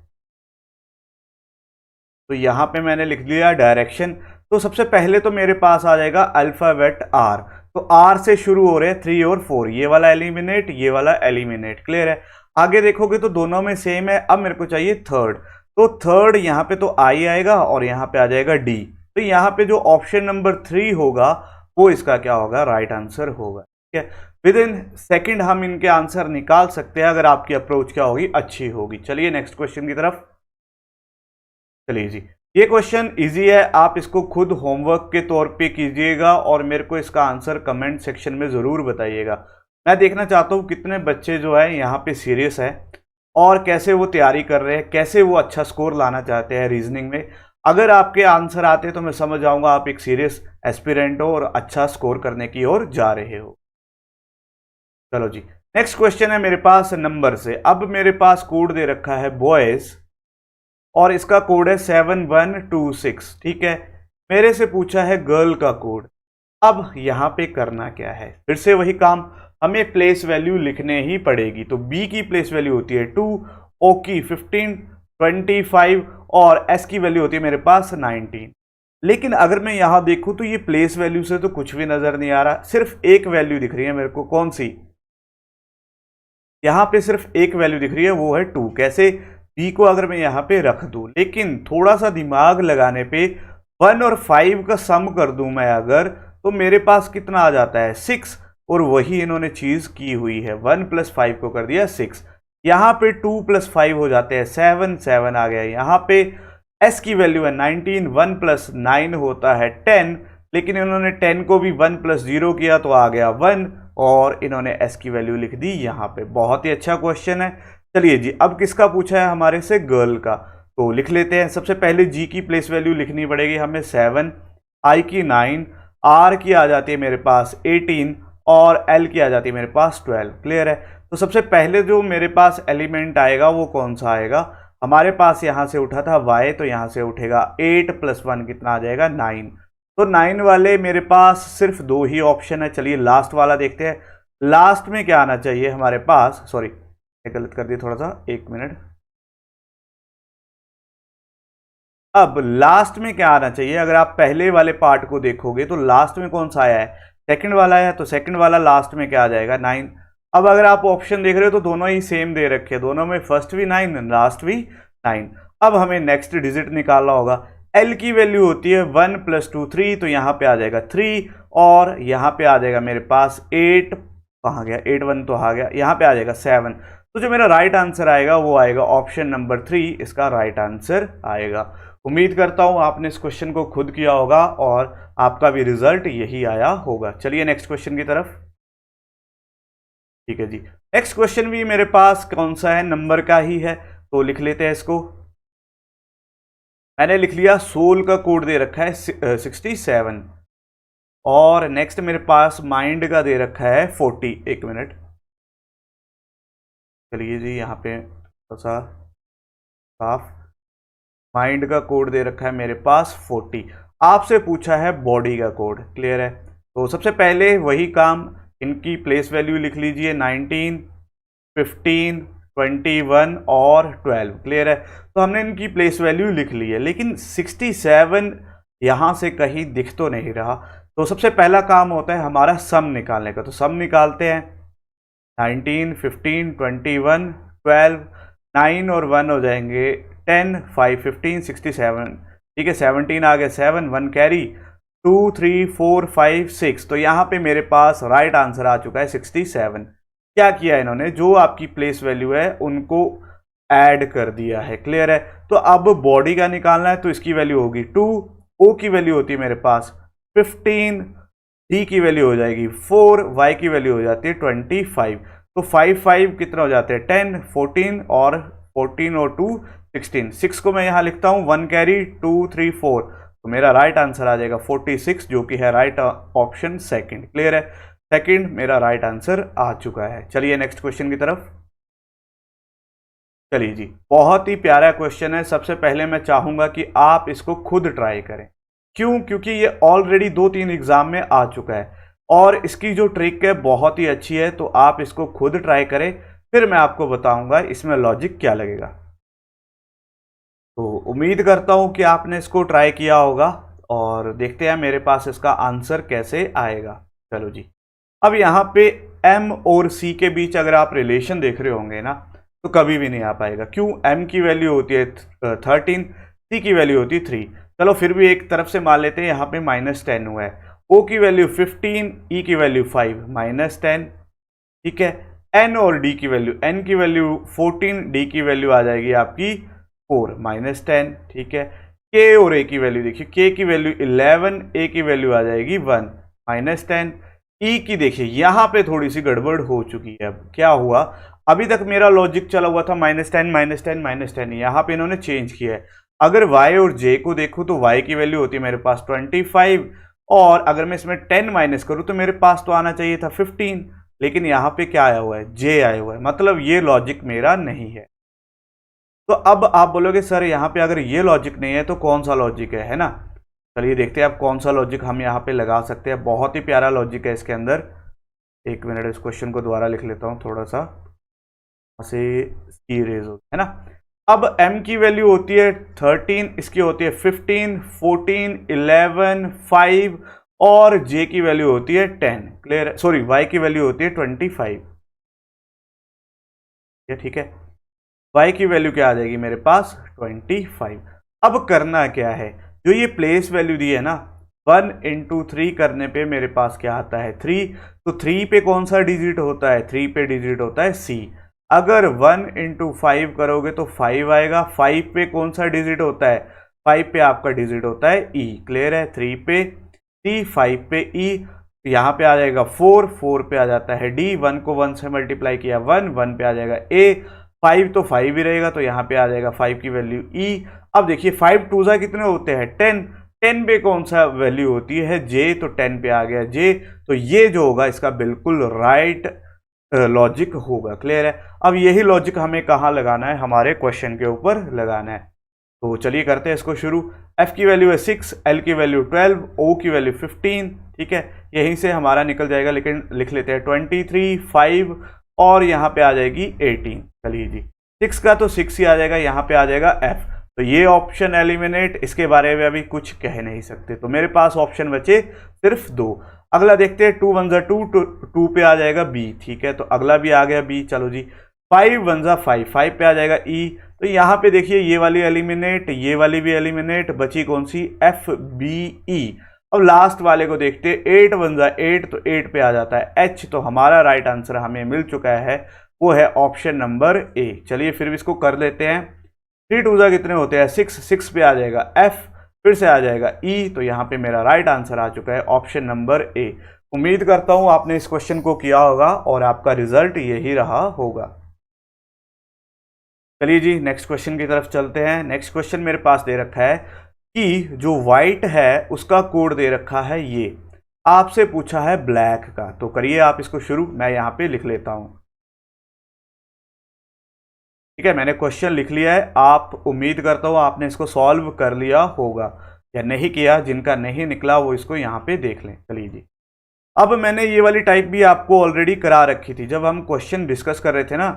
तो यहां पे मैंने लिख दिया डायरेक्शन। तो सबसे पहले तो मेरे पास आ जाएगा अल्फाबेट R। तो R से शुरू हो रहे हैं 3 और 4, ये वाला एलिमिनेट, ये वाला एलिमिनेट। क्लियर है। आगे देखोगे तो दोनों में सेम है। अब मेरे को चाहिए थर्ड। तो थर्ड यहाँ पे तो I आएगा और यहाँ पे आ जाएगा D। तो यहाँ पे जो ऑप्शन नंबर 3 होगा वो इसका क्या होगा, राइट आंसर होगा। ठीक है। विद इन सेकेंड हम इनके आंसर निकाल सकते हैं अगर आपकी अप्रोच क्या होगी, अच्छी होगी। चलिए नेक्स्ट क्वेश्चन की तरफ चलिए जी। ये क्वेश्चन इजी है, आप इसको खुद होमवर्क के तौर पे कीजिएगा और मेरे को इसका आंसर कमेंट सेक्शन में ज़रूर बताइएगा। मैं देखना चाहता हूँ कितने बच्चे जो है यहाँ पे सीरियस है और कैसे वो तैयारी कर रहे हैं, कैसे वो अच्छा स्कोर लाना चाहते हैं रीजनिंग में। अगर आपके आंसर आते हैं तो मैं समझ जाऊँगा आप एक सीरियस एस्पिरेंट हो और अच्छा स्कोर करने की ओर जा रहे हो। चलो जी, नेक्स्ट क्वेश्चन है मेरे पास नंबर से। अब मेरे पास कोड दे रखा है बॉयज़ और इसका कोड है 7126। ठीक है। मेरे से पूछा है गर्ल का कोड। अब यहाँ पे करना क्या है, फिर से वही काम, हमें प्लेस वैल्यू लिखने ही पड़ेगी। तो बी की प्लेस वैल्यू होती है 2, ओ की 15, 25 और एस की वैल्यू होती है मेरे पास 19। लेकिन अगर मैं यहां देखूं तो ये प्लेस वैल्यू से तो कुछ भी नजर नहीं आ रहा, सिर्फ एक वैल्यू दिख रही है मेरे को। कौन सी? यहां पे सिर्फ एक वैल्यू दिख रही है, वो है 2। कैसे? बी को अगर मैं यहां पे रख दूं, लेकिन थोड़ा सा दिमाग लगाने पे 1 और 5 का सम कर दूं मैं अगर, तो मेरे पास कितना आ जाता है 6। और वही इन्होंने चीज की हुई है, 1 + 5 को कर दिया 6। यहां पे 2 + 5 हो जाते हैं 7, 7 आ गया। यहां पे एस की वैल्यू है 19, 1 + 9 होता है 10, लेकिन इन्होंने 10 को भी 1 + 0 किया तो आ गया 1, और इन्होंने एस की वैल्यू लिख दी यहां पे। बहुत ही अच्छा क्वेश्चन है। चलिए जी, अब किसका पूछा है हमारे से? गर्ल का। तो लिख लेते हैं। सबसे पहले जी की प्लेस वैल्यू लिखनी पड़ेगी हमें 7, आई की 9, आर की आ जाती है मेरे पास 18 और एल की आ जाती है मेरे पास 12। क्लियर है? तो सबसे पहले जो मेरे पास एलिमेंट आएगा वो कौन सा आएगा? हमारे पास यहां से उठा था y, तो यहां से उठेगा 8 + 1 कितना आ जाएगा 9। तो 9 वाले मेरे पास सिर्फ दो ही ऑप्शन है। चलिए लास्ट वाला देखते हैं। लास्ट में क्या आना चाहिए हमारे पास? सॉरी, गलत कर दिया थोड़ा सा, 1 मिनट। अब लास्ट में क्या आना चाहिए? अगर आप पहले वाले पार्ट को देखोगे तो लास्ट में कौन सा आया है? सेकंड वाला है, तो सेकंड वाला लास्ट में क्या आ जाएगा? 9। अब अगर आप ऑप्शन देख रहे हो तो दोनों ही सेम दे रखे हैं, दोनों में फर्स्ट भी 9 लास्ट भी 9। अब हमें नेक्स्ट डिजिट निकालना होगा। एल की वैल्यू होती है 1 + 2 3, तो यहां पे आ जाएगा 3 और यहां पे आ जाएगा मेरे पास 8। कहां गया 8? 1 तो आ गया, यहां पे आ जाएगा 7। तो जो मेरा राइट आंसर आएगा वो आएगा ऑप्शन नंबर 3, इसका राइट आंसर आएगा। उम्मीद करता हूं आपने इस क्वेश्चन को खुद किया होगा और आपका भी रिजल्ट यही आया होगा। चलिए नेक्स्ट क्वेश्चन की तरफ। ठीक है जी, नेक्स्ट क्वेश्चन भी मेरे पास कौन सा है? नंबर का ही है, तो लिख लेते हैं इसको। मैंने लिख लिया, सोल का कोड दे रखा है 67 और नेक्स्ट मेरे पास माइंड का दे रखा है 40। 1 मिनट, चलिए जी, यहाँ पे थोड़ा सा साफ। माइंड का कोड दे रखा है मेरे पास 40। आपसे पूछा है बॉडी का कोड। क्लियर है? तो सबसे पहले वही काम, इनकी प्लेस वैल्यू लिख लीजिए 19, 15, 21 और 12। क्लियर है? तो हमने इनकी प्लेस वैल्यू लिख ली है, लेकिन 67 यहाँ से कहीं दिख तो नहीं रहा। तो सबसे पहला काम होता है हमारा सम निकालने का। तो सम निकालते हैं। 19, 15, 21, 12, 9 और 1 हो जाएंगे 10, 5, 15, 67। ठीक है, 17 आ गया, 7, 1 कैरी, 2, 3, 4, 5, 6। तो यहाँ पे मेरे पास राइट आंसर आ चुका है 67। क्या किया इन्होंने? जो आपकी प्लेस वैल्यू है उनको ऐड कर दिया है। क्लियर है? तो अब बॉडी का निकालना है, तो इसकी वैल्यू होगी 2, ओ की वैल्यू होती है मेरे पास 15, डी की वैल्यू हो जाएगी 4, वाई की वैल्यू हो जाती है 25। तो 5, 5 कितना हो जाते हैं 10, 14 और 14 और 2 16। 6 को मैं यहां लिखता हूं 1 कैरी, 2, 3, 4। तो मेरा राइट आंसर आ जाएगा 46, जो कि है राइट ऑप्शन सेकंड। क्लियर है? सेकंड मेरा राइट आंसर आ चुका है। चलिए नेक्स्ट क्वेश्चन की तरफ। चलिए जी, बहुत ही प्यारा क्वेश्चन है। सबसे पहले मैं चाहूंगा कि आप इसको खुद ट्राई करें। क्यों? क्योंकि ये ऑलरेडी 2-3 एग्जाम में आ चुका है और इसकी जो ट्रिक है बहुत ही अच्छी है। तो आप इसको खुद ट्राई करें, फिर मैं आपको बताऊंगा इसमें लॉजिक क्या लगेगा। तो उम्मीद करता हूं कि आपने इसको ट्राई किया होगा और देखते हैं मेरे पास इसका आंसर कैसे आएगा। चलो जी, अब यहाँ पे m और c के बीच अगर आप रिलेशन देख रहे होंगे ना, तो कभी भी नहीं आ पाएगा। क्यों? m की वैल्यू होती है 13, c की वैल्यू होती है 3। चलो फिर भी एक तरफ से मान लेते हैं, यहाँ पे -10 हुआ है। o की वैल्यू 15, e की वैल्यू 5, -10। ठीक है, n और d की वैल्यू, n की वैल्यू 14, d की वैल्यू आ जाएगी आपकी 4, -10। ठीक है, k और a की वैल्यू देखिए, k की वैल्यू 11, a की वैल्यू आ जाएगी 1, -10। e की देखिए यहाँ पे थोड़ी सी गड़बड़ हो चुकी है। अब क्या हुआ? अभी तक मेरा लॉजिक चला हुआ था -10, -10, -10, यहाँ पे इन्होंने चेंज किया है। अगर y और j को देखूं तो y की वैल्यू होती है मेरे पास 25 और अगर मैं इसमें 10 माइनस करूं तो मेरे पास तो आना चाहिए था 15, लेकिन यहाँ पे क्या आया हुआ है? j आया हुआ है, मतलब ये लॉजिक मेरा नहीं है। तो अब आप बोलोगे सर यहाँ पे अगर ये लॉजिक नहीं है तो कौन सा लॉजिक है ना? चलिए देखते हैं अब कौन सा लॉजिक हम यहाँ पे लगा सकते हैं। बहुत ही प्यारा लॉजिक है इसके अंदर। एक मिनट, इस क्वेश्चन को दोबारा लिख लेता हूँ थोड़ा सा, ऐसे इसकी रेज होती है ना। अब m की वैल्यू होती है 13, इसकी होती है 15, 14, 11, 5 और j की वैल्यू होती है 10। क्लियर है? सॉरी, y की वैल्यू होती है 25। ये ठीक है, y की वैल्यू क्या आ जाएगी मेरे पास 25। अब करना क्या है, जो ये प्लेस वैल्यू दी है ना 1 into 3 करने पे मेरे पास क्या आता है 3। तो 3 पे कौन सा डिजिट होता है, 3 पे डिजिट होता है c। अगर 1 into 5 करोगे तो 5 आएगा। 5 पे कौन सा डिजिट होता है, 5 पे आपका डिजिट होता है e। क्लियर है? 3 पे c, 5 पे e, यहाँ पे आ जाएगा 4, 4 पे आ जाता है d, 1 को 1 से मल्टीप्लाई किया 1, 1 पे आ जाएगा a, 5 तो 5 ही रहेगा तो यहाँ पे आ जाएगा 5 की वैल्यू e। अब देखिए 5 टूजा कितने होते हैं 10, 10 पे कौन सा वैल्यू होती है j, तो 10 पे आ गया j। तो ये जो होगा इसका बिल्कुल राइट लॉजिक होगा। क्लियर है? अब यही लॉजिक हमें कहाँ लगाना है, हमारे क्वेश्चन के ऊपर लगाना है। तो चलिए करते हैं इसको शुरू। f की वैल्यू है 6, l की वैल्यू 12, o की वैल्यू 15। ठीक है, यहीं से हमारा निकल जाएगा, लेकिन लिख लेते हैं 23, 5 और यहाँ पे आ जाएगी 18। चलिए जी, 6 का तो 6 ही आ जाएगा, यहाँ पे आ जाएगा f। तो ये ऑप्शन एलिमिनेट, इसके बारे में अभी कुछ कह नहीं सकते। तो मेरे पास ऑप्शन बचे सिर्फ 2। अगला देखते हैं, 2 1 2, 2 पे आ जाएगा b। ठीक है, तो अगला भी आ गया b। चलो जी, 5 1 5, 5 पे आ जाएगा e। तो यहाँ पे देखिए ये वाली एलिमिनेट, ये वाली भी एलिमिनेट, बची कौन सी f b e। अब लास्ट वाले को देखते हैं, 8 1 8, तो 8 पे आ जाता है h। तो हमारा राइट आंसर हमें मिल चुका है, वो है ऑप्शन नंबर ए। चलिए फिर भी इसको कर लेते हैं। 3 2 कितने होते हैं 6, 6 पे आ जाएगा f, फिर से आ जाएगा e। तो यहाँ पे मेरा राइट आंसर आ चुका है ऑप्शन नंबर ए। उम्मीद करता हूं आपने इस क्वेश्चन को किया होगा और आपका रिजल्ट यही रहा होगा। चलिए जी, नेक्स्ट क्वेश्चन की तरफ चलते हैं। नेक्स्ट क्वेश्चन मेरे पास दे रखा है कि जो व्हाइट है उसका कोड दे रखा है ये, आपसे पूछा है ब्लैक का। तो करिए आप इसको शुरू, मैं यहाँ पे लिख लेता हूं। ठीक है, मैंने क्वेश्चन लिख लिया है। आप, उम्मीद करता हूँ आपने इसको सॉल्व कर लिया होगा या नहीं किया। जिनका नहीं निकला वो इसको यहाँ पे देख लें। चलिए जी, अब मैंने ये वाली टाइप भी आपको ऑलरेडी करा रखी थी जब हम क्वेश्चन डिस्कस कर रहे थे ना।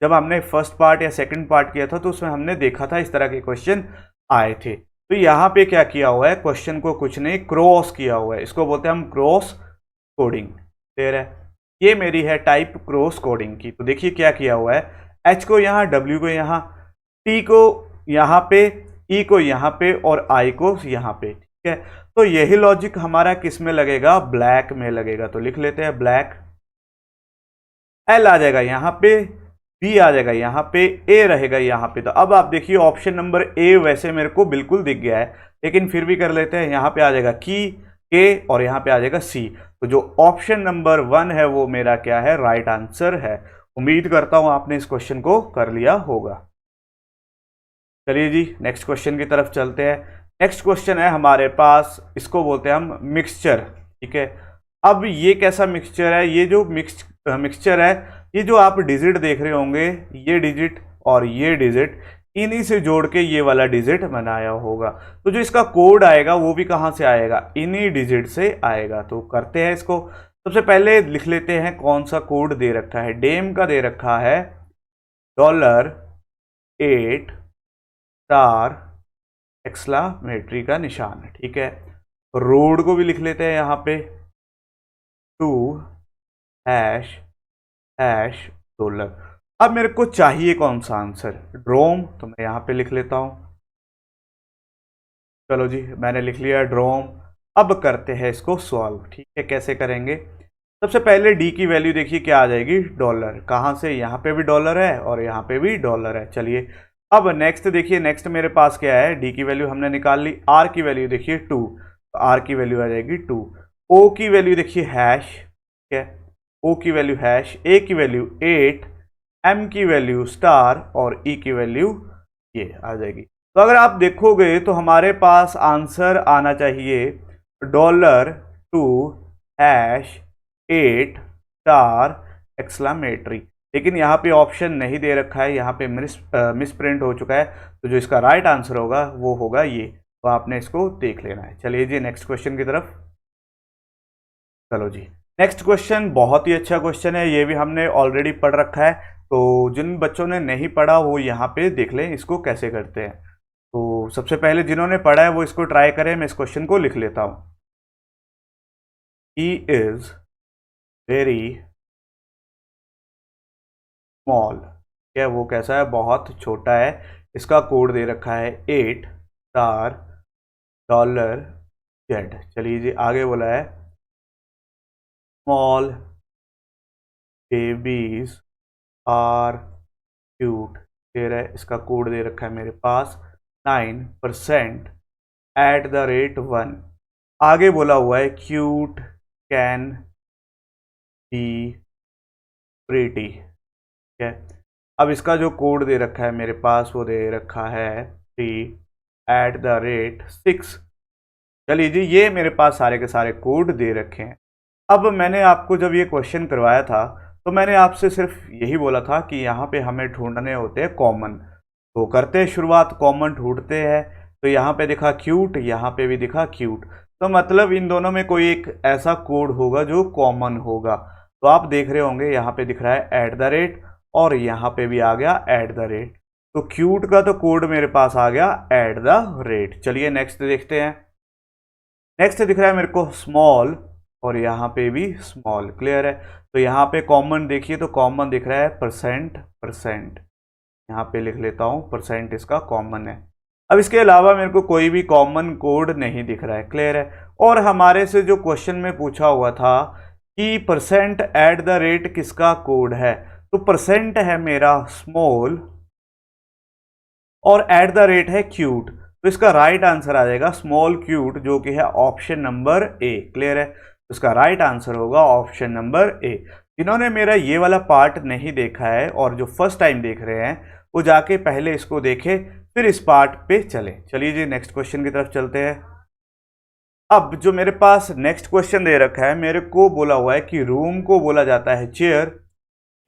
जब हमने फर्स्ट पार्ट या सेकंड पार्ट किया था तो उसमें हमने देखा था इस तरह के क्वेश्चन आए थे। तो यहाँ पे क्या किया हुआ है, क्वेश्चन को कुछ नहीं क्रॉस किया हुआ है। इसको बोलते हैं हम क्रॉस कोडिंग। क्लियर है? ये मेरी है टाइप क्रॉस कोडिंग की। तो देखिए क्या किया हुआ है, H को यहाँ, W को यहाँ, T को यहाँ पे, E को यहाँ पे और I को यहाँ पे। ठीक है, तो यही लॉजिक हमारा किस में लगेगा, ब्लैक में लगेगा। तो लिख लेते हैं ब्लैक। L आ जाएगा यहाँ पे, B आ जाएगा यहाँ पे, A रहेगा यहाँ पे। तो अब आप देखिए ऑप्शन नंबर A वैसे मेरे को बिल्कुल दिख गया है, लेकिन फिर भी कर लेते हैं। यहाँ पे आ जाएगा की, K और यहाँ पे आ जाएगा C। तो जो ऑप्शन नंबर 1 है वो मेरा क्या है, राइट आंसर है। उम्मीद करता हूं आपने इस क्वेश्चन को कर लिया होगा। चलिए जी, नेक्स्ट क्वेश्चन की तरफ चलते हैं। नेक्स्ट क्वेश्चन है हमारे पास, इसको बोलते हैं हम मिक्सचर। ठीक है, अब ये कैसा मिक्सचर है, ये जो मिक्सचर है, ये जो आप डिजिट देख रहे होंगे, ये डिजिट और ये डिजिट, इन्हीं से जोड़ के ये वाला डिजिट बनाया होगा। तो जो इसका कोड आएगा वो भी कहाँ से आएगा, इन्हीं डिजिट से आएगा। तो करते हैं इसको। सबसे पहले लिख लेते हैं कौन सा कोड दे रखा है। डेम का दे रखा है $8 स्टार एक्सक्लेमेटरी का निशान। ठीक है, रोड को भी लिख लेते हैं यहाँ पे 2 $। अब मेरे को चाहिए कौन सा आंसर, ड्रोम। तो मैं यहाँ पे लिख लेता हूं। चलो जी, मैंने लिख लिया ड्रोम। अब करते हैं इसको सॉल्व। ठीक है, कैसे करेंगे, सबसे पहले डी की वैल्यू देखिए क्या आ जाएगी, $। कहाँ से, यहाँ पे भी $, है और यहाँ पे भी $। है। चलिए अब नेक्स्ट देखिए, नेक्स्ट मेरे पास क्या है, डी की वैल्यू हमने निकाल ली। आर की वैल्यू देखिए 2, तो आर की वैल्यू आ जाएगी 2। ओ की वैल्यू देखिए हैश, ठीक है, ओ की वैल्यू हैश, ए की वैल्यू 8, एम की वैल्यू स्टार और ई की वैल्यू ये आ जाएगी। तो अगर आप देखोगे तो हमारे पास आंसर आना चाहिए $2 8 स्टार एक्सक्लेमेटरी, लेकिन यहाँ पे ऑप्शन नहीं दे रखा है, यहाँ पे मिस प्रिंट हो चुका है। तो जो इसका राइट आंसर होगा वो होगा ये तो आपने इसको देख लेना है। चलिए जी नेक्स्ट क्वेश्चन की तरफ। चलो जी, नेक्स्ट क्वेश्चन बहुत ही अच्छा क्वेश्चन है, ये भी हमने ऑलरेडी पढ़ रखा है, तो जिन बच्चों ने नहीं पढ़ा वो यहाँ पे देख लें इसको कैसे करते हैं। तो सबसे पहले जिन्होंने पढ़ा है वो इसको ट्राई करें। मैं इस क्वेश्चन को लिख लेता हूं। ही इज वेरी स्मॉल, क्या वो कैसा है, बहुत छोटा है। इसका कोड दे रखा है $8 चलिए जी आगे बोला है स्मॉल बेबीज आर क्यूट, फिर है इसका कोड दे रखा है मेरे पास 9% @1। आगे बोला हुआ है क्यूट कैन बी प्रीटी, ठीक है। अब इसका जो कोड दे रखा है मेरे पास वो दे रखा है 3 @6। चलिए जी ये मेरे पास सारे के सारे कोड दे रखे हैं। अब मैंने आपको जब ये क्वेश्चन करवाया था तो मैंने आपसे सिर्फ यही बोला था कि यहाँ पे हमें ढूंढने होते हैं कॉमन। तो करते हैं शुरुआत, कॉमन ढूंढते हैं। तो यहाँ पे दिखा क्यूट, यहाँ पे भी दिखा क्यूट, तो मतलब इन दोनों में कोई एक ऐसा कोड होगा जो कॉमन होगा। तो आप देख रहे होंगे यहाँ पे दिख रहा है @ और यहाँ पे भी आ गया @। तो क्यूट का तो कोड मेरे पास आ गया @। चलिए नेक्स्ट देखते हैं। नेक्स्ट दिख रहा है मेरे को स्मॉल और यहाँ पे भी स्मॉल, क्लियर है। तो यहाँ पे कॉमन देखिए तो कॉमन दिख रहा है परसेंट, यहाँ पे लिख लेता हूँ परसेंट, इसका कॉमन है। अब इसके अलावा मेरे को कोई भी कॉमन कोड नहीं दिख रहा है, क्लियर है। और हमारे से जो क्वेश्चन में पूछा हुआ था कि %@ किसका कोड है, तो परसेंट है मेरा स्मॉल और @ है क्यूट, तो इसका राइट आंसर आ जाएगा स्मॉल क्यूट, जो कि है ऑप्शन नंबर ए, क्लियर है। तो इसका राइट आंसर होगा ऑप्शन नंबर ए। जिन्होंने मेरा ये वाला पार्ट नहीं देखा है और जो फर्स्ट टाइम देख रहे हैं वो जाके पहले इसको देखे फिर इस पार्ट पे चले। चलिए जी नेक्स्ट क्वेश्चन की तरफ चलते हैं। अब जो मेरे पास नेक्स्ट क्वेश्चन दे रखा है, मेरे को बोला हुआ है कि रूम को बोला जाता है चेयर,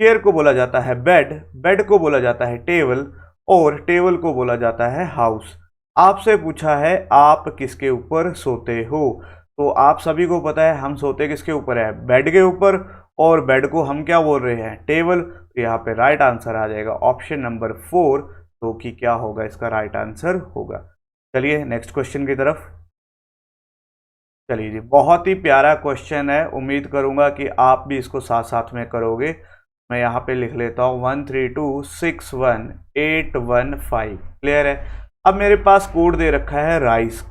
चेयर को बोला जाता है बेड, बेड को बोला जाता है टेबल और टेबल को बोला जाता है हाउस। आपसे पूछा है आप किसके ऊपर सोते हो, तो आप सभी को पता है हम सोते किसके ऊपर है, बेड के ऊपर, और बेड को हम क्या बोल रहे हैं, टेबल। तो यहाँ पे राइट आंसर आ जाएगा ऑप्शन नंबर 4, तो कि क्या होगा इसका राइट आंसर होगा। चलिए नेक्स्ट क्वेश्चन की तरफ। चलिए जी बहुत ही प्यारा क्वेश्चन है, उम्मीद करूंगा कि आप भी इसको साथ साथ में करोगे। मैं यहाँ पे लिख लेता हूँ 13261815, क्लियर है। अब मेरे पास कोड दे रखा है राइस,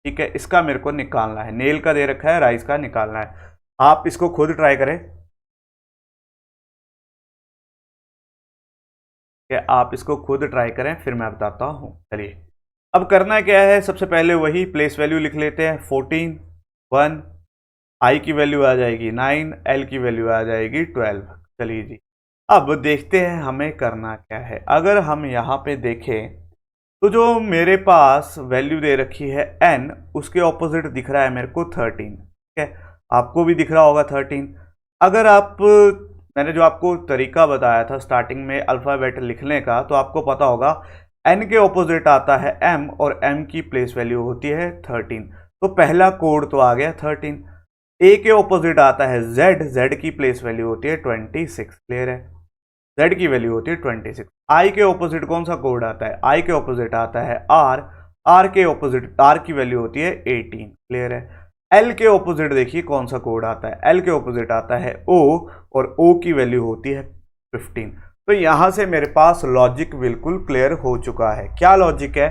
ठीक है, इसका मेरे को निकालना है। नेल का दे रखा है, राइस का निकालना है। आप इसको खुद ट्राई करें, आप इसको खुद ट्राई करें फिर मैं बताता हूँ। चलिए अब करना क्या है, सबसे पहले वही प्लेस वैल्यू लिख लेते हैं 14 1, आई की वैल्यू आ जाएगी 9, एल की वैल्यू आ जाएगी 12। चलिए जी अब देखते हैं हमें करना क्या है। अगर हम यहाँ पे देखें तो जो मेरे पास वैल्यू दे रखी है n, उसके ऑपोजिट दिख रहा है मेरे को 13, ठीक है, आपको भी दिख रहा होगा 13। अगर आप, मैंने जो आपको तरीका बताया था स्टार्टिंग में अल्फ़ाबेट लिखने का, तो आपको पता होगा n के ऑपोजिट आता है m और m की प्लेस वैल्यू होती है 13। तो पहला कोड तो आ गया 13। a के ऑपोजिट आता है z, z की प्लेस वैल्यू होती है 26, क्लियर है, z की वैल्यू होती है 26। i के ऑपोजिट कौन सा कोड आता है, i के ऑपोजिट आता है r, r के ऑपोजिट r की वैल्यू होती है 18, क्लियर है। l के ऑपोजिट देखिए कौन सा कोड आता है, l के ऑपोजिट आता है o और o की वैल्यू होती है 15। तो यहां से मेरे पास लॉजिक बिल्कुल क्लियर हो चुका है। क्या लॉजिक है,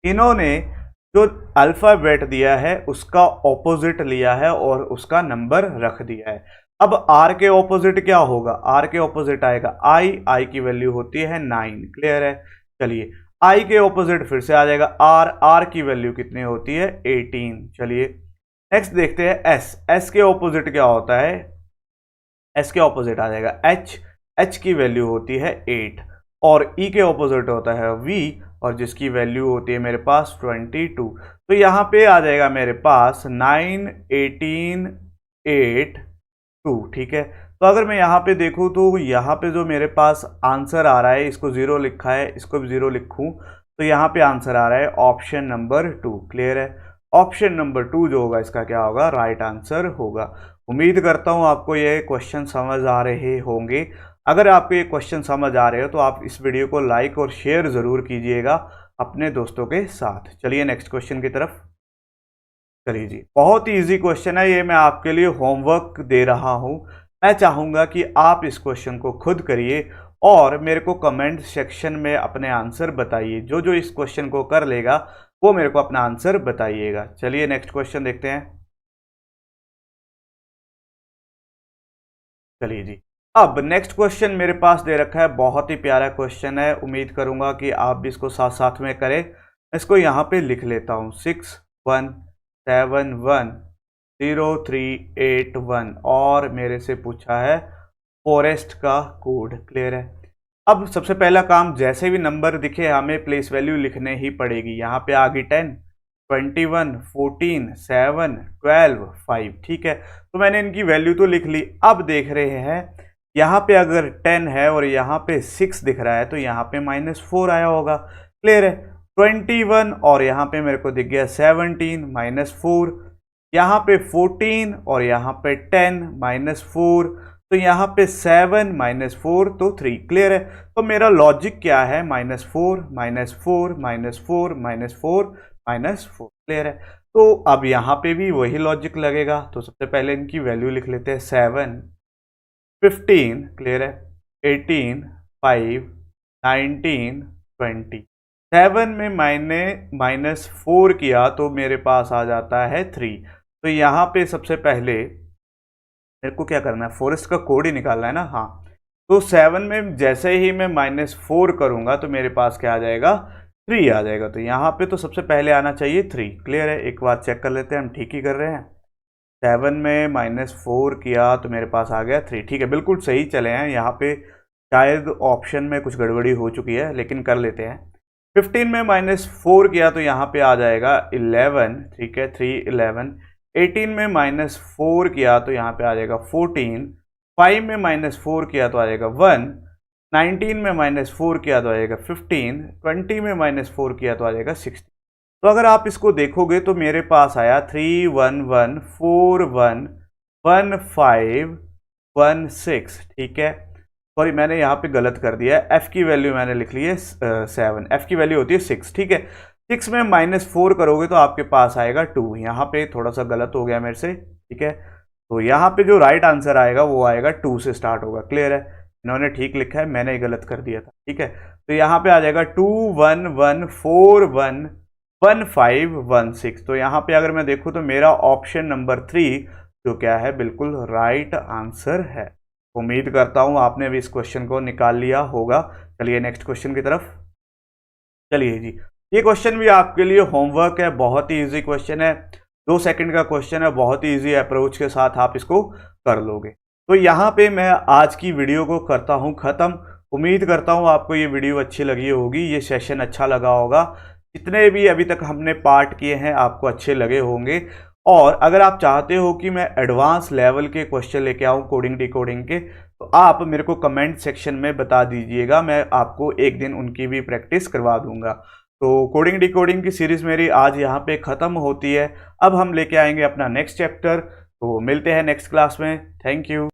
इन्होंने जो अल्फाबेट दिया है उसका ऑपोजिट लिया है और उसका नंबर रख दिया है। अब r के ऑपोजिट क्या होगा, r के ऑपोजिट आएगा i की वैल्यू होती है 9, क्लियर है। चलिए i के ऑपोजिट फिर से आ जाएगा r की वैल्यू कितनी होती है 18। चलिए नेक्स्ट देखते हैं s के ऑपोजिट क्या होता है, s के ऑपोजिट आ जाएगा h की वैल्यू होती है 8, और e के ऑपोजिट होता है v और जिसकी वैल्यू होती है मेरे पास 22। तो यहाँ पे आ जाएगा मेरे पास 9 18 8 2, ठीक है। तो अगर मैं यहाँ पे देखूँ तो यहाँ पे जो मेरे पास आंसर आ रहा है, इसको 0 लिखा है, इसको भी 0 लिखूँ, तो यहाँ पे आंसर आ रहा है ऑप्शन नंबर 2। क्लियर है, ऑप्शन नंबर 2 जो होगा इसका क्या होगा, राइट आंसर होगा। उम्मीद करता हूँ आपको ये क्वेश्चन समझ आ रहे होंगे। अगर आपको ये क्वेश्चन समझ आ रहे हो तो आप इस वीडियो को लाइक और शेयर ज़रूर कीजिएगा अपने दोस्तों के साथ। चलिए नेक्स्ट क्वेश्चन की तरफ चलिए जी। बहुत ही ईजी क्वेश्चन है ये, मैं आपके लिए होमवर्क दे रहा हूँ। मैं चाहूँगा कि आप इस क्वेश्चन को खुद करिए और मेरे को कमेंट सेक्शन में अपने आंसर बताइए। जो जो इस क्वेश्चन को कर लेगा वो मेरे को अपना आंसर बताइएगा। चलिए नेक्स्ट क्वेश्चन देखते हैं। चलिए जी, अब नेक्स्ट क्वेश्चन मेरे पास दे रखा है, बहुत ही प्यारा क्वेश्चन है। उम्मीद करूंगा कि आप भी इसको साथ साथ में करें। इसको यहाँ पे लिख लेता हूँ 61710381 और मेरे से पूछा है फॉरेस्ट का कोड। क्लियर है। अब सबसे पहला काम, जैसे भी नंबर दिखे हमें प्लेस वैल्यू लिखने ही पड़ेगी। यहाँ पे आ गई 10, 21, 14, 7, 12, 5। ठीक है, तो मैंने इनकी वैल्यू तो लिख ली। अब देख रहे हैं यहाँ पे अगर 10 है और यहाँ पे 6 दिख रहा है तो यहाँ पे -4 आया होगा। क्लियर है। 21 और यहाँ पे मेरे को दिख गया 17 -4, यहाँ पे 14 और यहाँ पे 10 -4, तो यहाँ पे 7 -4 तो 3। क्लियर है। तो मेरा लॉजिक क्या है, -4 -4 -4 -4 -4। क्लियर है। तो अब यहाँ पे भी वही लॉजिक लगेगा। तो सबसे पहले इनकी वैल्यू लिख लेते हैं 7, 15, क्लियर है, 18, 5, 19, 20। 7 में मैंने -4 किया तो मेरे पास आ जाता है 3। तो यहाँ पे सबसे पहले मेरे को क्या करना है, फॉरेस्ट का कोड ही निकालना है ना। हाँ, तो 7 में जैसे ही मैं -4 करूँगा तो मेरे पास क्या आ जाएगा, 3 आ जाएगा। तो यहाँ पे तो सबसे पहले आना चाहिए 3। क्लियर है। एक बार चेक कर लेते हैं हम ठीक ही कर रहे हैं। 7 में -4 किया तो मेरे पास आ गया 3। ठीक है, बिल्कुल सही चले हैं। यहाँ पे शायद ऑप्शन में कुछ गड़बड़ी हो चुकी है, लेकिन कर लेते हैं। 15 में -4 किया तो यहाँ पे आ जाएगा 11। ठीक है, 3 11। 18 में -4 किया तो यहाँ पे आ जाएगा 14। 5 में -4 किया तो आ जाएगा 1। 19 में -4 किया तो आ जाएगा 15। 20 में -4 किया तो आ जाएगा 16। तो अगर आप इसको देखोगे तो मेरे पास आया 3 1 1 4 1 1 5 1 6। ठीक है, सॉरी मैंने यहाँ पे गलत कर दिया है। एफ की वैल्यू मैंने लिख ली है 7, एफ की वैल्यू होती है 6। ठीक है, 6 में -4 करोगे तो आपके पास आएगा 2। यहाँ पे थोड़ा सा गलत हो गया मेरे से। ठीक है, तो यहाँ पे जो राइट आंसर आएगा वो आएगा 2 से स्टार्ट होगा। क्लियर है, इन्होंने ठीक लिखा है, मैंने ही गलत कर दिया था। ठीक है, तो यहाँ पे आ जाएगा 2 1 1 4 1 1 5 1 6। तो यहाँ पे अगर मैं देखूँ तो मेरा ऑप्शन नंबर 3 जो क्या है, बिल्कुल राइट आंसर है। उम्मीद करता हूँ आपने भी इस क्वेश्चन को निकाल लिया होगा। चलिए नेक्स्ट क्वेश्चन की तरफ चलिए जी। ये क्वेश्चन भी आपके लिए होमवर्क है, बहुत ही इजी क्वेश्चन है, 2 सेकंड का क्वेश्चन है, बहुत ही इजी अप्रोच के साथ आप इसको कर लोगे। तो यहाँ पे मैं आज की वीडियो को करता हूँ ख़त्म। उम्मीद करता हूँ आपको ये वीडियो अच्छी लगी होगी, ये सेशन अच्छा लगा होगा। जितने भी अभी तक हमने पार्ट किए हैं आपको अच्छे लगे होंगे। और अगर आप चाहते हो कि मैं एडवांस लेवल के क्वेश्चन लेके आऊँ कोडिंग डिकोडिंग के, तो आप मेरे को कमेंट सेक्शन में बता दीजिएगा, मैं आपको एक दिन उनकी भी प्रैक्टिस करवा दूंगा। तो कोडिंग डिकोडिंग की सीरीज़ मेरी आज यहाँ पे ख़त्म होती है। अब हम लेके आएंगे अपना नेक्स्ट चैप्टर। तो मिलते हैं नेक्स्ट क्लास में। Thank you.